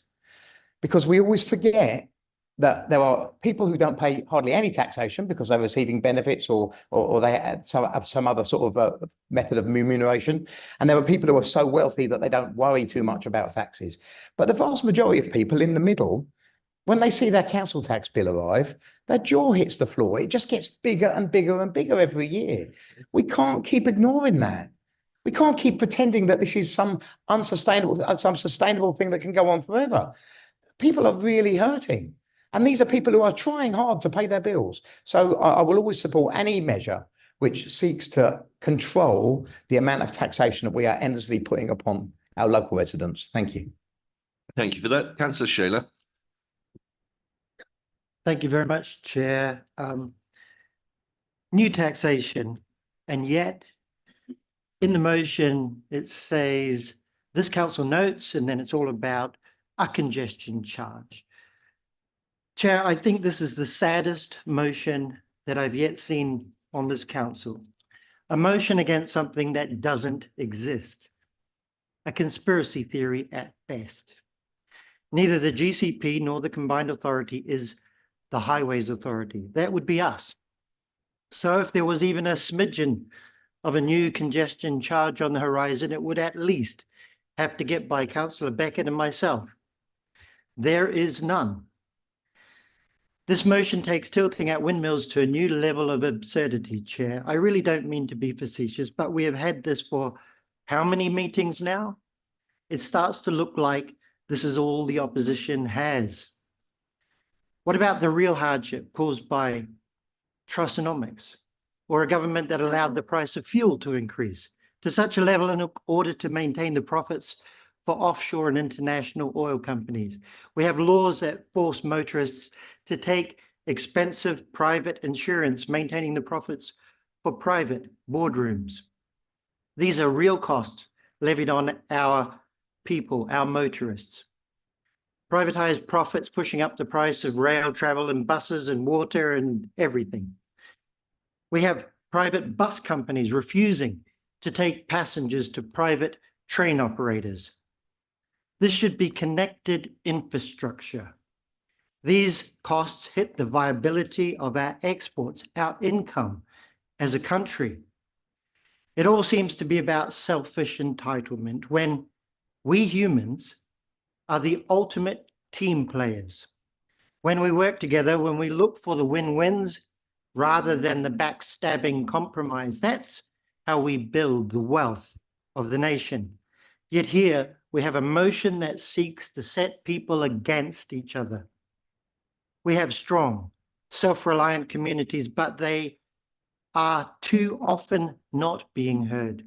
Because we always forget that there are people who don't pay hardly any taxation because they're receiving benefits or they have some other sort of method of remuneration. And there are people who are so wealthy that they don't worry too much about taxes. But the vast majority of people in the middle, when they see their council tax bill arrive, their jaw hits the floor. It just gets bigger and bigger and bigger every year. We can't keep ignoring that. We can't keep pretending that this is some sustainable thing that can go on forever. People are really hurting. And these are people who are trying hard to pay their bills. So I will always support any measure which seeks to control the amount of taxation that we are endlessly putting upon our local residents. Thank you. Thank you for that. Councillor Shaler. Thank you very much, Chair. New taxation, and yet in the motion it says this council notes, and then it's all about a congestion charge. Chair, I think this is the saddest motion that I've yet seen on this council. A motion against something that doesn't exist. A conspiracy theory at best. Neither the GCP nor the combined authority is the Highways Authority. That would be us. So if there was even a smidgen of a new congestion charge on the horizon, it would at least have to get by Councillor Beckett and myself. There is none. This motion takes tilting at windmills to a new level of absurdity, Chair. I really don't mean to be facetious, but we have had this for how many meetings now? It starts to look like this is all the opposition has. What about the real hardship caused by Trussonomics, or a government that allowed the price of fuel to increase to such a level in order to maintain the profits for offshore and international oil companies? We have laws that force motorists to take expensive private insurance, maintaining the profits for private boardrooms. These are real costs levied on our people, our motorists. Privatized profits pushing up the price of rail travel and buses and water and everything. We have private bus companies refusing to take passengers to private train operators. This should be connected infrastructure. These costs hit the viability of our exports, our income as a country. It all seems to be about selfish entitlement when we humans are the ultimate team players. When we work together, when we look for the win-wins rather than the backstabbing compromise, that's how we build the wealth of the nation. Yet here we have a motion that seeks to set people against each other. We have strong, self-reliant communities, but they are too often not being heard.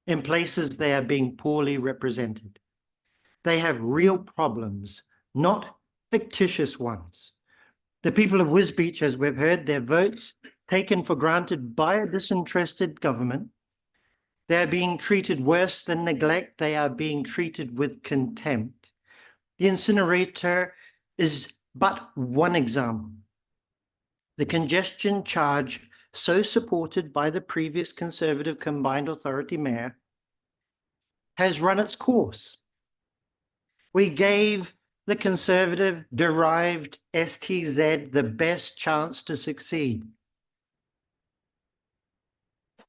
In places they are being poorly represented. They have real problems, not fictitious ones. The people of Wisbech, as we've heard, their votes taken for granted by a disinterested government. They are being treated worse than neglect. They are being treated with contempt. The incinerator is but one example. The congestion charge, so supported by the previous Conservative combined authority mayor, has run its course. We gave the Conservative derived STZ the best chance to succeed.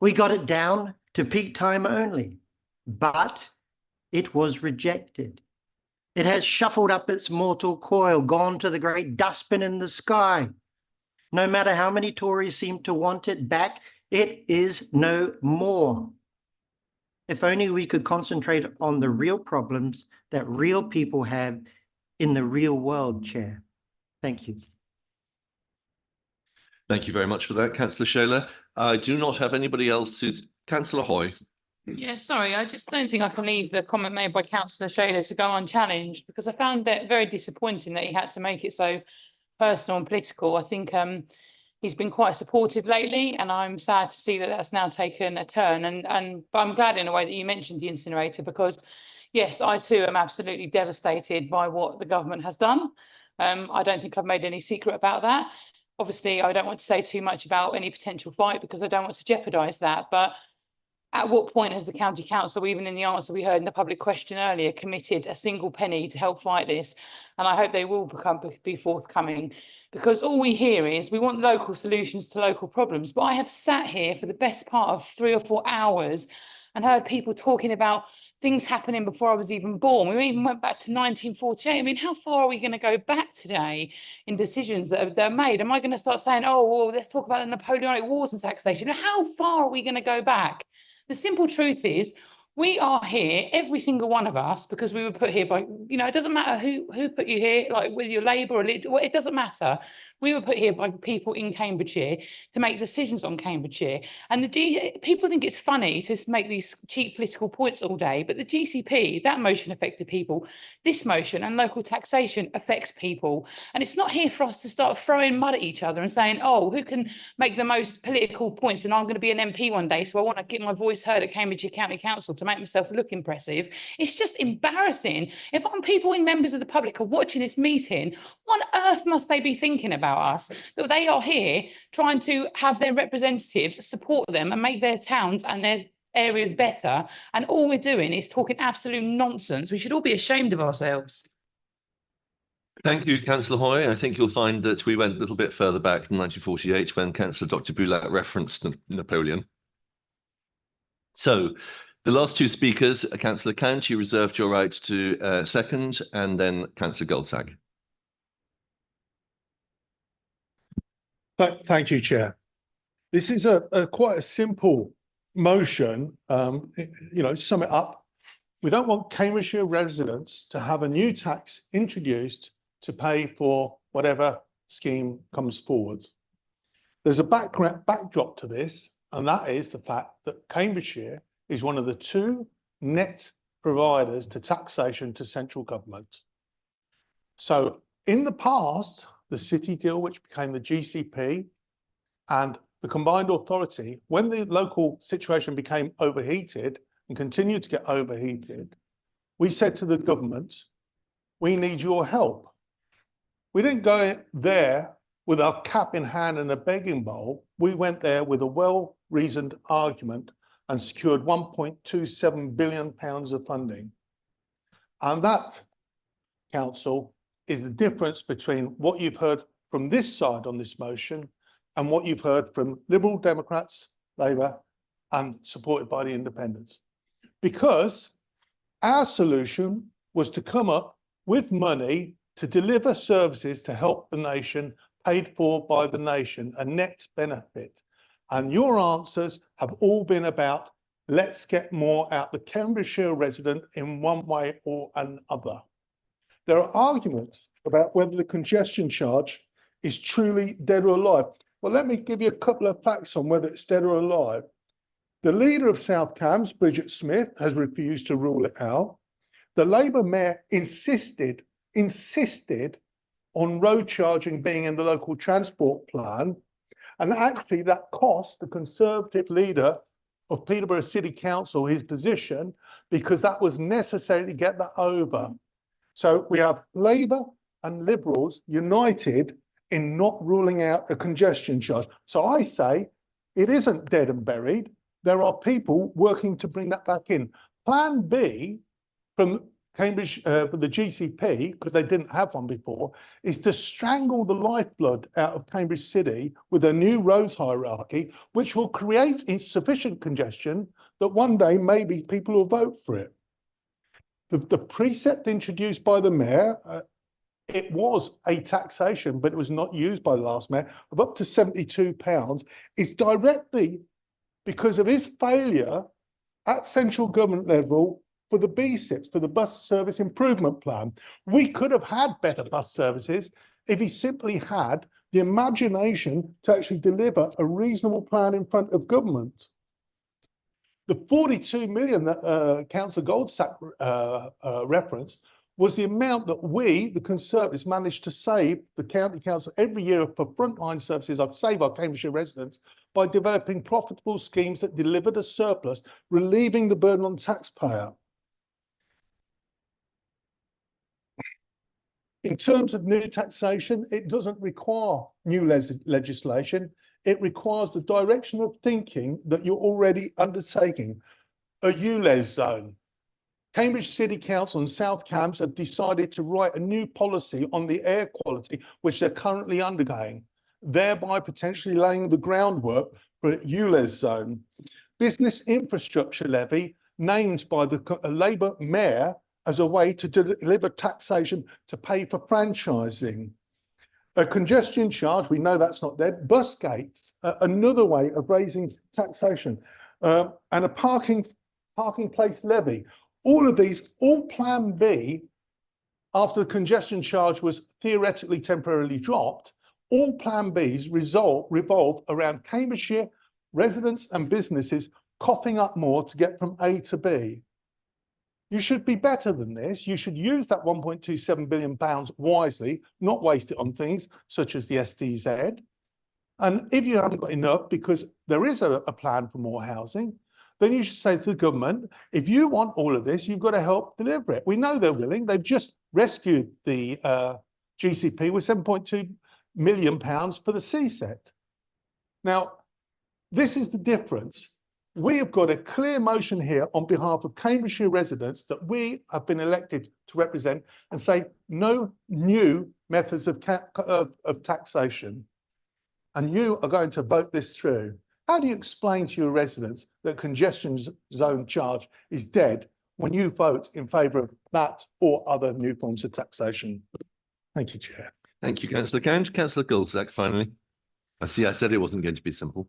We got it down to peak time only, but it was rejected. It has shuffled up its mortal coil, gone to the great dustbin in the sky. No matter how many Tories seem to want it back, it is no more. If only we could concentrate on the real problems that real people have in the real world, Chair. Thank you. Thank you very much for that, Councillor Shaler. I do not have anybody else who's Councillor Hoy. Yeah, sorry, I just don't think I can leave the comment made by Councillor Shaler to go unchallenged, because I found that very disappointing that he had to make it so personal and political. I think he's been quite supportive lately, and I'm sad to see that that's now taken a turn. But I'm glad in a way that you mentioned the incinerator, because yes, I too am absolutely devastated by what the government has done. I don't think I've made any secret about that. Obviously, I don't want to say too much about any potential fight because I don't want to jeopardise that. But at what point has the county council, even in the answer we heard in the public question earlier, committed a single penny to help fight this? And I hope they will be forthcoming, because all we hear is we want local solutions to local problems. But I have sat here for the best part of 3 or 4 hours and heard people talking about things happening before I was even born. We even went back to 1948. I mean, how far are we going to go back today in decisions that are made? Am I going to start saying, oh, well, let's talk about the Napoleonic Wars and taxation? How far are we going to go back? The simple truth is, we are here, every single one of us, because we were put here by, it doesn't matter who put you here, like whether you're Labour or it doesn't matter. We were put here by people in Cambridgeshire to make decisions on Cambridgeshire. And people think it's funny to make these cheap political points all day, but the GCP, that motion affected people. This motion and local taxation affects people. And it's not here for us to start throwing mud at each other and saying, oh, who can make the most political points? And I'm going to be an MP one day, so I want to get my voice heard at Cambridgeshire County Council to make myself look impressive. It's just embarrassing. If people and members of the public are watching this meeting, what on earth must they be thinking about us? That they are here trying to have their representatives support them and make their towns and their areas better, and all we're doing is talking absolute nonsense. We should all be ashamed of ourselves. Thank you, Councillor Hoy. I think you'll find that we went a little bit further back than 1948 when Councillor Dr. Boulat referenced Napoleon. So the last two speakers, Councillor Count, you reserved your right to second, and then Councillor Goldsack. Thank you, Chair. This is quite a simple motion. Sum it up. We don't want Cambridgeshire residents to have a new tax introduced to pay for whatever scheme comes forward. There's a backdrop to this, and that is the fact that Cambridgeshire is one of the 2 net providers to taxation to central government. So in the past, the city deal, which became the GCP, and the combined authority, when the local situation became overheated and continued to get overheated, we said to the government, we need your help. We didn't go there with our cap in hand and a begging bowl. We went there with a well-reasoned argument and secured £1.27 billion of funding. And that, Council, is the difference between what you've heard from this side on this motion and what you've heard from Liberal Democrats, Labour, and supported by the Independents. Because our solution was to come up with money to deliver services to help the nation, paid for by the nation, a net benefit. And your answers have all been about let's get more out the Cambridgeshire resident in one way or another. There are arguments about whether the congestion charge is truly dead or alive. Well, let me give you a couple of facts on whether it's dead or alive. The leader of South Cambs, Bridget Smith, has refused to rule it out. The Labour mayor insisted on road charging being in the local transport plan. And actually that cost the Conservative leader of Peterborough City Council his position, because that was necessary to get that over. So we have Labour and Liberals united in not ruling out a congestion charge. So I say it isn't dead and buried. There are people working to bring that back in. Plan B from Cambridge, for the GCP, because they didn't have one before, is to strangle the lifeblood out of Cambridge City with a new roads hierarchy, which will create insufficient congestion that one day maybe people will vote for it. The precept introduced by the mayor, it was a taxation, but it was not used by the last mayor, of up to £72, is directly because of his failure at central government level for the BSIPs, for the bus service improvement plan. We could have had better bus services if he simply had the imagination to actually deliver a reasonable plan in front of government. The 42 million that Councillor Goldsack referenced was the amount that we, the Conservatives, managed to save the County Council every year for frontline services. I'd save our Cambridgeshire residents by developing profitable schemes that delivered a surplus, relieving the burden on the taxpayer. In terms of new taxation, it doesn't require new legislation. It requires the direction of thinking that you're already undertaking. A ULEZ zone. Cambridge City Council and South Cambs have decided to write a new policy on the air quality, which they're currently undergoing, thereby potentially laying the groundwork for a ULEZ zone. Business infrastructure levy, named by the Labour mayor as a way to deliver taxation to pay for franchising. A congestion charge, we know that's not dead. Bus gates, another way of raising taxation, and a parking place levy. All of these, all Plan B, after the congestion charge was theoretically temporarily dropped, all Plan Bs revolve around Cambridgeshire residents and businesses coughing up more to get from A to B. You should be better than this. You should use that £1.27 billion wisely, not waste it on things such as the STZ. And if you haven't got enough, because there is a plan for more housing, then you should say to the government, if you want all of this, you've got to help deliver it. We know they're willing. They've just rescued the GCP with £7.2 million for the CSET. Now, this is the difference. We have got a clear motion here on behalf of Cambridgeshire residents that we have been elected to represent and say no new methods of taxation. And you are going to vote this through. How do you explain to your residents that congestion zone charge is dead when you vote in favour of that or other new forms of taxation? Thank you, Chair. Thank you, Councillor Count. Councillor Goldsack, finally. I said it wasn't going to be simple.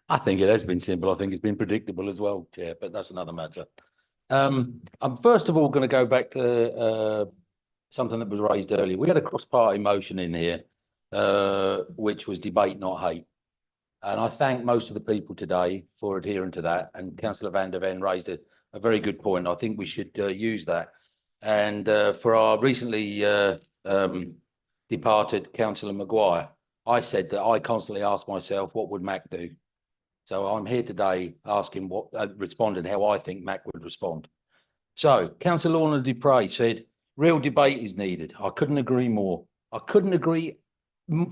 I think it has been simple. I think it's been predictable as well, Chair, but that's another matter. I'm first of all going to go back to something that was raised earlier. We had a cross-party motion in here, which was debate, not hate. And I thank most of the people today for adhering to that. And Councillor van der Ven raised a very good point. I think we should use that. And for our recently departed Councillor Maguire, I said that I constantly ask myself, what would Mac do? So I'm here today asking what, responding how I think Mac would respond. So Councillor Lorna Dupre said, real debate is needed. I couldn't agree more. I couldn't agree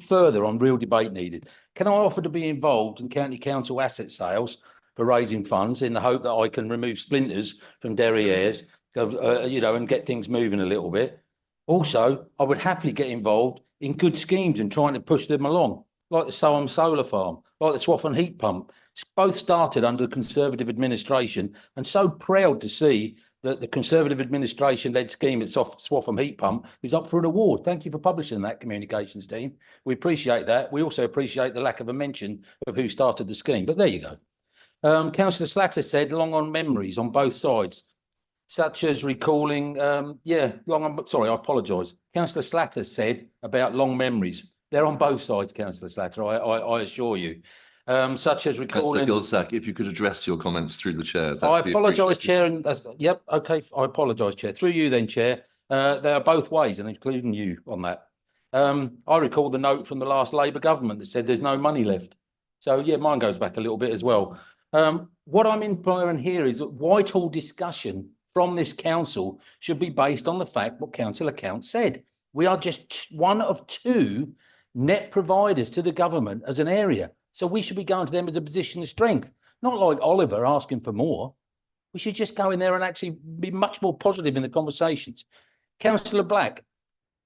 further on real debate needed. Can I offer to be involved in county council asset sales for raising funds in the hope that I can remove splinters from derrieres, and get things moving a little bit? Also, I would happily get involved in good schemes and trying to push them along, like the Soham Solar Farm, like the Swaffham Heat Pump. Both started under the Conservative administration, and so proud to see that the Conservative administration-led scheme at Swaffham Heat Pump is up for an award. Thank you for publishing that, communications team. We appreciate that. We also appreciate the lack of a mention of who started the scheme, but there you go. Councillor Slatter said long on memories on both sides, such as recalling, sorry, I apologise. Councillor Slatter said about long memories. They're on both sides, Councillor Slatter, I assure you. Such as recalling. Councillor Gilsack, if you could address your comments through the chair. I apologise, Chair, and that's, yep, okay, I apologise, Chair. Through you then, Chair. They are both ways, and including you on that. I recall the note from the last Labour government that said there's no money left. So, yeah, mine goes back a little bit as well. What I'm implying here is that Whitehall discussion from this council should be based on the fact what Councillor Count said. We are just one of two net providers to the government as an area. So we should be going to them as a position of strength, not like Oliver asking for more. We should just go in there and actually be much more positive in the conversations. Councillor Black,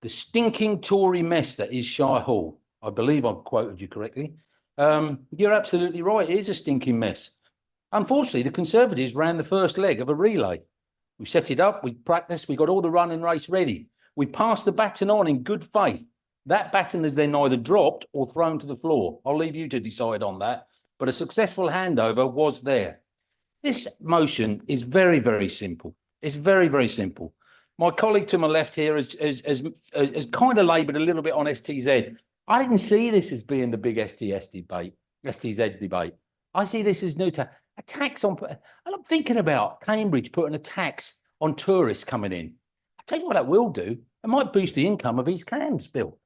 the stinking Tory mess that is Shire Hall. I believe I've quoted you correctly. You're absolutely right. It is a stinking mess. Unfortunately, the Conservatives ran the first leg of a relay. We set it up, we practiced, we got all the running race ready. We passed the baton on in good faith. That baton is then either dropped or thrown to the floor. I'll leave you to decide on that. But a successful handover was there. This motion is very, very simple. It's very, very simple. My colleague to my left here has kind of laboured a little bit on STZ. I didn't see this as being the big STZ debate. I see this as new tax. A tax on, and I'm thinking about Cambridge putting a tax on tourists coming in. I'll tell you what that will do. It might boost the income of East Cambs, Bill.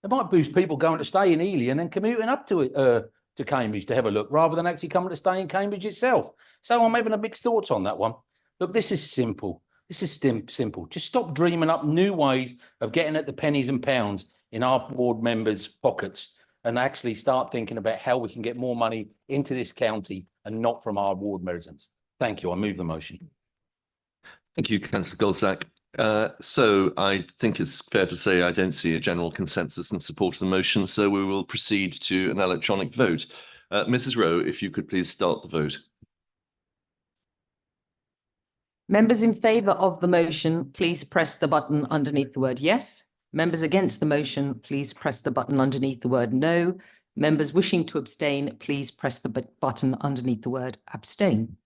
It might boost people going to stay in Ely and then commuting up to Cambridge to have a look, rather than actually coming to stay in Cambridge itself. So I'm having a mixed thoughts on that one. Look, this is simple. This is simple. Just stop dreaming up new ways of getting at the pennies and pounds in our ward members' pockets and actually start thinking about how we can get more money into this county and not from our ward residents. Thank you. I move the motion. Thank you, Councillor Gilsack. So I think it's fair to say I don't see a general consensus in support of the motion, so we will proceed to an electronic vote. Mrs. Rowe, if you could please start the vote. Members in favour of the motion, please press the button underneath the word yes. Members against the motion, please press the button underneath the word no. Members wishing to abstain, please press the button underneath the word abstain.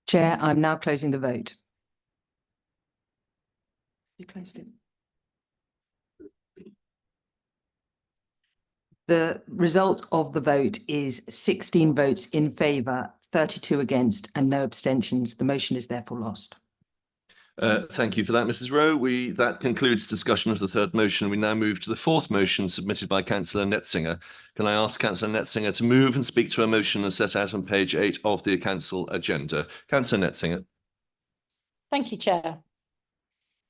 Chair, I'm now closing the vote. You closed it. The result of the vote is 16 votes in favour, 32 against and no abstentions. The motion is therefore lost. Thank you for that, Mrs. Rowe. That concludes discussion of the third motion. We now move to the fourth motion submitted by Councillor Netzinger. Can I ask Councillor Netzinger to move and speak to a motion as set out on page 8 of the council agenda? Councillor Netzinger. Thank you, Chair.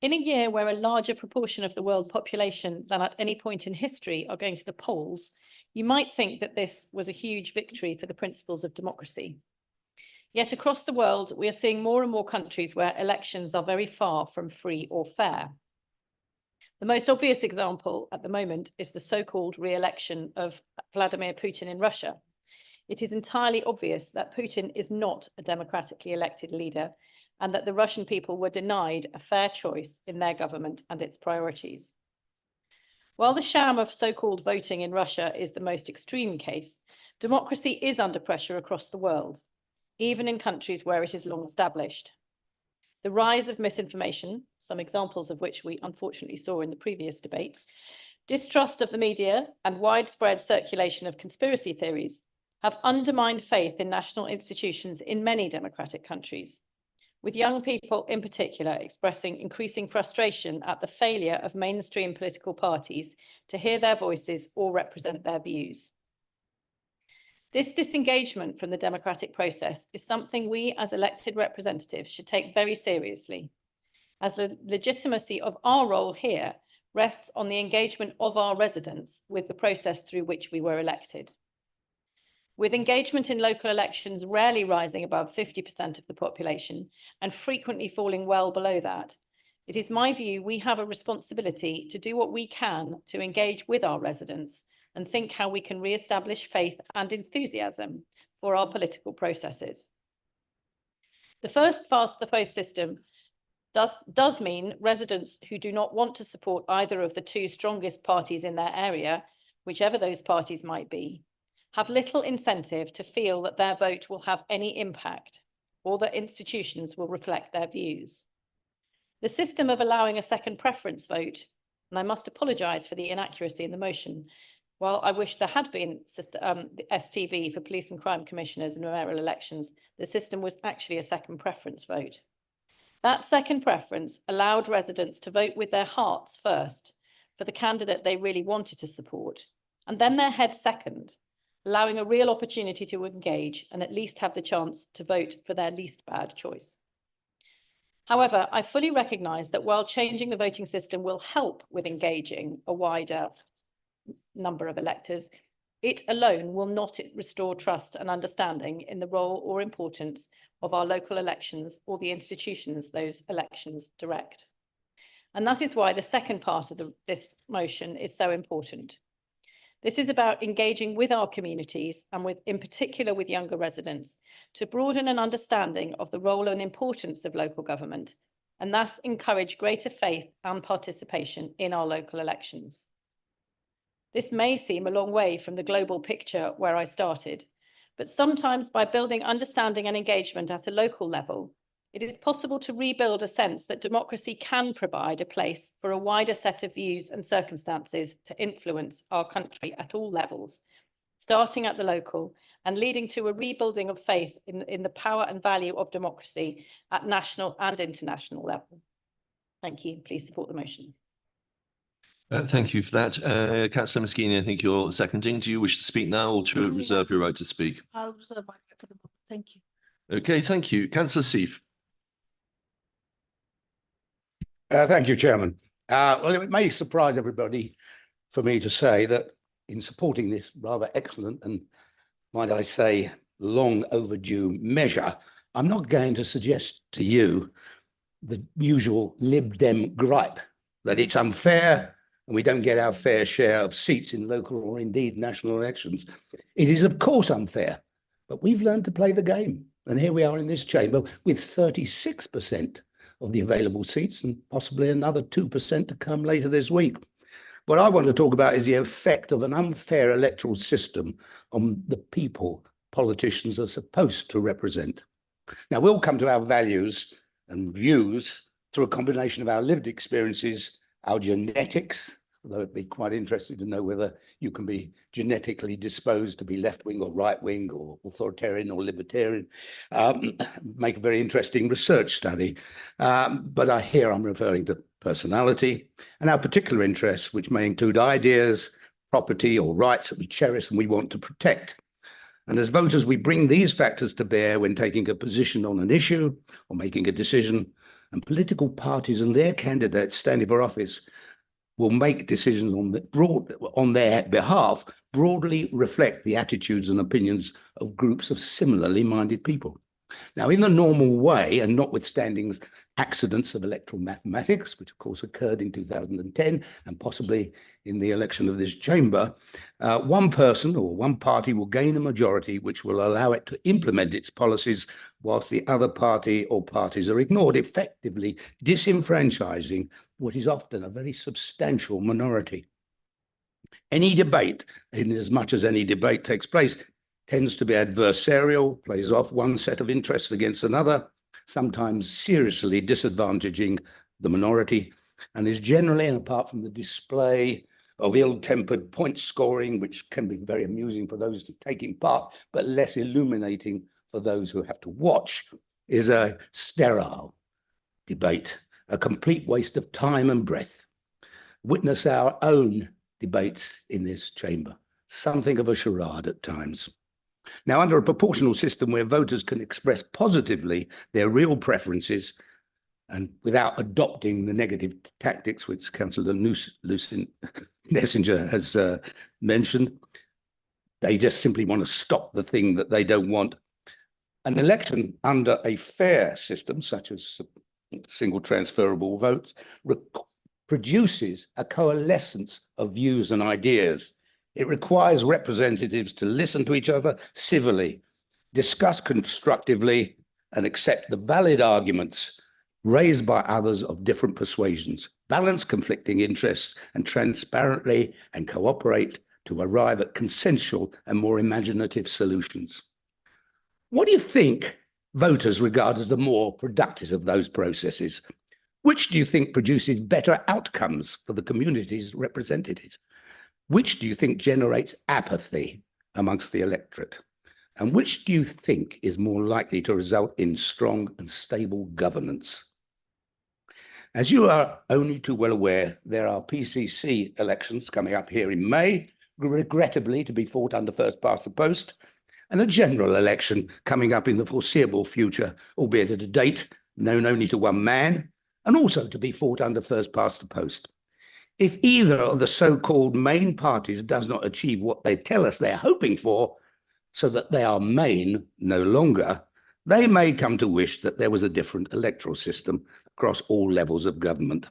In a year where a larger proportion of the world population than at any point in history are going to the polls, you might think that this was a huge victory for the principles of democracy. Yet across the world, we are seeing more and more countries where elections are very far from free or fair. The most obvious example at the moment is the so-called re-election of Vladimir Putin in Russia. It is entirely obvious that Putin is not a democratically elected leader and that the Russian people were denied a fair choice in their government and its priorities. While the sham of so-called voting in Russia is the most extreme case, democracy is under pressure across the world, even in countries where it is long established. The rise of misinformation, some examples of which we unfortunately saw in the previous debate, distrust of the media and widespread circulation of conspiracy theories have undermined faith in national institutions in many democratic countries, with young people in particular expressing increasing frustration at the failure of mainstream political parties to hear their voices or represent their views. This disengagement from the democratic process is something we as elected representatives should take very seriously, as the legitimacy of our role here rests on the engagement of our residents with the process through which we were elected. With engagement in local elections rarely rising above 50% of the population and frequently falling well below that, it is my view we have a responsibility to do what we can to engage with our residents and think how we can re-establish faith and enthusiasm for our political processes. The first past the post system does mean residents who do not want to support either of the two strongest parties in their area, whichever those parties might be, have little incentive to feel that their vote will have any impact or that institutions will reflect their views. The system of allowing a second preference vote, and I must apologise for the inaccuracy in the motion, while I wish there had been the STV for police and crime commissioners in mayoral elections, the system was actually a second preference vote. That second preference allowed residents to vote with their hearts first for the candidate they really wanted to support, and then their head second, allowing a real opportunity to engage and at least have the chance to vote for their least bad choice. However, I fully recognise that while changing the voting system will help with engaging a wider number of electors, it alone will not restore trust and understanding in the role or importance of our local elections or the institutions those elections direct. And that is why the second part of this motion is so important. This is about engaging with our communities and in particular with younger residents to broaden an understanding of the role and importance of local government and thus encourage greater faith and participation in our local elections. This may seem a long way from the global picture where I started, but sometimes by building understanding and engagement at a local level, it is possible to rebuild a sense that democracy can provide a place for a wider set of views and circumstances to influence our country at all levels, starting at the local and leading to a rebuilding of faith in the power and value of democracy at national and international level. Thank you. Please support the motion. Thank you for that. Councillor Moschini, I think you're seconding. Do you wish to speak now or to reserve your right to speak? I'll reserve my right for the moment. Thank you. Okay, thank you. Councillor Seif. Thank you, Chairman. Well, it may surprise everybody for me to say that in supporting this rather excellent and, might I say, long overdue measure, I'm not going to suggest to you the usual Lib Dem gripe that it's unfair and we don't get our fair share of seats in local or indeed national elections. It is, of course, unfair, but we've learned to play the game. And here we are in this chamber with 36% of the available seats and possibly another 2% to come later this week. What I want to talk about is the effect of an unfair electoral system on the people politicians are supposed to represent. Now, we'll come to our values and views through a combination of our lived experiences, our genetics, although it'd be quite interesting to know whether you can be genetically disposed to be left-wing or right-wing or authoritarian or libertarian. Make a very interesting research study. But I'm referring to personality and our particular interests, which may include ideas, property or rights that we cherish and we want to protect. And as voters, we bring these factors to bear when taking a position on an issue or making a decision, and political parties and their candidates standing for office will make decisions on their behalf broadly reflect the attitudes and opinions of groups of similarly minded people. Now, in the normal way, and notwithstanding accidents of electoral mathematics, which of course occurred in 2010 and possibly in the election of this chamber, one person or one party will gain a majority which will allow it to implement its policies whilst the other party or parties are ignored, effectively disenfranchising what is often a very substantial minority. Any debate, in as much as any debate takes place, tends to be adversarial, plays off one set of interests against another, sometimes seriously disadvantaging the minority, and is generally, and apart from the display of ill-tempered point scoring, which can be very amusing for those taking part, but less illuminating for those who have to watch, is a sterile debate, a complete waste of time and breath. Witness our own debates in this chamber, something of a charade at times. Now, under a proportional system where voters can express positively their real preferences and without adopting the negative tactics which Councillor Nessinger has mentioned, they just simply want to stop the thing that they don't want. An election under a fair system, such as single transferable votes, produces a coalescence of views and ideas. It requires representatives to listen to each other civilly, discuss constructively, and accept the valid arguments raised by others of different persuasions, balance conflicting interests, and transparently and cooperate to arrive at consensual and more imaginative solutions. What do you think voters regard as the more productive of those processes? Which do you think produces better outcomes for the communities represented? Which do you think generates apathy amongst the electorate? And which do you think is more likely to result in strong and stable governance? As you are only too well aware, there are PCC elections coming up here in May, regrettably to be fought under first past the post, and a general election coming up in the foreseeable future, albeit at a date known only to one man, and also to be fought under first past the post. If either of the so-called main parties does not achieve what they tell us they're hoping for, so that they are main no longer, they may come to wish that there was a different electoral system across all levels of government.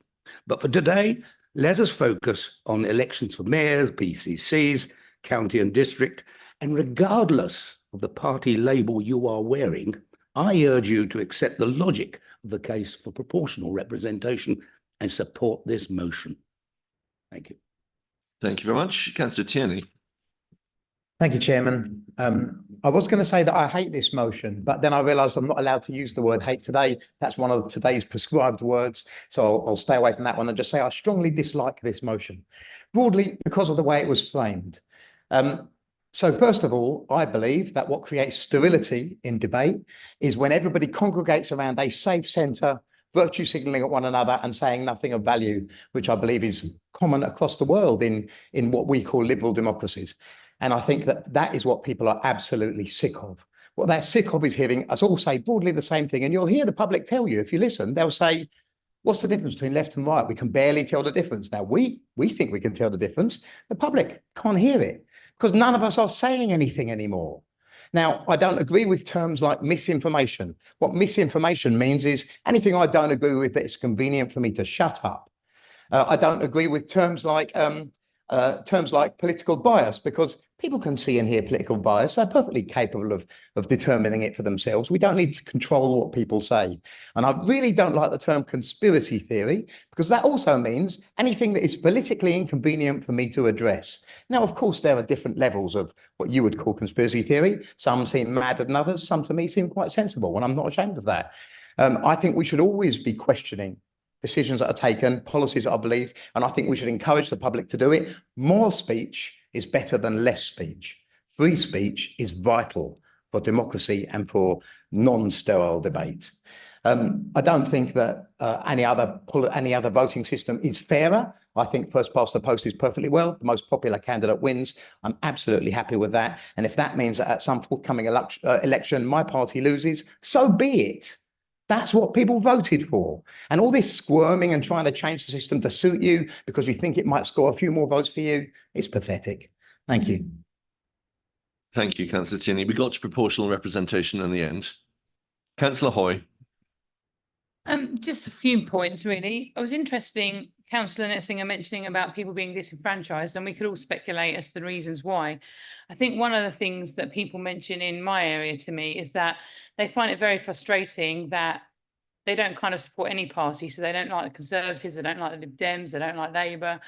But for today, let us focus on elections for mayors, PCCs, county and district, and regardless of the party label you are wearing, I urge you to accept the logic of the case for proportional representation and support this motion. Thank you. Thank you very much. Councillor Tierney. Thank you, Chairman. I was going to say that I hate this motion, but then I realised I'm not allowed to use the word hate today. That's one of today's prescribed words. So I'll stay away from that one and just say I strongly dislike this motion, broadly because of the way it was framed. So first of all, I believe that what creates sterility in debate is when everybody congregates around a safe centre, virtue signalling at one another and saying nothing of value, which I believe is common across the world in what we call liberal democracies. And I think that that is what people are absolutely sick of. What they're sick of is hearing us all say broadly the same thing. And you'll hear the public tell you, if you listen, they'll say, what's the difference between left and right? We can barely tell the difference. Now, we think we can tell the difference. The public can't hear it because none of us are saying anything anymore. Now, I don't agree with terms like misinformation. What misinformation means is anything I don't agree with that it's convenient for me to shut up. I don't agree with terms like political bias, because people can see and hear political bias. They're perfectly capable of determining it for themselves. We don't need to control what people say. And I really don't like the term conspiracy theory, because that also means anything that is politically inconvenient for me to address. Now, of course, there are different levels of what you would call conspiracy theory. Some seem madder than others. Some to me seem quite sensible, and I'm not ashamed of that. I think we should always be questioning decisions that are taken, policies that are believed, and I think we should encourage the public to do it. More speech is better than less speech. Free speech is vital for democracy and for non-sterile debate. I don't think that any other voting system is fairer. I think first past the post is perfectly well. The most popular candidate wins. I'm absolutely happy with that. And if that means that at some forthcoming election, my party loses, so be it. That's what people voted for. And all this squirming and trying to change the system to suit you because you think it might score a few more votes for you is pathetic. Thank you. Thank you, Councillor Tierney. We got to proportional representation in the end. Councillor Hoy. Just a few points, really. I was interesting, Councillor Netzinger mentioning about people being disenfranchised, and we could all speculate as to the reasons why. I think one of the things that people mention in my area to me is that they find it very frustrating that they don't kind of support any party. So they don't like the Conservatives, they don't like the Lib Dems, they don't like Labour,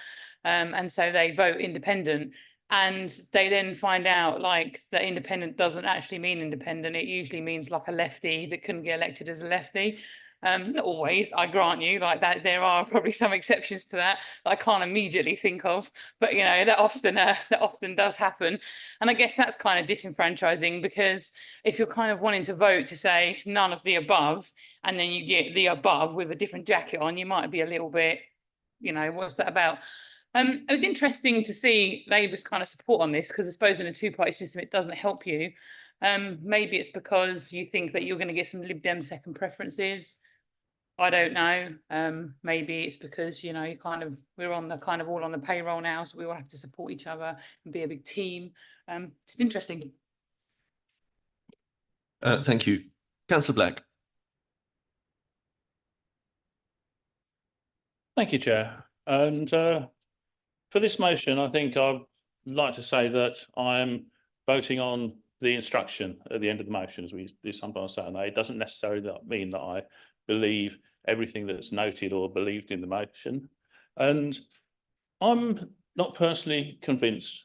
and so they vote independent. And they then find out like that independent doesn't actually mean independent. It usually means like a lefty that couldn't get elected as a lefty. Not always, I grant you, like that there are probably some exceptions to that I can't immediately think of, but you know, that often does happen. And I guess that's kind of disenfranchising, because if you're kind of wanting to vote to say none of the above, and then you get the above with a different jacket on, you might be a little bit, you know, what's that about? It was interesting to see Labour's kind of support on this, because I suppose in a two-party system it doesn't help you. Maybe it's because you think that you're going to get some Lib Dem second preferences. I don't know. Maybe it's because, you know, we're on the kind of all on the payroll now, so we all have to support each other and be a big team. It's interesting. Thank you. Councillor Black. Thank you, Chair. And for this motion, I think I'd like to say that I'm voting on the instruction at the end of the motion, as we do sometimes say, and it doesn't necessarily mean that I believe everything that's noted or believed in the motion. And I'm not personally convinced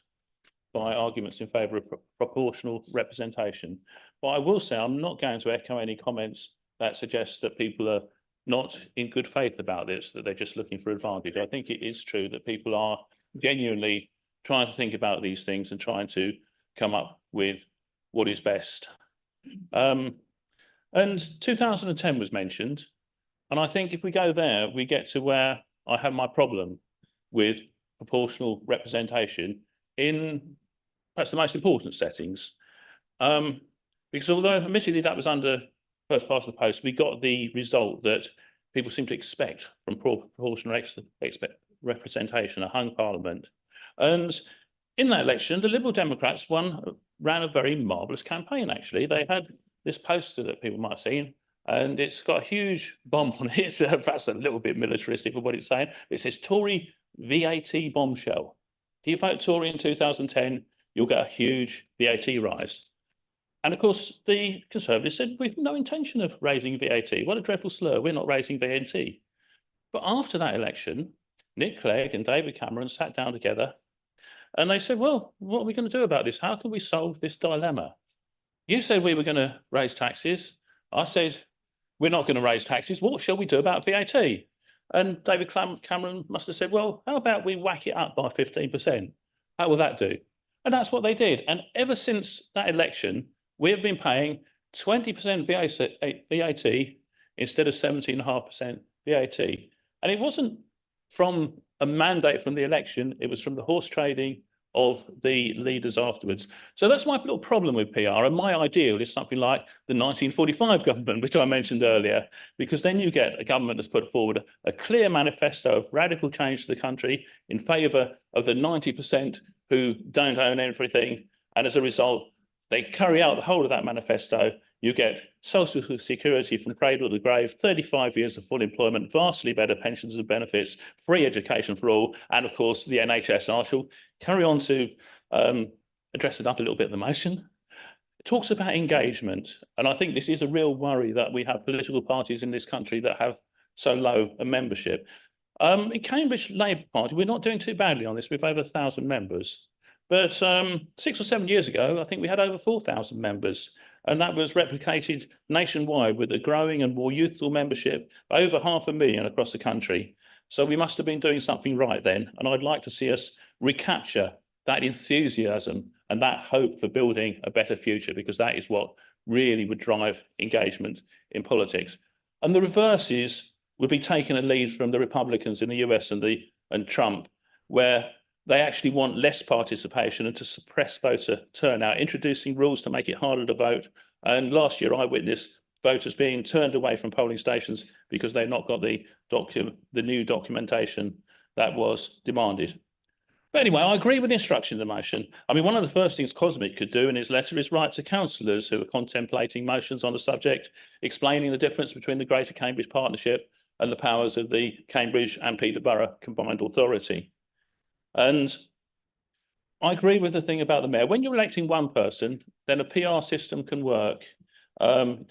by arguments in favour of proportional representation, but I will say I'm not going to echo any comments that suggest that people are not in good faith about this, that they're just looking for advantage. I think it is true that people are genuinely trying to think about these things and trying to come up with what is best. And 2010 was mentioned, and I think if we go there, we get to where I have my problem with proportional representation in perhaps the most important settings. Because although admittedly that was under first past the post, we got the result that people seem to expect from proportional representation, a hung parliament. And in that election, the Liberal Democrats ran a very marvellous campaign, actually. They had this poster that people might have seen, and it's got a huge bomb on it, perhaps a little bit militaristic for what it's saying. It says Tory VAT bombshell. If you vote Tory in 2010, you'll get a huge VAT rise. And of course, the Conservatives said, we've no intention of raising VAT. What a dreadful slur, we're not raising VAT. But after that election, Nick Clegg and David Cameron sat down together and they said, well, what are we going to do about this? How can we solve this dilemma? You said we were going to raise taxes. I said, we're not going to raise taxes. What shall we do about VAT? And David Cameron must have said, well, how about we whack it up by 15%? How will that do? And that's what they did. And ever since that election, we have been paying 20% VAT instead of 17.5% VAT. And it wasn't from a mandate from the election, it was from the horse trading of the leaders afterwards. So that's my little problem with PR. And my ideal is something like the 1945 government, which I mentioned earlier, because then you get a government that's put forward a clear manifesto of radical change to the country in favour of the 90% who don't own everything. And as a result, they carry out the whole of that manifesto. You get social security from cradle to grave, 35 years of full employment, vastly better pensions and benefits, free education for all, and of course the NHS. I shall carry on to address another little bit of the motion. It talks about engagement, and I think this is a real worry that we have political parties in this country that have so low a membership. In Cambridge Labour Party, we're not doing too badly on this. We've over 1,000 members. But 6 or 7 years ago, I think we had over 4,000 members. And that was replicated nationwide with a growing and more youthful membership, over 500,000 across the country. So we must have been doing something right then. And I'd like to see us recapture that enthusiasm and that hope for building a better future, because that is what really would drive engagement in politics. And the reverse is, would be taking a lead from the Republicans in the US and Trump, where they actually want less participation and to suppress voter turnout, introducing rules to make it harder to vote. And last year I witnessed voters being turned away from polling stations because they've not got the new documentation that was demanded. But anyway, I agree with the instruction of the motion. I mean, one of the first things Cosmic could do in his letter is write to councillors who are contemplating motions on the subject, explaining the difference between the Greater Cambridge Partnership and the powers of the Cambridge and Peterborough Combined Authority. And I agree with the thing about the mayor. When you're electing one person, then a PR system can work. In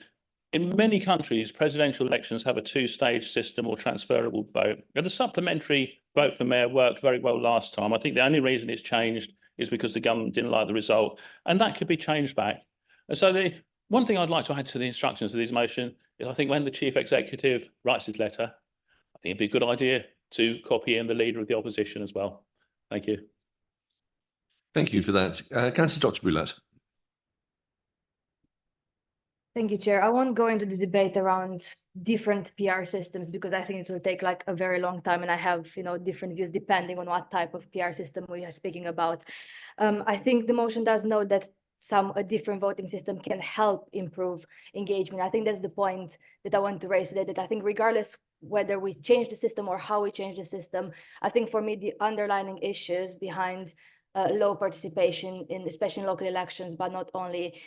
many countries, presidential elections have a two-stage system or transferable vote. And the supplementary vote for mayor worked very well last time. I think the only reason it's changed is because the government didn't like the result, and that could be changed back. And so the one thing I'd like to add to the instructions of this motion is I think when the chief executive writes his letter, I think it'd be a good idea to copy in the leader of the opposition as well. Thank you. Thank you for that. Councillor Dr. Boulat. Thank you, Chair. I won't go into the debate around different PR systems because I think it will take like a very long time, and I have, different views depending on what type of PR system we are speaking about. I think the motion does note that a different voting system can help improve engagement. I think that's the point that I want to raise today, that I think regardless whether we change the system or how we change the system, I think for me, the underlying issues behind low participation especially in local elections, but not only,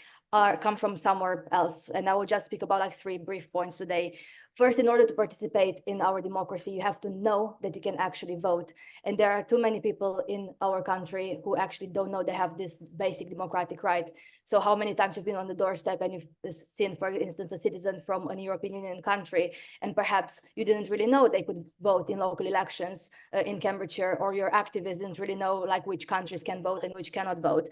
come from somewhere else. And I will just speak about like 3 brief points today. First, in order to participate in our democracy, you have to know that you can actually vote. And there are too many people in our country who actually don't know they have this basic democratic right. So how many times you've been on the doorstep and you've seen, for instance, a citizen from an European Union country, and perhaps you didn't really know they could vote in local elections in Cambridgeshire, or your activists didn't really know like which countries can vote and which cannot vote.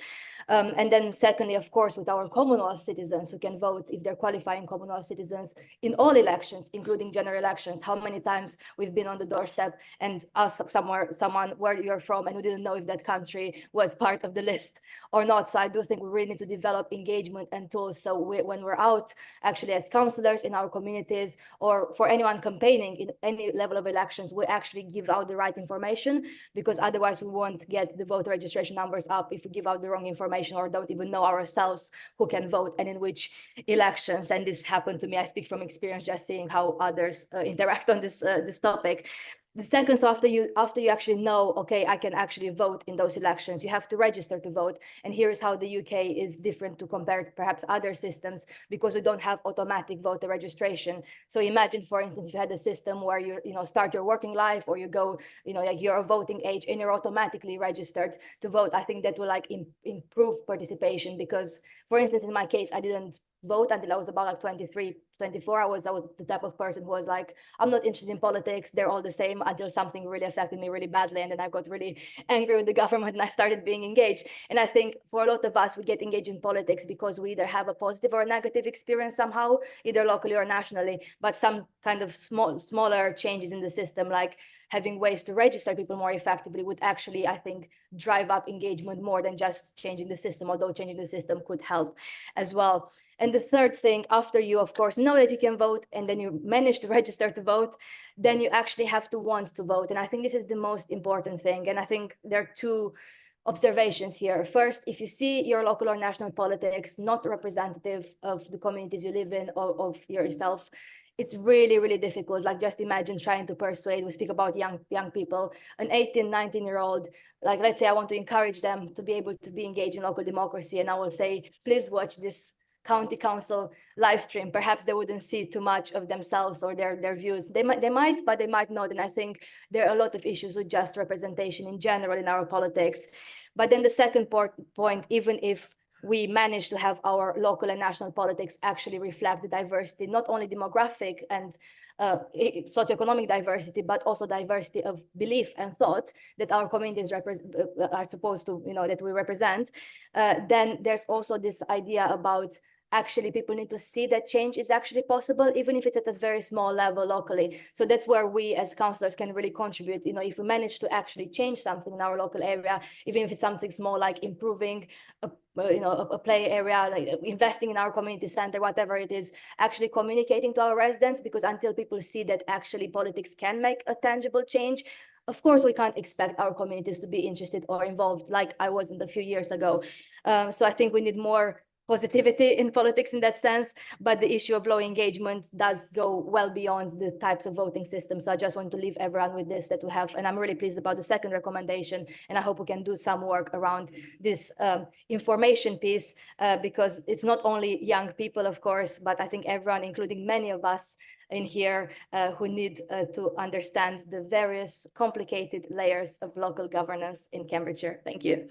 And then secondly, of course, with our Commonwealth citizens who can vote if they're qualifying Commonwealth citizens in all elections, including general elections. How many times we've been on the doorstep and asked someone where you're from and we didn't know if that country was part of the list or not. So I do think we really need to develop engagement and tools. So when we're out actually as councillors in our communities, or for anyone campaigning in any level of elections, we actually give out the right information, because otherwise we won't get the voter registration numbers up if we give out the wrong information or don't even know ourselves who can vote and in which elections. And this happened to me. I speak from experience, just seeing how others interact on this topic. The second, so after you actually know, okay, I can actually vote in those elections, you have to register to vote. And here is how the UK is different to compare to perhaps other systems, because we don't have automatic voter registration. So imagine, for instance, if you had a system where you start your working life, or you go, like you're a voting age and you're automatically registered to vote. I think that will like improve participation, because, for instance, in my case, I didn't vote until I was about like 23, 24. I was the type of person who was like, I'm not interested in politics, they're all the same, until something really affected me really badly. And then I got really angry with the government and I started being engaged. And I think for a lot of us, we get engaged in politics because we either have a positive or a negative experience somehow, either locally or nationally, but some kind of smaller changes in the system, like having ways to register people more effectively, would actually, I think, drive up engagement more than just changing the system, although changing the system could help as well. And the third thing, after you, of course, know that you can vote and then you manage to register to vote, then you actually have to want to vote. And I think this is the most important thing. And I think there are two observations here. First, if you see your local or national politics not representative of the communities you live in or of yourself, it's really, really difficult. Like, just imagine trying to persuade, we speak about young people, an 18, 19-year-old, like, let's say I want to encourage them to be able to be engaged in local democracy. And I will say, please watch this county council live stream. Perhaps they wouldn't see too much of themselves or their views. They might, but they might not. And I think there are a lot of issues with just representation in general in our politics. But then the second point, even if we manage to have our local and national politics actually reflect the diversity, not only demographic and socioeconomic diversity, but also diversity of belief and thought that our communities are supposed to, that we represent, then there's also this idea about actually people need to see that change is actually possible, even if it's at a very small level locally. So that's where we as councillors can really contribute. If we manage to actually change something in our local area, even if it's something small, like improving a play area, like investing in our community center, whatever it is, actually communicating to our residents, because until people see that actually politics can make a tangible change, of course, we can't expect our communities to be interested or involved like I wasn't a few years ago. So I think we need more positivity in politics in that sense, but the issue of low engagement does go well beyond the types of voting systems. So I just want to leave everyone with this, that we have, and I'm really pleased about the second recommendation, and I hope we can do some work around this information piece, because it's not only young people, of course, but I think everyone, including many of us in here, who need to understand the various complicated layers of local governance in Cambridgeshire. Thank you.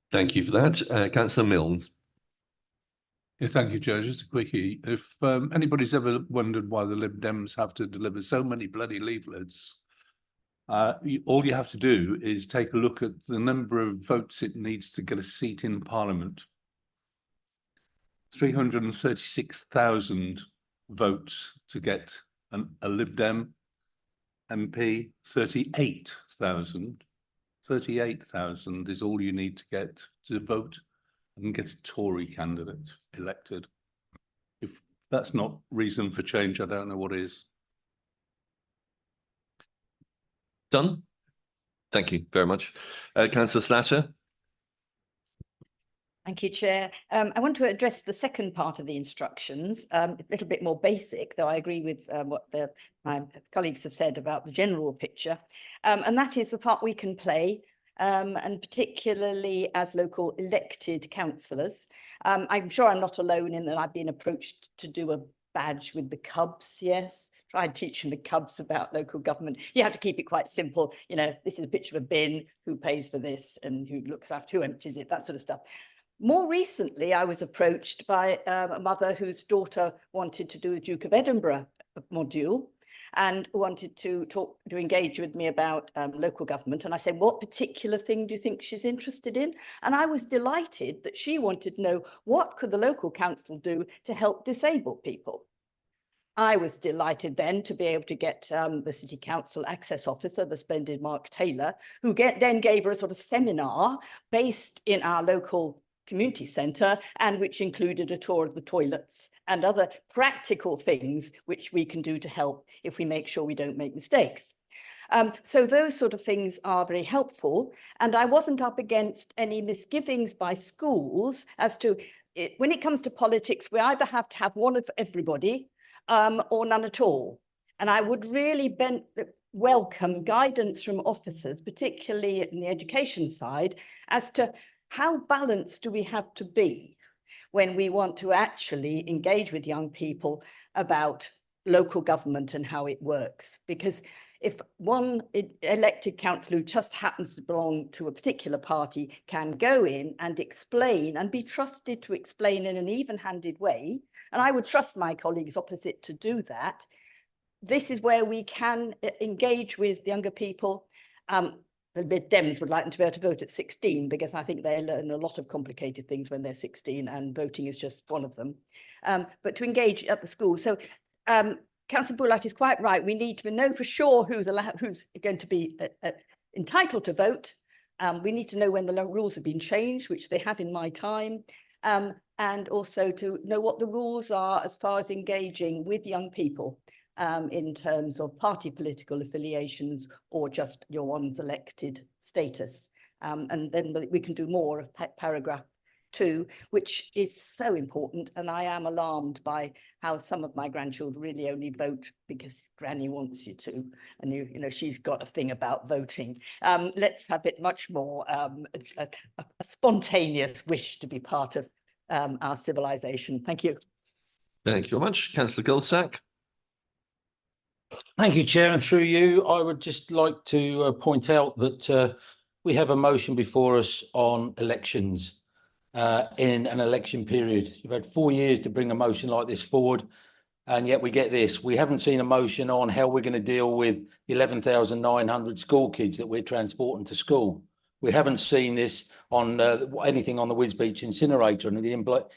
Thank you for that. Councillor Milnes. Yes, thank you, Chair. Just a quickie. If anybody's ever wondered why the Lib Dems have to deliver so many bloody leaflets, all you have to do is take a look at the number of votes it needs to get a seat in Parliament. 336,000 votes to get a Lib Dem MP, 38,000. 38,000 is all you need to get to vote and get a Tory candidate elected. If that's not reason for change, I don't know what is. Done. Thank you very much. Councillor Slatter. Thank you, Chair. I want to address the second part of the instructions, a little bit more basic, though I agree with what my colleagues have said about the general picture. And that is the part we can play, and particularly as local elected councillors. I'm sure I'm not alone in that I've been approached to do a badge with the cubs, yes. Tried teaching the cubs about local government. You have to keep it quite simple. You know, this is a picture of a bin, who pays for this and who looks after, who empties it, that sort of stuff. More recently, I was approached by a mother whose daughter wanted to do a Duke of Edinburgh module and wanted to engage with me about local government. And I said, what particular thing do you think she's interested in? And I was delighted that she wanted to know, what could the local council do to help disabled people? I was delighted then to be able to get the City Council Access Officer, the splendid Mark Taylor, who then gave her a sort of seminar based in our local community centre, and which included a tour of the toilets and other practical things which we can do to help if we make sure we don't make mistakes. So those sort of things are very helpful. And I wasn't up against any misgivings by schools as to, when it comes to politics, we either have to have one of everybody or none at all. And I would really welcome guidance from officers, particularly in the education side, as to how balanced do we have to be when we want to actually engage with young people about local government and how it works. Because if one elected councillor who just happens to belong to a particular party can go in and explain and be trusted to explain in an even-handed way, and I would trust my colleagues opposite to do that, this is where we can engage with younger people. The Dems would like them to be able to vote at 16, because I think they learn a lot of complicated things when they're 16, and voting is just one of them. But to engage at the school. So Councillor Bulat is quite right. We need to know for sure who's going to be entitled to vote. We need to know when the rules have been changed, which they have in my time, and also to know what the rules are as far as engaging with young people in terms of party political affiliations or just your one's elected status. And then we can do more of paragraph 2, which is so important. And I am alarmed by how some of my grandchildren really only vote because Granny wants you to, and you know she's got a thing about voting. Let's have it much more a spontaneous wish to be part of our civilization. Thank you. Thank you very much. Councillor Goldsack. Thank you, Chair. And through you, I would just like to point out that we have a motion before us on elections in an election period. You've had 4 years to bring a motion like this forward, and yet we get this. We haven't seen a motion on how we're going to deal with 11,900 school kids that we're transporting to school. We haven't seen this on anything on the Wisbeach incinerator and the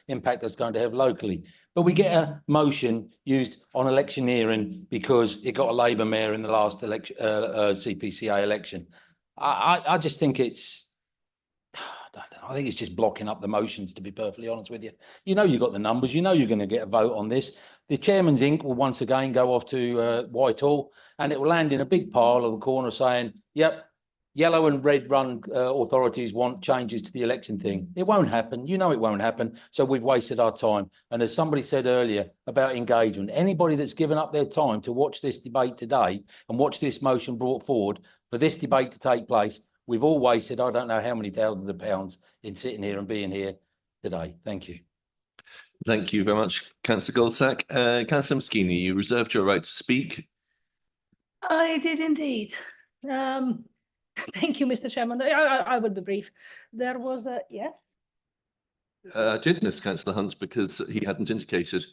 impact that's going to have locally. But we get a motion used on electioneering because it got a Labour mayor in the last election, CPCA election. I just think it's, I think it's just blocking up the motions, to be perfectly honest with you. You know you've got the numbers, you know you're going to get a vote on this. The chairman's ink will once again go off to Whitehall, and it will land in a big pile of the corner saying, yep, yellow and red run authorities want changes to the election thing. It won't happen. You know it won't happen. So we've wasted our time. And as somebody said earlier about engagement, anybody that's given up their time to watch this debate today and watch this motion brought forward for this debate to take place, we've all wasted, I don't know how many thousands of pounds in sitting here and being here today. Thank you. Thank you very much, Councillor Goldsack. Councillor Moschini, you reserved your right to speak. I did indeed. Thank you, Mr. Chairman. I will be brief. There was a yes. I did miss Councillor Hunt because he hadn't indicated.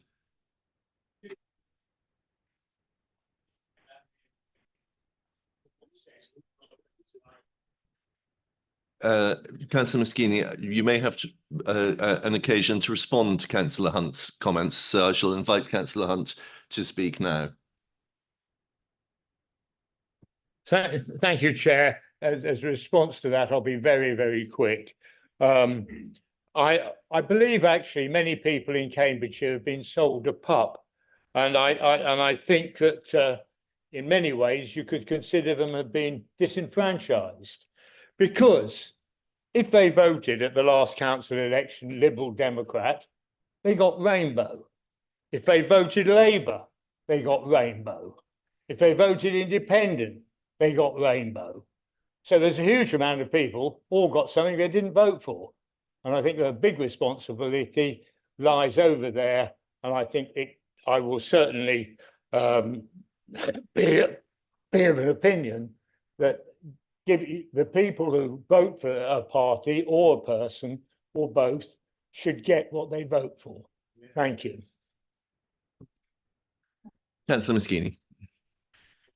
Councillor Moschini, you may have to, an occasion to respond to Councillor Hunt's comments, so I shall invite Councillor Hunt to speak now. Thank you, Chair. As a response to that, I'll be very, very quick. I believe actually many people in Cambridgeshire have been sold a pup, and I think that in many ways you could consider them have been disenfranchised, because if they voted at the last council election Liberal Democrat, they got Rainbow. If they voted Labour, they got Rainbow. If they voted Independent, they got Rainbow. So there's a huge amount of people all got something they didn't vote for. And I think a big responsibility lies over there. And I think I will certainly be of an opinion that the people who vote for a party or a person or both should get what they vote for. Thank you. Councillor Moschini.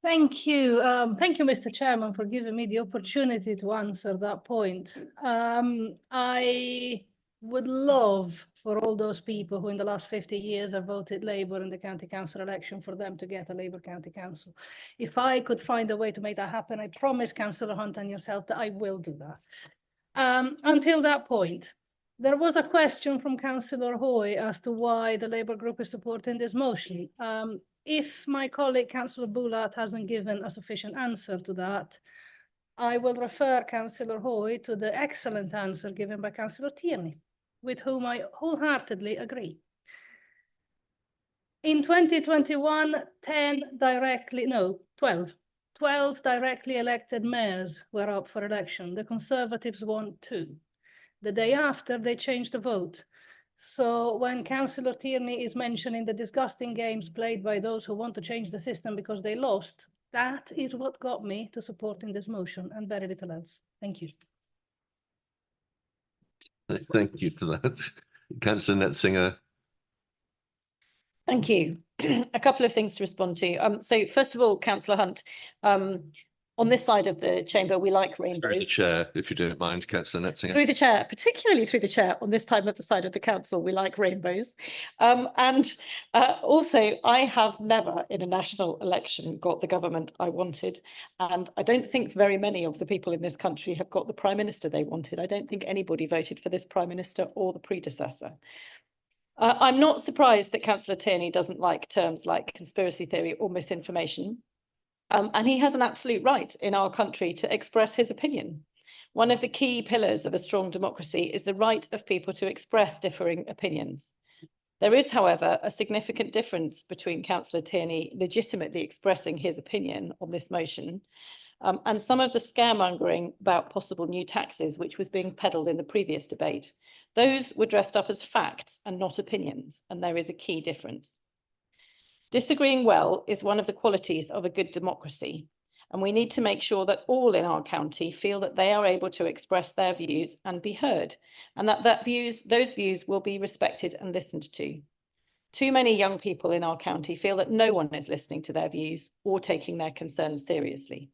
Thank you. Thank you, Mr. Chairman, for giving me the opportunity to answer that point. I would love for all those people who in the last 50 years have voted Labour in the county council election for them to get a Labour county council. If I could find a way to make that happen, I promise Councillor Hunt and yourself that I will do that. Until that point, there was a question from Councillor Hoy as to why the Labour group is supporting this motion. If my colleague Councillor Bulat hasn't given a sufficient answer to that, I will refer Councillor Hoy to the excellent answer given by Councillor Tierney, with whom I wholeheartedly agree. In 2021, 12 directly elected mayors were up for election. The Conservatives won 2. The day after, they changed the vote. So when Councillor Tierney is mentioning the disgusting games played by those who want to change the system because they lost, that is what got me to supporting this motion and very little else. Thank you. Thank you for that. Councillor Netzinger. Thank you. A couple of things to respond to. So first of all, Councillor Hunt, on this side of the chamber, we like rainbows. Through the chair, if you don't mind, Councillor Netzinger. Through the chair, particularly through the chair, on this time of the side of the council, we like rainbows. Also, I have never in a national election got the government I wanted. And I don't think very many of the people in this country have got the Prime Minister they wanted. I don't think anybody voted for this Prime Minister or the predecessor. I'm not surprised that Councillor Tierney doesn't like terms like conspiracy theory or misinformation. And he has an absolute right in our country to express his opinion. One of the key pillars of a strong democracy is the right of people to express differing opinions. There is, however, a significant difference between Councillor Tierney legitimately expressing his opinion on this motion and some of the scaremongering about possible new taxes which was being peddled in the previous debate. Those were dressed up as facts and not opinions, and there is a key difference. Disagreeing well is one of the qualities of a good democracy, and we need to make sure that all in our county feel that they are able to express their views and be heard, and that those views will be respected and listened to. Too many young people in our county feel that no one is listening to their views or taking their concerns seriously.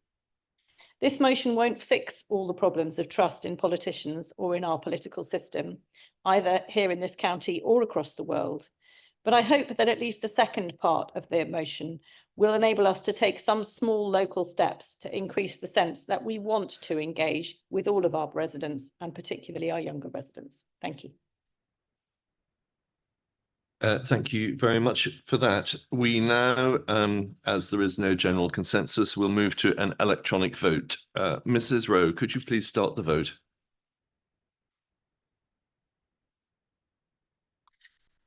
This motion won't fix all the problems of trust in politicians or in our political system, either here in this county or across the world. But I hope that at least the second part of the motion will enable us to take some small local steps to increase the sense that we want to engage with all of our residents and particularly our younger residents. Thank you. Thank you very much for that. We now, as there is no general consensus, we'll move to an electronic vote. Mrs. Rowe, could you please start the vote?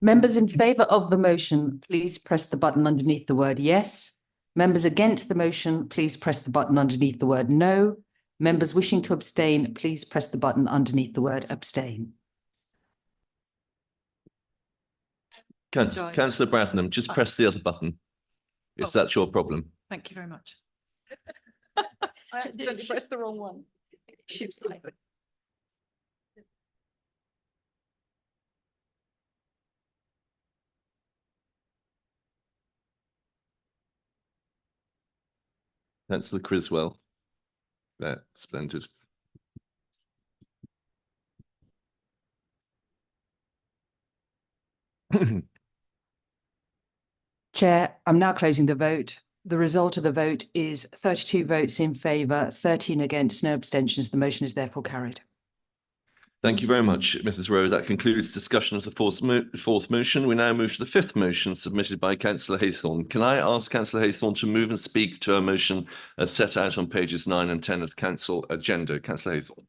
Members in favour of the motion, please press the button underneath the word yes. Members against the motion, please press the button underneath the word no. Members wishing to abstain, please press the button underneath the word abstain. Councillor Bradnam, just press the other button, if that's your problem. Thank you very much. I accidentally pressed the wrong one. Councillor Criswell. There, splendid. Chair, I'm now closing the vote. The result of the vote is 32 votes in favour, 13 against, no abstentions. The motion is therefore carried. Thank you very much, Mrs. Rowe. That concludes discussion of the fourth motion. We now move to the fifth motion submitted by Councillor Haythorne. Can I ask Councillor Haythorne to move and speak to a motion as set out on pages 9 and 10 of the Council agenda? Councillor Haythorne.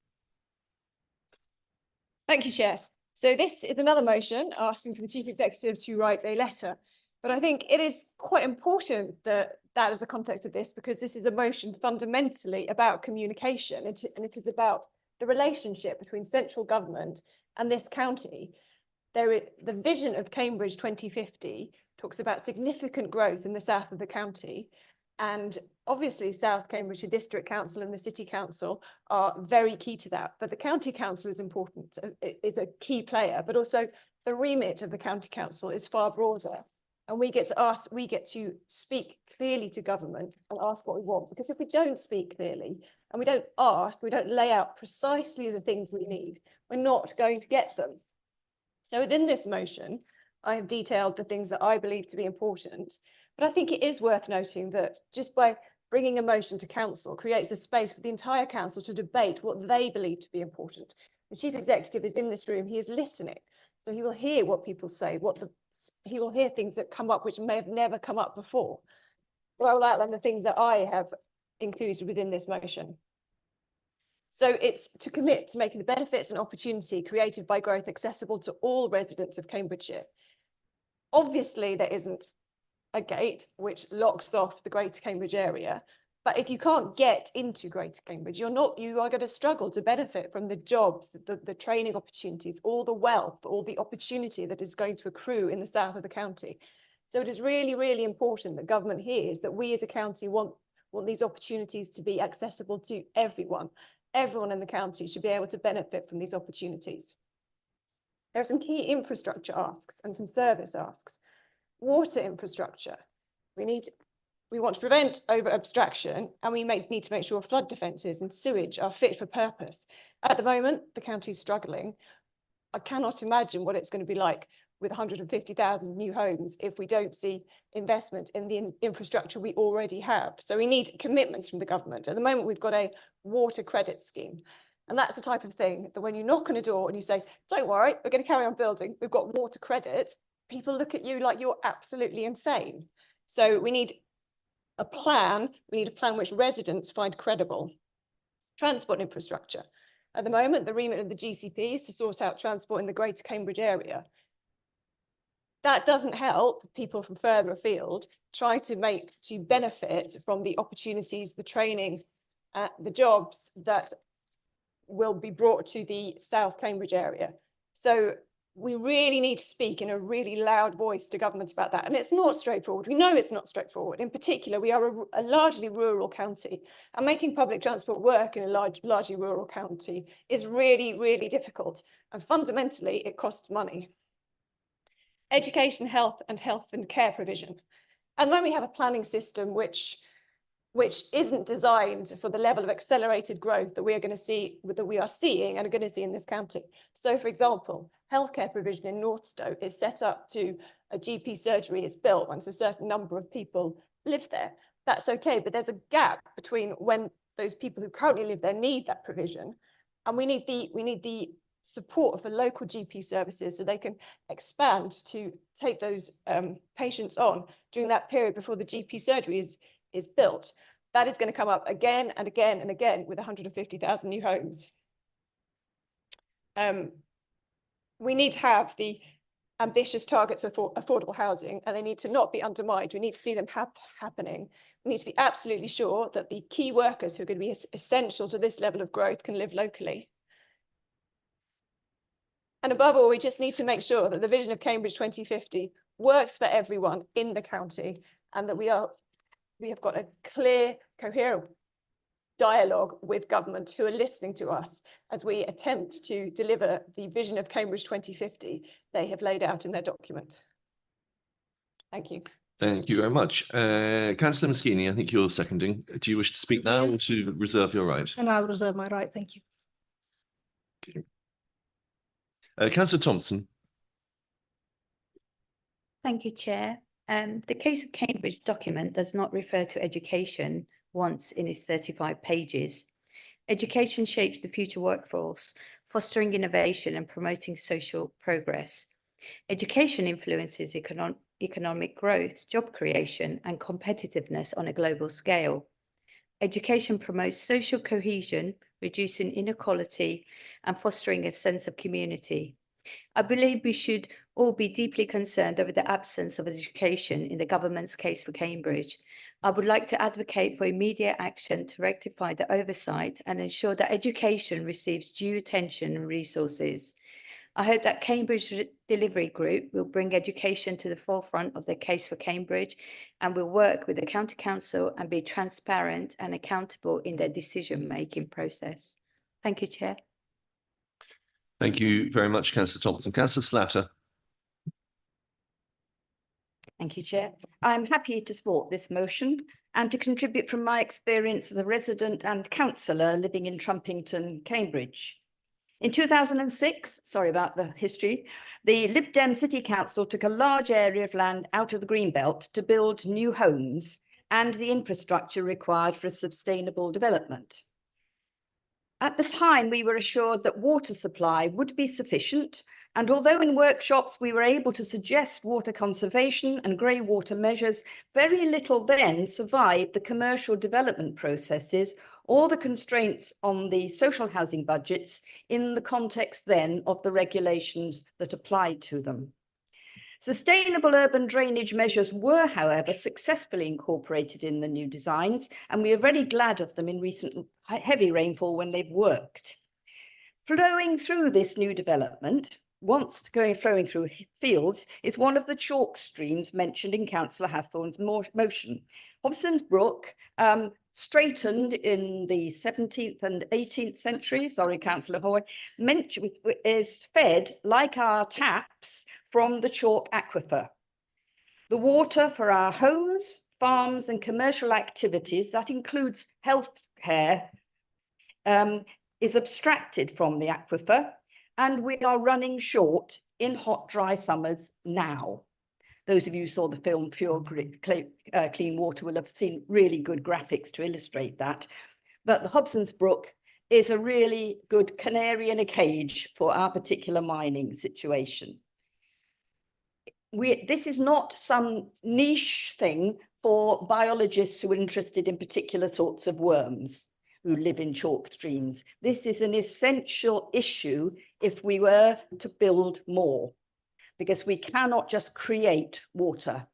Thank you, Chair. So this is another motion asking for the Chief Executive to write a letter. But I think it is quite important that that is the context of this, because this is a motion fundamentally about communication, and it is about the relationship between central government and this county. The vision of Cambridge 2050 talks about significant growth in the south of the county. And obviously South Cambridgeshire District Council and the City Council are very key to that. But the County Council is important, is a key player, but also the remit of the County Council is far broader. And we get to speak clearly to government and ask what we want. Because if we don't speak clearly and we don't ask, we don't lay out precisely the things we need, we're not going to get them. So within this motion, I have detailed the things that I believe to be important. But I think it is worth noting that just by bringing a motion to council creates a space for the entire council to debate what they believe to be important. The chief executive is in this room, he is listening. So he will hear what people say, he will hear things that come up which may have never come up before. But I will outline the things that I have included within this motion. So it's to commit to making the benefits and opportunity created by growth accessible to all residents of Cambridgeshire. Obviously, there isn't a gate which locks off the Greater Cambridge area, but if you can't get into Greater Cambridge, you are going to struggle to benefit from the jobs, the training opportunities, all the wealth, all the opportunity that is going to accrue in the south of the county. So it is really, really important that government hears that we as a county want these opportunities to be accessible to everyone. Everyone in the county should be able to benefit from these opportunities. There are some key infrastructure asks and some service asks. Water infrastructure. We want to prevent over abstraction, and we need to make sure flood defences and sewage are fit for purpose. At the moment, the county is struggling. I cannot imagine what it's going to be like with 150,000 new homes if we don't see investment in the infrastructure we already have. So we need commitments from the government. At the moment, we've got a water credit scheme. And that's the type of thing that when you knock on a door and you say, don't worry, we're going to carry on building, we've got water credit, people look at you like you're absolutely insane. So we need a plan. We need a plan which residents find credible. Transport infrastructure. At the moment, the remit of the GCP is to sort out transport in the Greater Cambridge area. That doesn't help people from further afield try to benefit from the opportunities, the training, the jobs that will be brought to the South Cambridge area. So we really need to speak in a really loud voice to government about that. And it's not straightforward. We know it's not straightforward. In particular, we are a largely rural county, and making public transport work in a largely rural county is really, really difficult. And fundamentally, it costs money. Education, health and care provision. And then we have a planning system which isn't designed for the level of accelerated growth that we are seeing and are going to see in this county. So, for example, healthcare provision in Northstowe is set up to a GP surgery is built once a certain number of people live there. That's okay, but there's a gap between when those people who currently live there need that provision, and we need the support for local GP services so they can expand to take those patients on during that period before the GP surgery is built. That is going to come up again and again and again with 150,000 new homes. We need to have the ambitious targets for affordable housing, and they need to not be undermined. We need to see them happening. We need to be absolutely sure that the key workers who are going to be essential to this level of growth can live locally. And above all, we just need to make sure that the vision of Cambridge 2050 works for everyone in the county, and that we have got a clear, coherent dialogue with government who are listening to us as we attempt to deliver the vision of Cambridge 2050 they have laid out in their document. Thank you. Thank you very much. Councillor Moschini, I think you're seconding. Do you wish to speak now or to reserve your right? And I'll reserve my right, thank you. Okay. Councillor Thompson. Thank you, Chair. The Case of Cambridge document does not refer to education once in its 35 pages. Education shapes the future workforce, fostering innovation and promoting social progress. Education influences economic growth, job creation, and competitiveness on a global scale. Education promotes social cohesion, reducing inequality, and fostering a sense of community. I believe we should all be deeply concerned over the absence of education in the government's case for Cambridge. I would like to advocate for immediate action to rectify the oversight and ensure that education receives due attention and resources. I hope that Cambridge Delivery Group will bring education to the forefront of their case for Cambridge and will work with the County Council and be transparent and accountable in their decision-making process. Thank you, Chair. Thank you very much, Councillor Thompson. Councillor Slatter. Thank you, Chair. I'm happy to support this motion and to contribute from my experience as a resident and councillor living in Trumpington, Cambridge. In 2006, sorry about the history, the Lib Dem City Council took a large area of land out of the Greenbelt to build new homes and the infrastructure required for a sustainable development. At the time, we were assured that water supply would be sufficient, and although in workshops we were able to suggest water conservation and grey water measures, very little then survived the commercial development processes or the constraints on the social housing budgets in the context then of the regulations that applied to them. Sustainable urban drainage measures were, however, successfully incorporated in the new designs, and we are very glad of them in recent heavy rainfall when they've worked. Flowing through this new development, flowing through fields, is one of the chalk streams mentioned in Councillor Hathorn's motion. Hobson's Brook, straightened in the 17th and 18th century, sorry, Councillor Hoy, is fed, like our taps, from the chalk aquifer. The water for our homes, farms and commercial activities, that includes healthcare, is abstracted from the aquifer, and we are running short in hot, dry summers now. Those of you who saw the film Pure Clean Water will have seen really good graphics to illustrate that. But the Hobson's Brook is a really good canary in a cage for our particular mining situation. This is not some niche thing for biologists who are interested in particular sorts of worms who live in chalk streams. This is an essential issue if we were to build more, because we cannot just create water.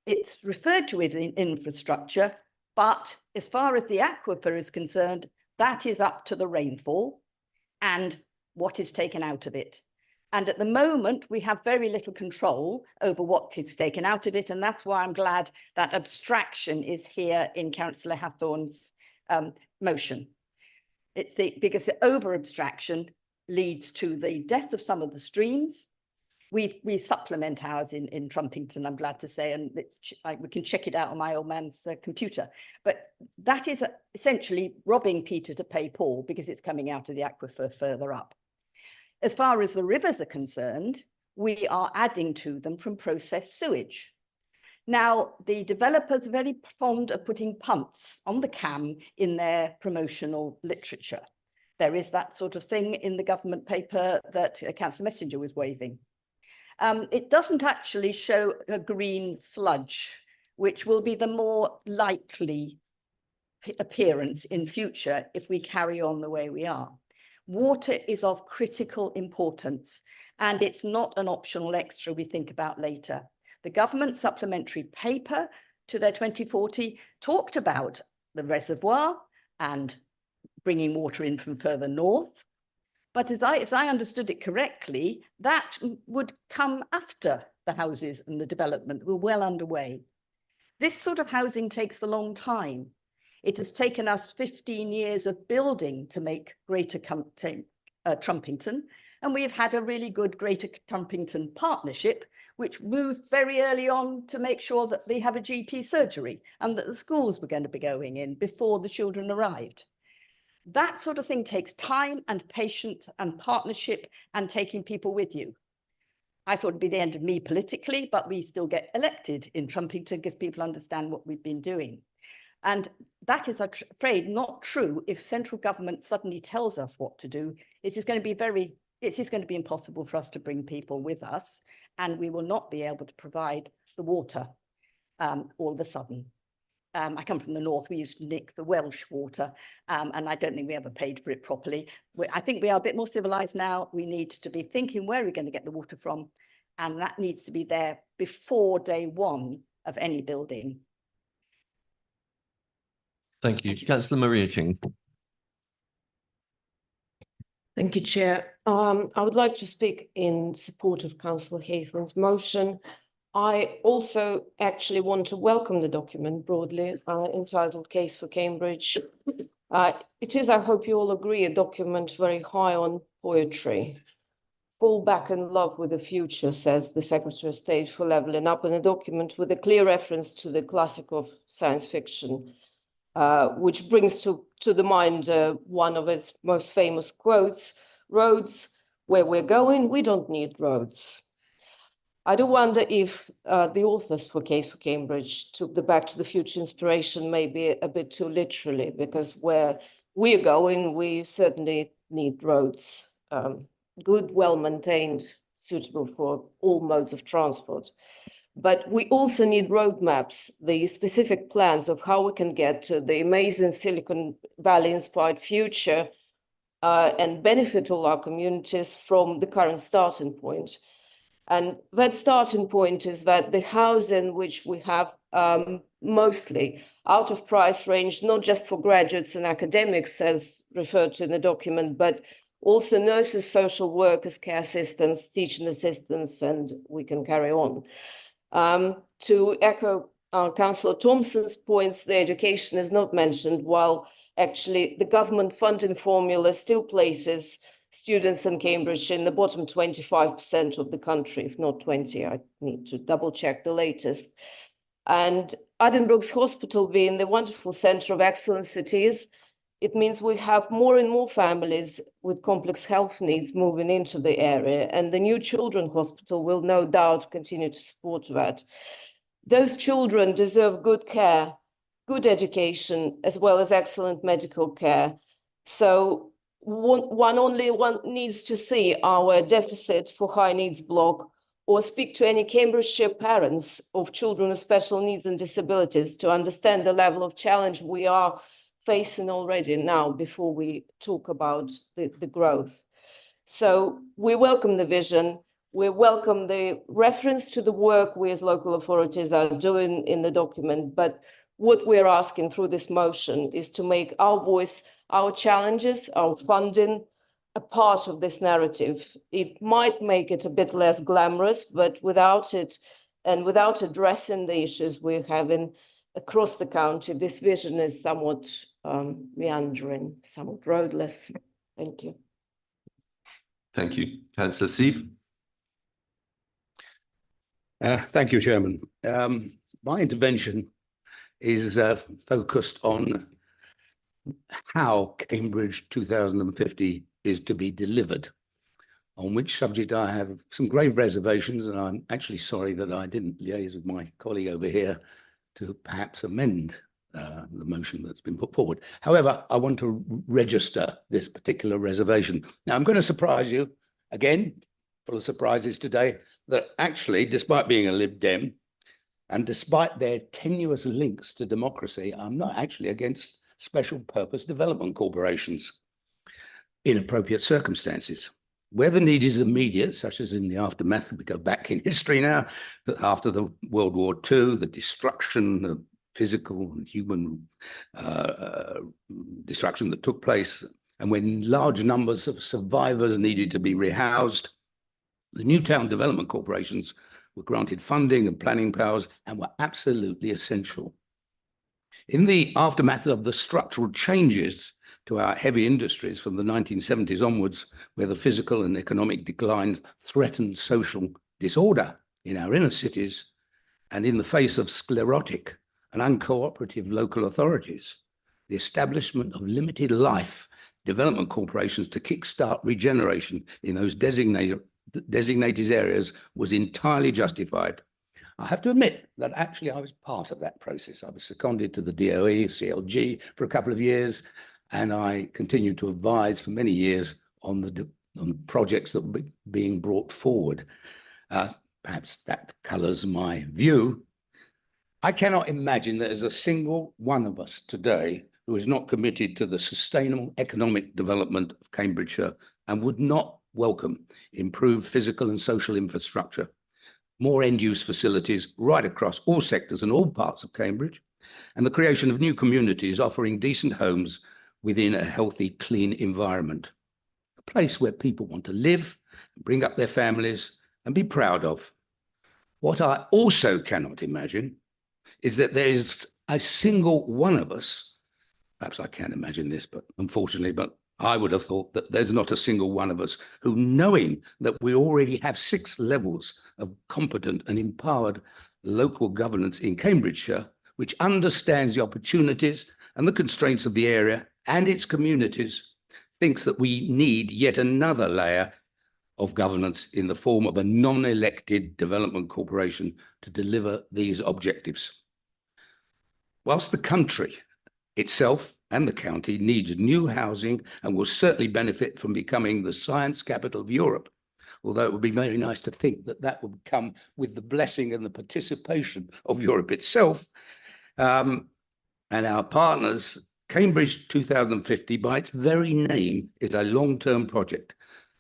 It's referred to as infrastructure, but as far as the aquifer is concerned, that is up to the rainfall and what is taken out of it. And at the moment, we have very little control over what is taken out of it. And that's why I'm glad that abstraction is here in Councillor Hathorn's motion. Because the over abstraction leads to the death of some of the streams. We supplement ours in Trumpington, I'm glad to say, and we can check it out on my old man's computer. But that is essentially robbing Peter to pay Paul, because it's coming out of the aquifer further up. As far as the rivers are concerned, we are adding to them from processed sewage. Now, the developers are very fond of putting punts on the cam in their promotional literature. There is that sort of thing in the government paper that Councillor Messenger was waving. It doesn't actually show a green sludge, which will be the more likely appearance in future if we carry on the way we are. Water is of critical importance, and it's not an optional extra we think about later. The government supplementary paper to their 2040 talked about the reservoir and bringing water in from further north. But as I understood it correctly, that would come after the houses and the development were well underway. This sort of housing takes a long time. It has taken us 15 years of building to make Greater Trumpington, and we've had a really good Greater Trumpington partnership, which moved very early on to make sure that they have a GP surgery and that the schools were going to be going in before the children arrived. That sort of thing takes time and patience and partnership and taking people with you. I thought it'd be the end of me politically, but we still get elected in Trumpington because people understand what we've been doing. And that is, I'm afraid, not true if central government suddenly tells us what to do. It is going to be impossible for us to bring people with us, and we will not be able to provide the water all of a sudden. I come from the north. We used to nick the Welsh water, and I don't think we ever paid for it properly. I think we are a bit more civilized now. We need to be thinking where we're going to get the water from, and that needs to be there before day one of any building. Thank you. Councillor Maria King. Thank you, Chair. I would like to speak in support of Councillor Haythorn's motion. I also actually want to welcome the document broadly entitled Case for Cambridge. It is, I hope you all agree, a document very high on poetry. Fall back in love with the future, says the Secretary of State for levelling up, in a document with a clear reference to the classic of science fiction, which brings to the mind one of his most famous quotes: "Roads, where we're going, we don't need roads." I do wonder if the authors for Case for Cambridge took the Back to the Future inspiration maybe a bit too literally, because where we're going, we certainly need roads, good, well-maintained, suitable for all modes of transport. But we also need roadmaps, the specific plans of how we can get to the amazing Silicon Valley-inspired future and benefit all our communities from the current starting point. And that starting point is that the housing which we have mostly out of price range, not just for graduates and academics as referred to in the document, but also nurses, social workers, care assistants, teaching assistants, and we can carry on. To echo Councillor Thompson's points, the education is not mentioned, while actually the government funding formula still places students in Cambridge in the bottom 25% of the country, if not 20. I need to double check the latest. And Addenbrooke's Hospital being the wonderful centre of excellence it is, it means we have more and more families with complex health needs moving into the area, and the new Children's Hospital will no doubt continue to support that. Those children deserve good care, good education, as well as excellent medical care. So one needs to see our deficit for high needs block, or speak to any Cambridgeshire parents of children with special needs and disabilities to understand the level of challenge we are facing already now before we talk about the growth. So we welcome the vision. We welcome the reference to the work we as local authorities are doing in the document. But what we're asking through this motion is to make our voice, our challenges, our funding, a part of this narrative. It might make it a bit less glamorous, but without it, and without addressing the issues we're having across the county, this vision is somewhat meandering, somewhat roadless. Thank you. Thank you. Councillor Seep. Thank you, Chairman. My intervention is focused on how Cambridge 2050 is to be delivered, on which subject I have some grave reservations, and I'm actually sorry that I didn't liaise with my colleague over here to perhaps amend the motion that's been put forward. However, I want to register this particular reservation. Now, I'm going to surprise you again, full of surprises today, that actually, despite being a Lib Dem, and despite their tenuous links to democracy, I'm not actually against special purpose development corporations in appropriate circumstances. Where the need is immediate, such as in the aftermath, we go back in history now, after the World War II, the destruction, the physical and human destruction that took place, and when large numbers of survivors needed to be rehoused, the new town development corporations were granted funding and planning powers and were absolutely essential. In the aftermath of the structural changes to our heavy industries from the 1970s onwards, where the physical and economic decline threatened social disorder in our inner cities, and in the face of sclerotic and uncooperative local authorities, the establishment of limited life development corporations to kickstart regeneration in those designated areas was entirely justified. I have to admit that actually I was part of that process. I was seconded to the DOE, CLG for a couple of years, and I continued to advise for many years on the projects that were being brought forward. Perhaps that colours my view. I cannot imagine that there's a single one of us today who is not committed to the sustainable economic development of Cambridgeshire and would not welcome improved physical and social infrastructure, more end-use facilities right across all sectors and all parts of Cambridge, and the creation of new communities offering decent homes within a healthy, clean environment. a place where people want to live, bring up their families and be proud of. What I also cannot imagine is that there is a single one of us, perhaps I can't imagine this, but unfortunately, but I would have thought that there's not a single one of us who, knowing that we already have 6 levels of competent and empowered local governance in Cambridgeshire, which understands the opportunities and the constraints of the area and its communities, thinks that we need yet another layer of governance in the form of a non-elected development corporation to deliver these objectives. Whilst the country itself and the county needs new housing and will certainly benefit from becoming the science capital of Europe, although it would be very nice to think that that would come with the blessing and the participation of Europe itself, and our partners, Cambridge 2050, by its very name, is a long-term project.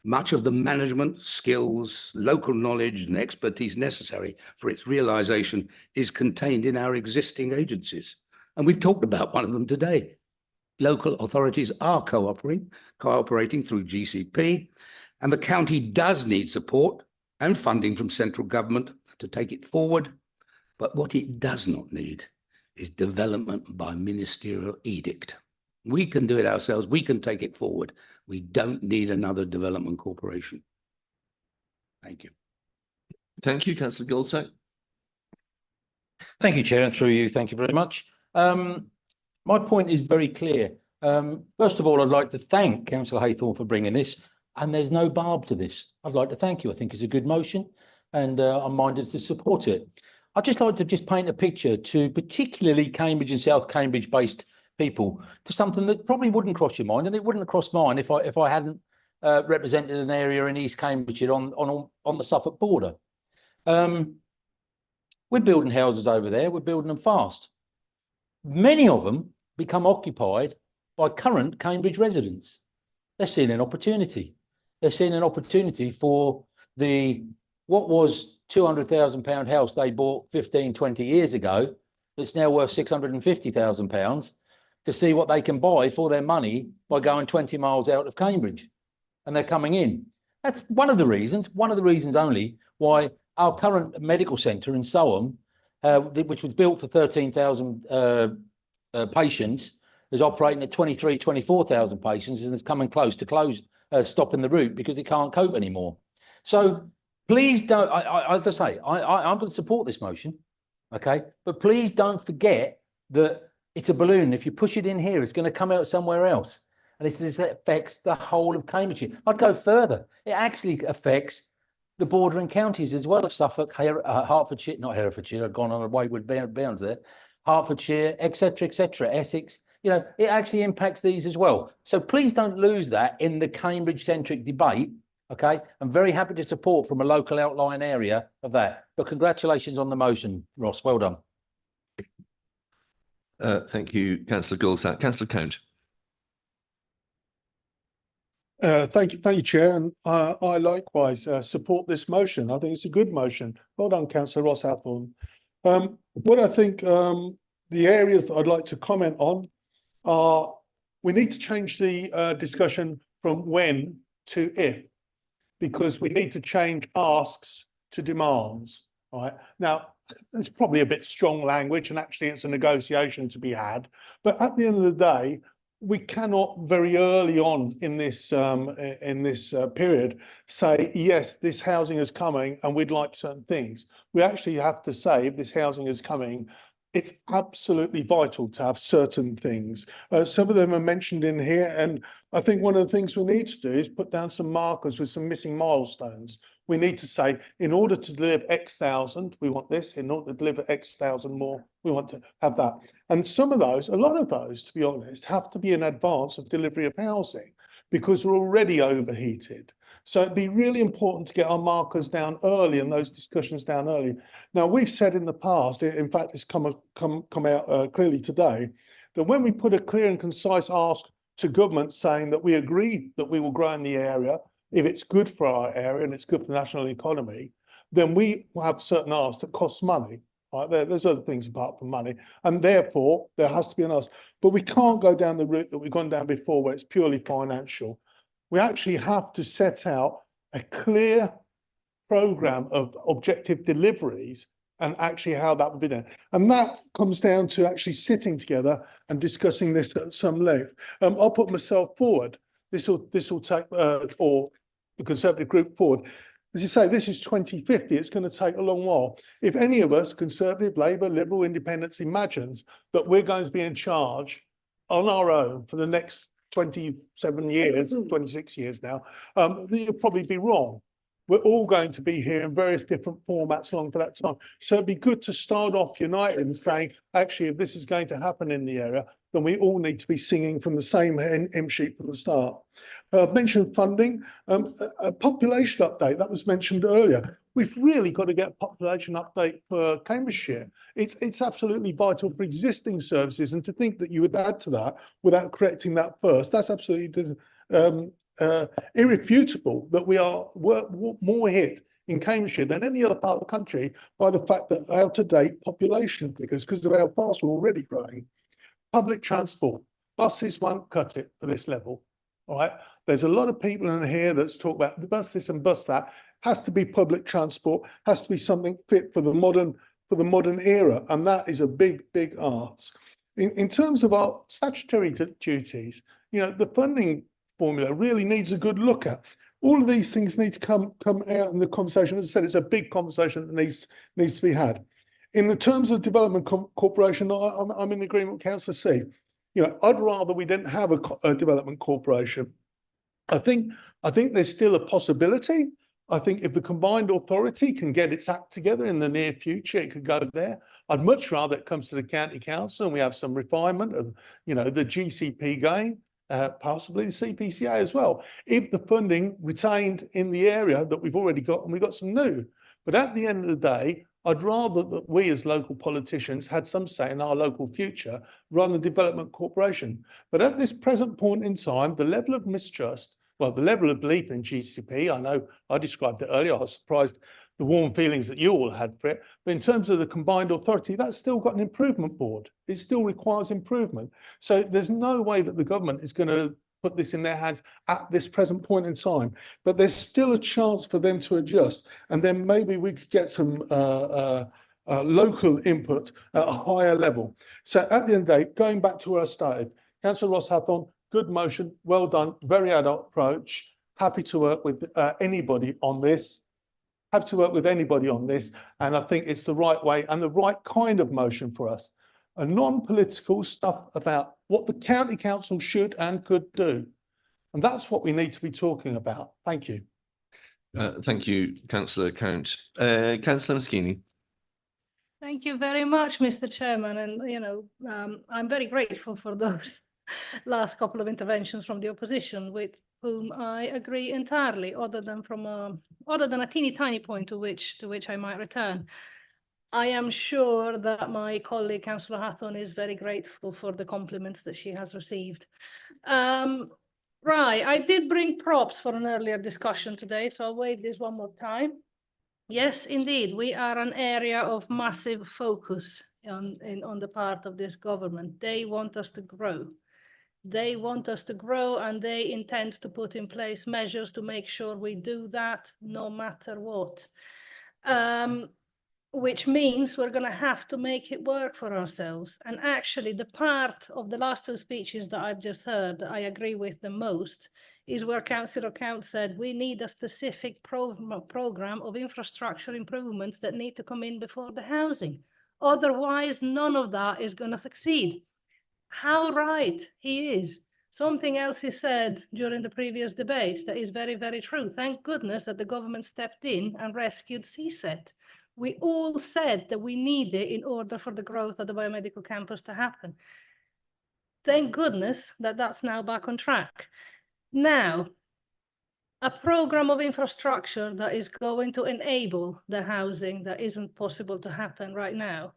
Much of the management, skills, local knowledge and expertise necessary for its realization is contained in our existing agencies. And we've talked about one of them today. Local authorities are cooperating through GCP, and the county does need support and funding from central government to take it forward. But what it does not need is development by ministerial edict. We can do it ourselves. We can take it forward. We don't need another development corporation. Thank you. Thank you, Councillor Goldsack. Thank you, Chair, and through you, thank you very much. My point is very clear. First of all, I'd like to thank Councillor Haythorne for bringing this, and there's no barb to this. I'd like to thank you. I think it's a good motion, and I'm minded to support it. I'd just like to paint a picture to particularly Cambridge and South Cambridge-based people, to something that probably wouldn't cross your mind, and it wouldn't have crossed mine if I hadn't represented an area in East Cambridgeshire on the Suffolk border. We're building houses over there. We're building them fast. Many of them become occupied by current Cambridge residents. They're seeing an opportunity. They're seeing an opportunity for what was £200,000 house they bought 15, 20 years ago, that's now worth £650,000, to see what they can buy for their money by going 20 miles out of Cambridge. And they're coming in. That's one of the reasons only, why our current medical centre in Soham, which was built for 13,000 patients, is operating at 23, 24,000 patients and is coming close to stopping the route because it can't cope anymore. So please don't, as I say, I'm going to support this motion, okay? But please don't forget that it's a balloon. If you push it in here, it's going to come out somewhere else. And this affects the whole of Cambridgeshire. I'd go further. It actually affects the bordering counties as well of Suffolk, Hertfordshire, not Herefordshire, I've gone on a wayward bounds there, Hertfordshire, etc., Essex. You know, it actually impacts these as well. So please don't lose that in the Cambridge-centric debate, okay? I'm very happy to support from a local outlying area of that. But congratulations on the motion, Ross. Well done. Thank you, Councillor Goldsack. Councillor Count. Thank you, Chair, and I likewise support this motion. I think it's a good motion. Well done, Councillor Ross Hathorn. What I think the areas that I'd like to comment on are we need to change the discussion from when to if, because we need to change asks to demands. Right now, it's probably a bit strong language, and actually it's a negotiation to be had. But at the end of the day, we cannot very early on in this period say, yes, this housing is coming and we'd like certain things. We actually have to say, if this housing is coming, it's absolutely vital to have certain things. Some of them are mentioned in here, and I think one of the things we need to do is put down some markers with some missing milestones. We need to say, in order to deliver X thousand, we want this. In order to deliver X thousand more, we want to have that. And some of those, a lot of those, to be honest, have to be in advance of delivery of housing because we're already overheated. So it'd be really important to get our markers down early and those discussions down early. Now, we've said in the past, in fact, it's come out clearly today, that when we put a clear and concise ask to government saying that we agree that we will grow in the area, if it's good for our area and it's good for the national economy, then we will have certain asks that cost money. Right? There's other things apart from money, and therefore there has to be an ask. But we can't go down the route that we've gone down before, where it's purely financial. We actually have to set out a clear program of objective deliveries and actually how that would be done. And that comes down to actually sitting together and discussing this at some length. I'll put myself forward. This will take, or the Conservative group forward. As you say, this is 2050. It's going to take a long while. If any of us, Conservative, Labour, Liberal, Independents, imagines that we're going to be in charge on our own for the next 27 years, 26 years now, you'll probably be wrong. We're all going to be here in various different formats along for that time. So it'd be good to start off united and saying, actually, if this is going to happen in the area, then we all need to be singing from the same hymn sheet from the start. Mentioned funding, a population update, that was mentioned earlier. We've really got to get a population update for Cambridgeshire. It's absolutely vital for existing services, and to think that you would add to that without correcting that first, that's absolutely irrefutable that we are more hit in Cambridgeshire than any other part of the country by the fact that out-of-date population figures, because of how fast we're already growing. Public transport, buses won't cut it for this level. All right, there's a lot of people in here that's talk about the bus this and bus that. Has to be public transport, has to be something fit for the modern era, and that is a big ask. In terms of our statutory duties, you know, the funding formula really needs a good look at. All of these things need to come out in the conversation. As I said, it's a big conversation that needs to be had. In the terms of development corporation, I'm in agreement with Councillor C. You know, I'd rather we didn't have a development corporation. I think there's still a possibility. I think if the combined authority can get its act together in the near future, it could go there. I'd much rather it comes to the county council and we have some refinement of, you know, the GCP going, possibly the CPCA as well. If the funding retained in the area that we've already got, and we've got some new. But at the end of the day, I'd rather that we as local politicians had some say in our local future rather than development corporation. But at this present point in time, the level of mistrust, well, the level of belief in GCP, I know I described it earlier, I was surprised the warm feelings that you all had for it. But in terms of the combined authority, that's still got an improvement board. It still requires improvement. So there's no way that the government is going to put this in their hands at this present point in time. But there's still a chance for them to adjust. And then maybe we could get some local input at a higher level. So at the end of the day, going back to where I started, Councillor Ross Hathorn, good motion, well done, very adult approach. Happy to work with anybody on this. Happy to work with anybody on this. And I think it's the right way and the right kind of motion for us. A non-political stuff about what the county council should and could do. And that's what we need to be talking about. Thank you. Thank you, Councillor Count. Councillor Moschini. Thank you very much, Mr. Chairman. And, you know, I'm very grateful for those last couple of interventions from the opposition with whom I agree entirely, other than a teeny tiny point to which I might return. I am sure that my colleague, Councillor Hathorn, is very grateful for the compliments that she has received. Right, I did bring props for an earlier discussion today, so I'll wave this one more time. Yes, indeed, we are an area of massive focus on the part of this government. They want us to grow. They want us to grow, and they intend to put in place measures to make sure we do that no matter what. Which means we're going to have to make it work for ourselves. And actually, the part of the last two speeches that I've just heard that I agree with the most is where Councillor Count said we need a specific program of infrastructure improvements that need to come in before the housing. Otherwise, none of that is going to succeed. How right he is. Something else he said during the previous debate that is very, very true. Thank goodness that the government stepped in and rescued CSET. We all said that we need it in order for the growth of the biomedical campus to happen. Thank goodness that that's now back on track. Now, a program of infrastructure that is going to enable the housing that isn't possible to happen right now.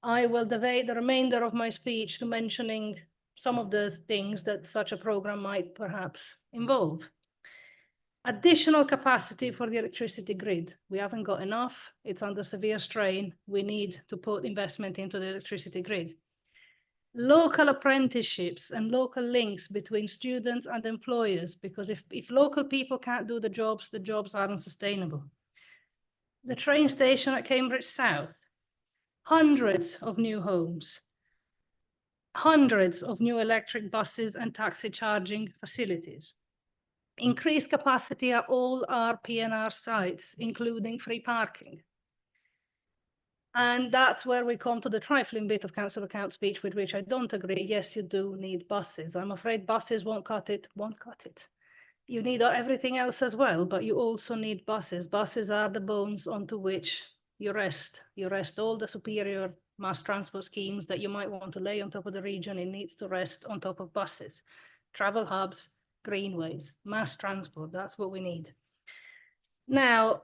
I will devote the remainder of my speech to mentioning some of the things that such a program might perhaps involve. Additional capacity for the electricity grid. We haven't got enough. It's under severe strain. We need to put investment into the electricity grid. local apprenticeships and local links between students and employers, because if local people can't do the jobs aren't sustainable. The train station at Cambridge South, hundreds of new homes, hundreds of new electric buses and taxi charging facilities, increased capacity at all our PNR sites, including free parking. And that's where we come to the trifling bit of council account speech with which I don't agree. Yes, you do need buses. I'm afraid buses won't cut it. You need everything else as well, but you also need buses. Buses are the bones onto which you rest. You rest all the superior mass transport schemes that you might want to lay on top of the region. It needs to rest on top of buses. Travel hubs, greenways, mass transport, that's what we need. Now,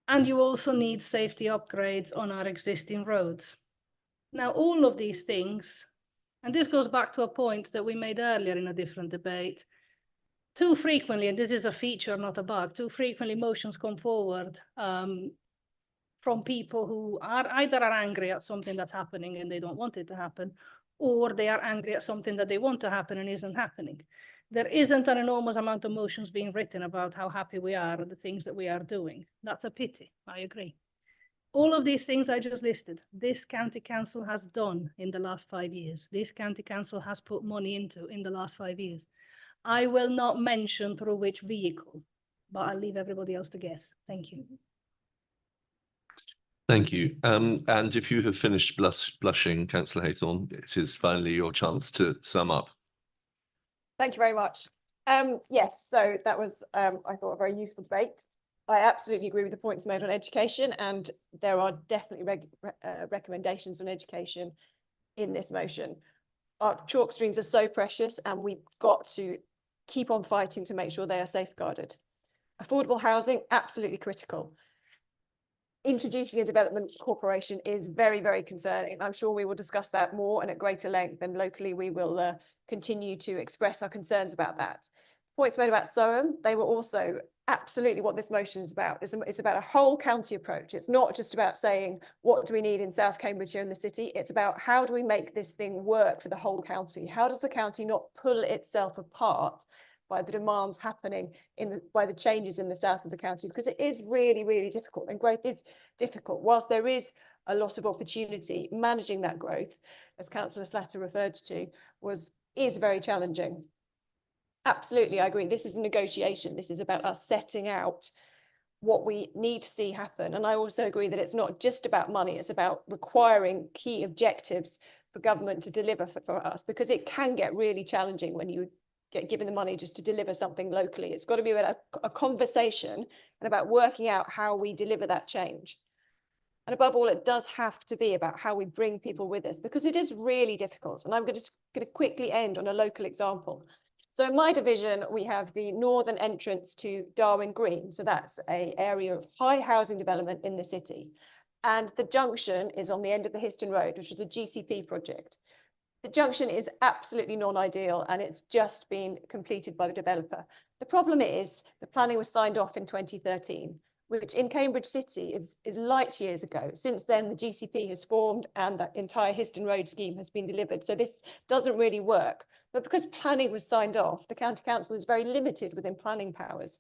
and you also need safety upgrades on our existing roads. Now, all of these things, and this goes back to a point that we made earlier in a different debate, too frequently, and this is a feature, not a bug, too frequently motions come forward from people who are either angry at something that's happening and they don't want it to happen, or they are angry at something that they want to happen and isn't happening. There isn't an enormous amount of motions being written about how happy we are at the things that we are doing. That's a pity, I agree. All of these things I just listed, this county council has done in the last 5 years. This county council has put money into in the last 5 years. I will not mention through which vehicle, but I'll leave everybody else to guess. Thank you. Thank you. And if you have finished blushing, Councillor Haythorne, it is finally your chance to sum up. Thank you very much. Yes, so that was, I thought, a very useful debate. I absolutely agree with the points made on education, and there are definitely recommendations on education in this motion. Our chalk streams are so precious, and we've got to keep on fighting to make sure they are safeguarded. Affordable housing, absolutely critical. Introducing a development corporation is very, very concerning. I'm sure we will discuss that more and at greater length, and locally we will continue to express our concerns about that. Points made about SOAM, they were also absolutely what this motion is about. It's about a whole county approach. It's not just about saying, what do we need in South Cambridgeshire and the city? It's about how do we make this thing work for the whole county? How does the county not pull itself apart by the demands happening by the changes in the south of the county? Because it is really, really difficult, and growth is difficult. Whilst there is a lot of opportunity, managing that growth, as Councillor Slatter referred to, is very challenging. Absolutely, I agree. This is a negotiation. This is about us setting out what we need to see happen. And I also agree that it's not just about money, it's about requiring key objectives for government to deliver for us, because it can get really challenging when you get given the money just to deliver something locally. It's got to be about a conversation and about working out how we deliver that change. And above all, it does have to be about how we bring people with us, because it is really difficult. And I'm going to quickly end on a local example. So in my division, we have the northern entrance to Darwin Green. So that's an area of high housing development in the city. And the junction is on the end of the Histon Road, which was a GCP project. The junction is absolutely non-ideal, and it's just been completed by the developer. The problem is the planning was signed off in 2013, which in Cambridge City is light years ago. Since then, the GCP has formed and the entire Histon Road scheme has been delivered. So this doesn't really work. But because planning was signed off, the County Council is very limited within planning powers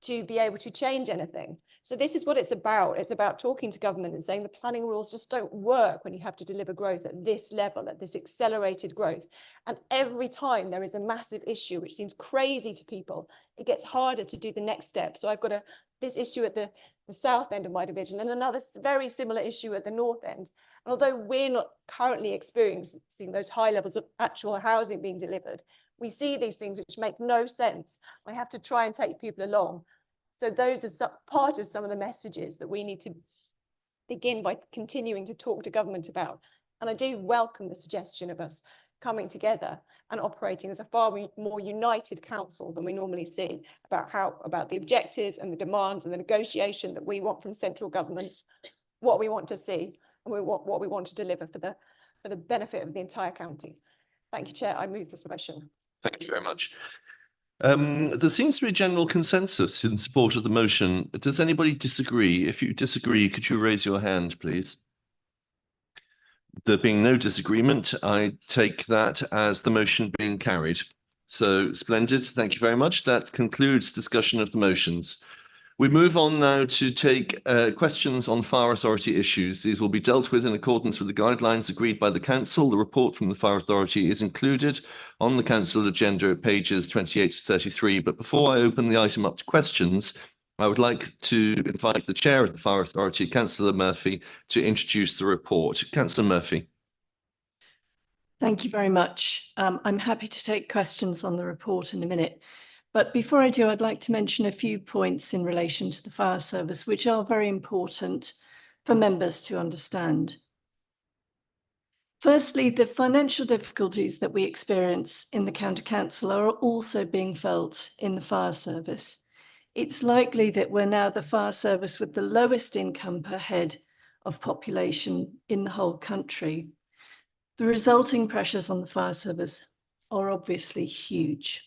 to be able to change anything. So this is what it's about. It's about talking to government and saying the planning rules just don't work when you have to deliver growth at this level, at this accelerated growth. And every time there is a massive issue, which seems crazy to people, it gets harder to do the next step. So I've got this issue at the south end of my division and another very similar issue at the north end. And although we're not currently experiencing those high levels of actual housing being delivered, we see these things which make no sense. I have to try and take people along. So those are part of some of the messages that we need to begin by continuing to talk to government about. And I do welcome the suggestion of us coming together and operating as a far more united council than we normally see about the objectives and the demands and the negotiation that we want from central government, what we want to see, and what we want to deliver for the benefit of the entire county. Thank you, Chair. I move this motion. Thank you very much. There seems to be a general consensus in support of the motion. Does anybody disagree? If you disagree, could you raise your hand, please? There being no disagreement, I take that as the motion being carried. So splendid. Thank you very much. That concludes discussion of the motions. We move on now to take questions on fire authority issues. These will be dealt with in accordance with the guidelines agreed by the council. The report from the fire authority is included on the council agenda at pages 28 to 33. But before I open the item up to questions, I would like to invite the chair of the fire authority, Councillor Murphy, to introduce the report. Councillor Murphy. Thank you very much. I'm happy to take questions on the report in a minute. But before I do, I'd like to mention a few points in relation to the fire service, which are very important for members to understand. Firstly, the financial difficulties that we experience in the county council are also being felt in the fire service. It's likely that we're now the fire service with the lowest income per head of population in the whole country. The resulting pressures on the fire service are obviously huge.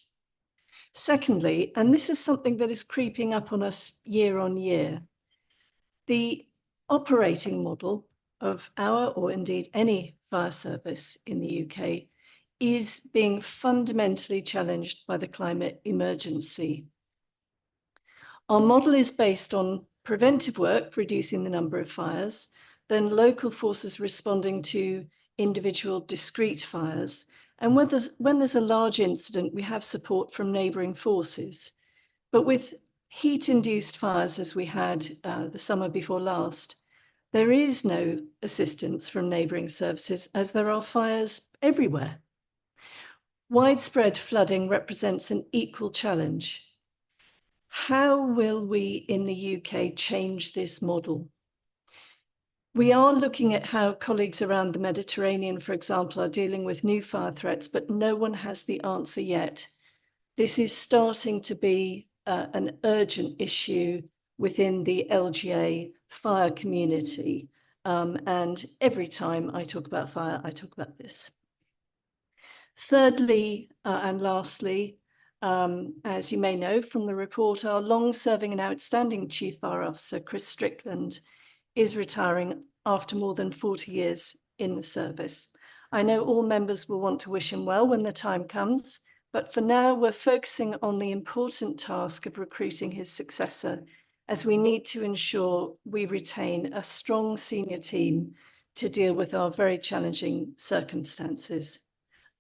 Secondly, and this is something that is creeping up on us year on year, the operating model of our, or indeed any fire service in the UK, is being fundamentally challenged by the climate emergency. Our model is based on preventive work, reducing the number of fires, then local forces responding to individual discrete fires. And when there's a large incident, we have support from neighbouring forces. But with heat-induced fires, as we had the summer before last, there is no assistance from neighbouring services as there are fires everywhere. Widespread flooding represents an equal challenge. How will we in the UK change this model? We are looking at how colleagues around the Mediterranean, for example, are dealing with new fire threats, but no one has the answer yet. This is starting to be an urgent issue within the LGA fire community. And every time I talk about fire, I talk about this. Thirdly, and lastly, as you may know from the report, our long-serving and outstanding Chief Fire Officer, Chris Strickland, is retiring after more than 40 years in the service. I know all members will want to wish him well when the time comes, but for now we're focusing on the important task of recruiting his successor, as we need to ensure we retain a strong senior team to deal with our very challenging circumstances.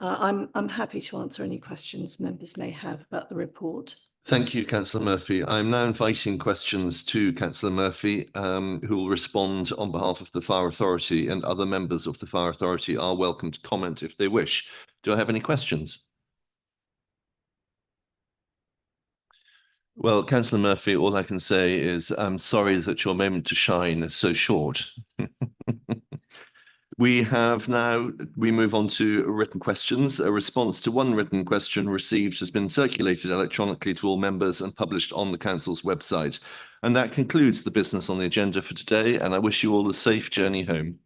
I'm happy to answer any questions members may have about the report. Thank you, Councillor Murphy. I'm now inviting questions to Councillor Murphy, who will respond on behalf of the Fire Authority, and other members of the Fire Authority are welcome to comment if they wish. Do I have any questions? Well, Councillor Murphy, all I can say is I'm sorry that your moment to shine is so short. We move on to written questions. A response to one written question received has been circulated electronically to all members and published on the Council's website. And that concludes the business on the agenda for today, and I wish you all a safe journey home.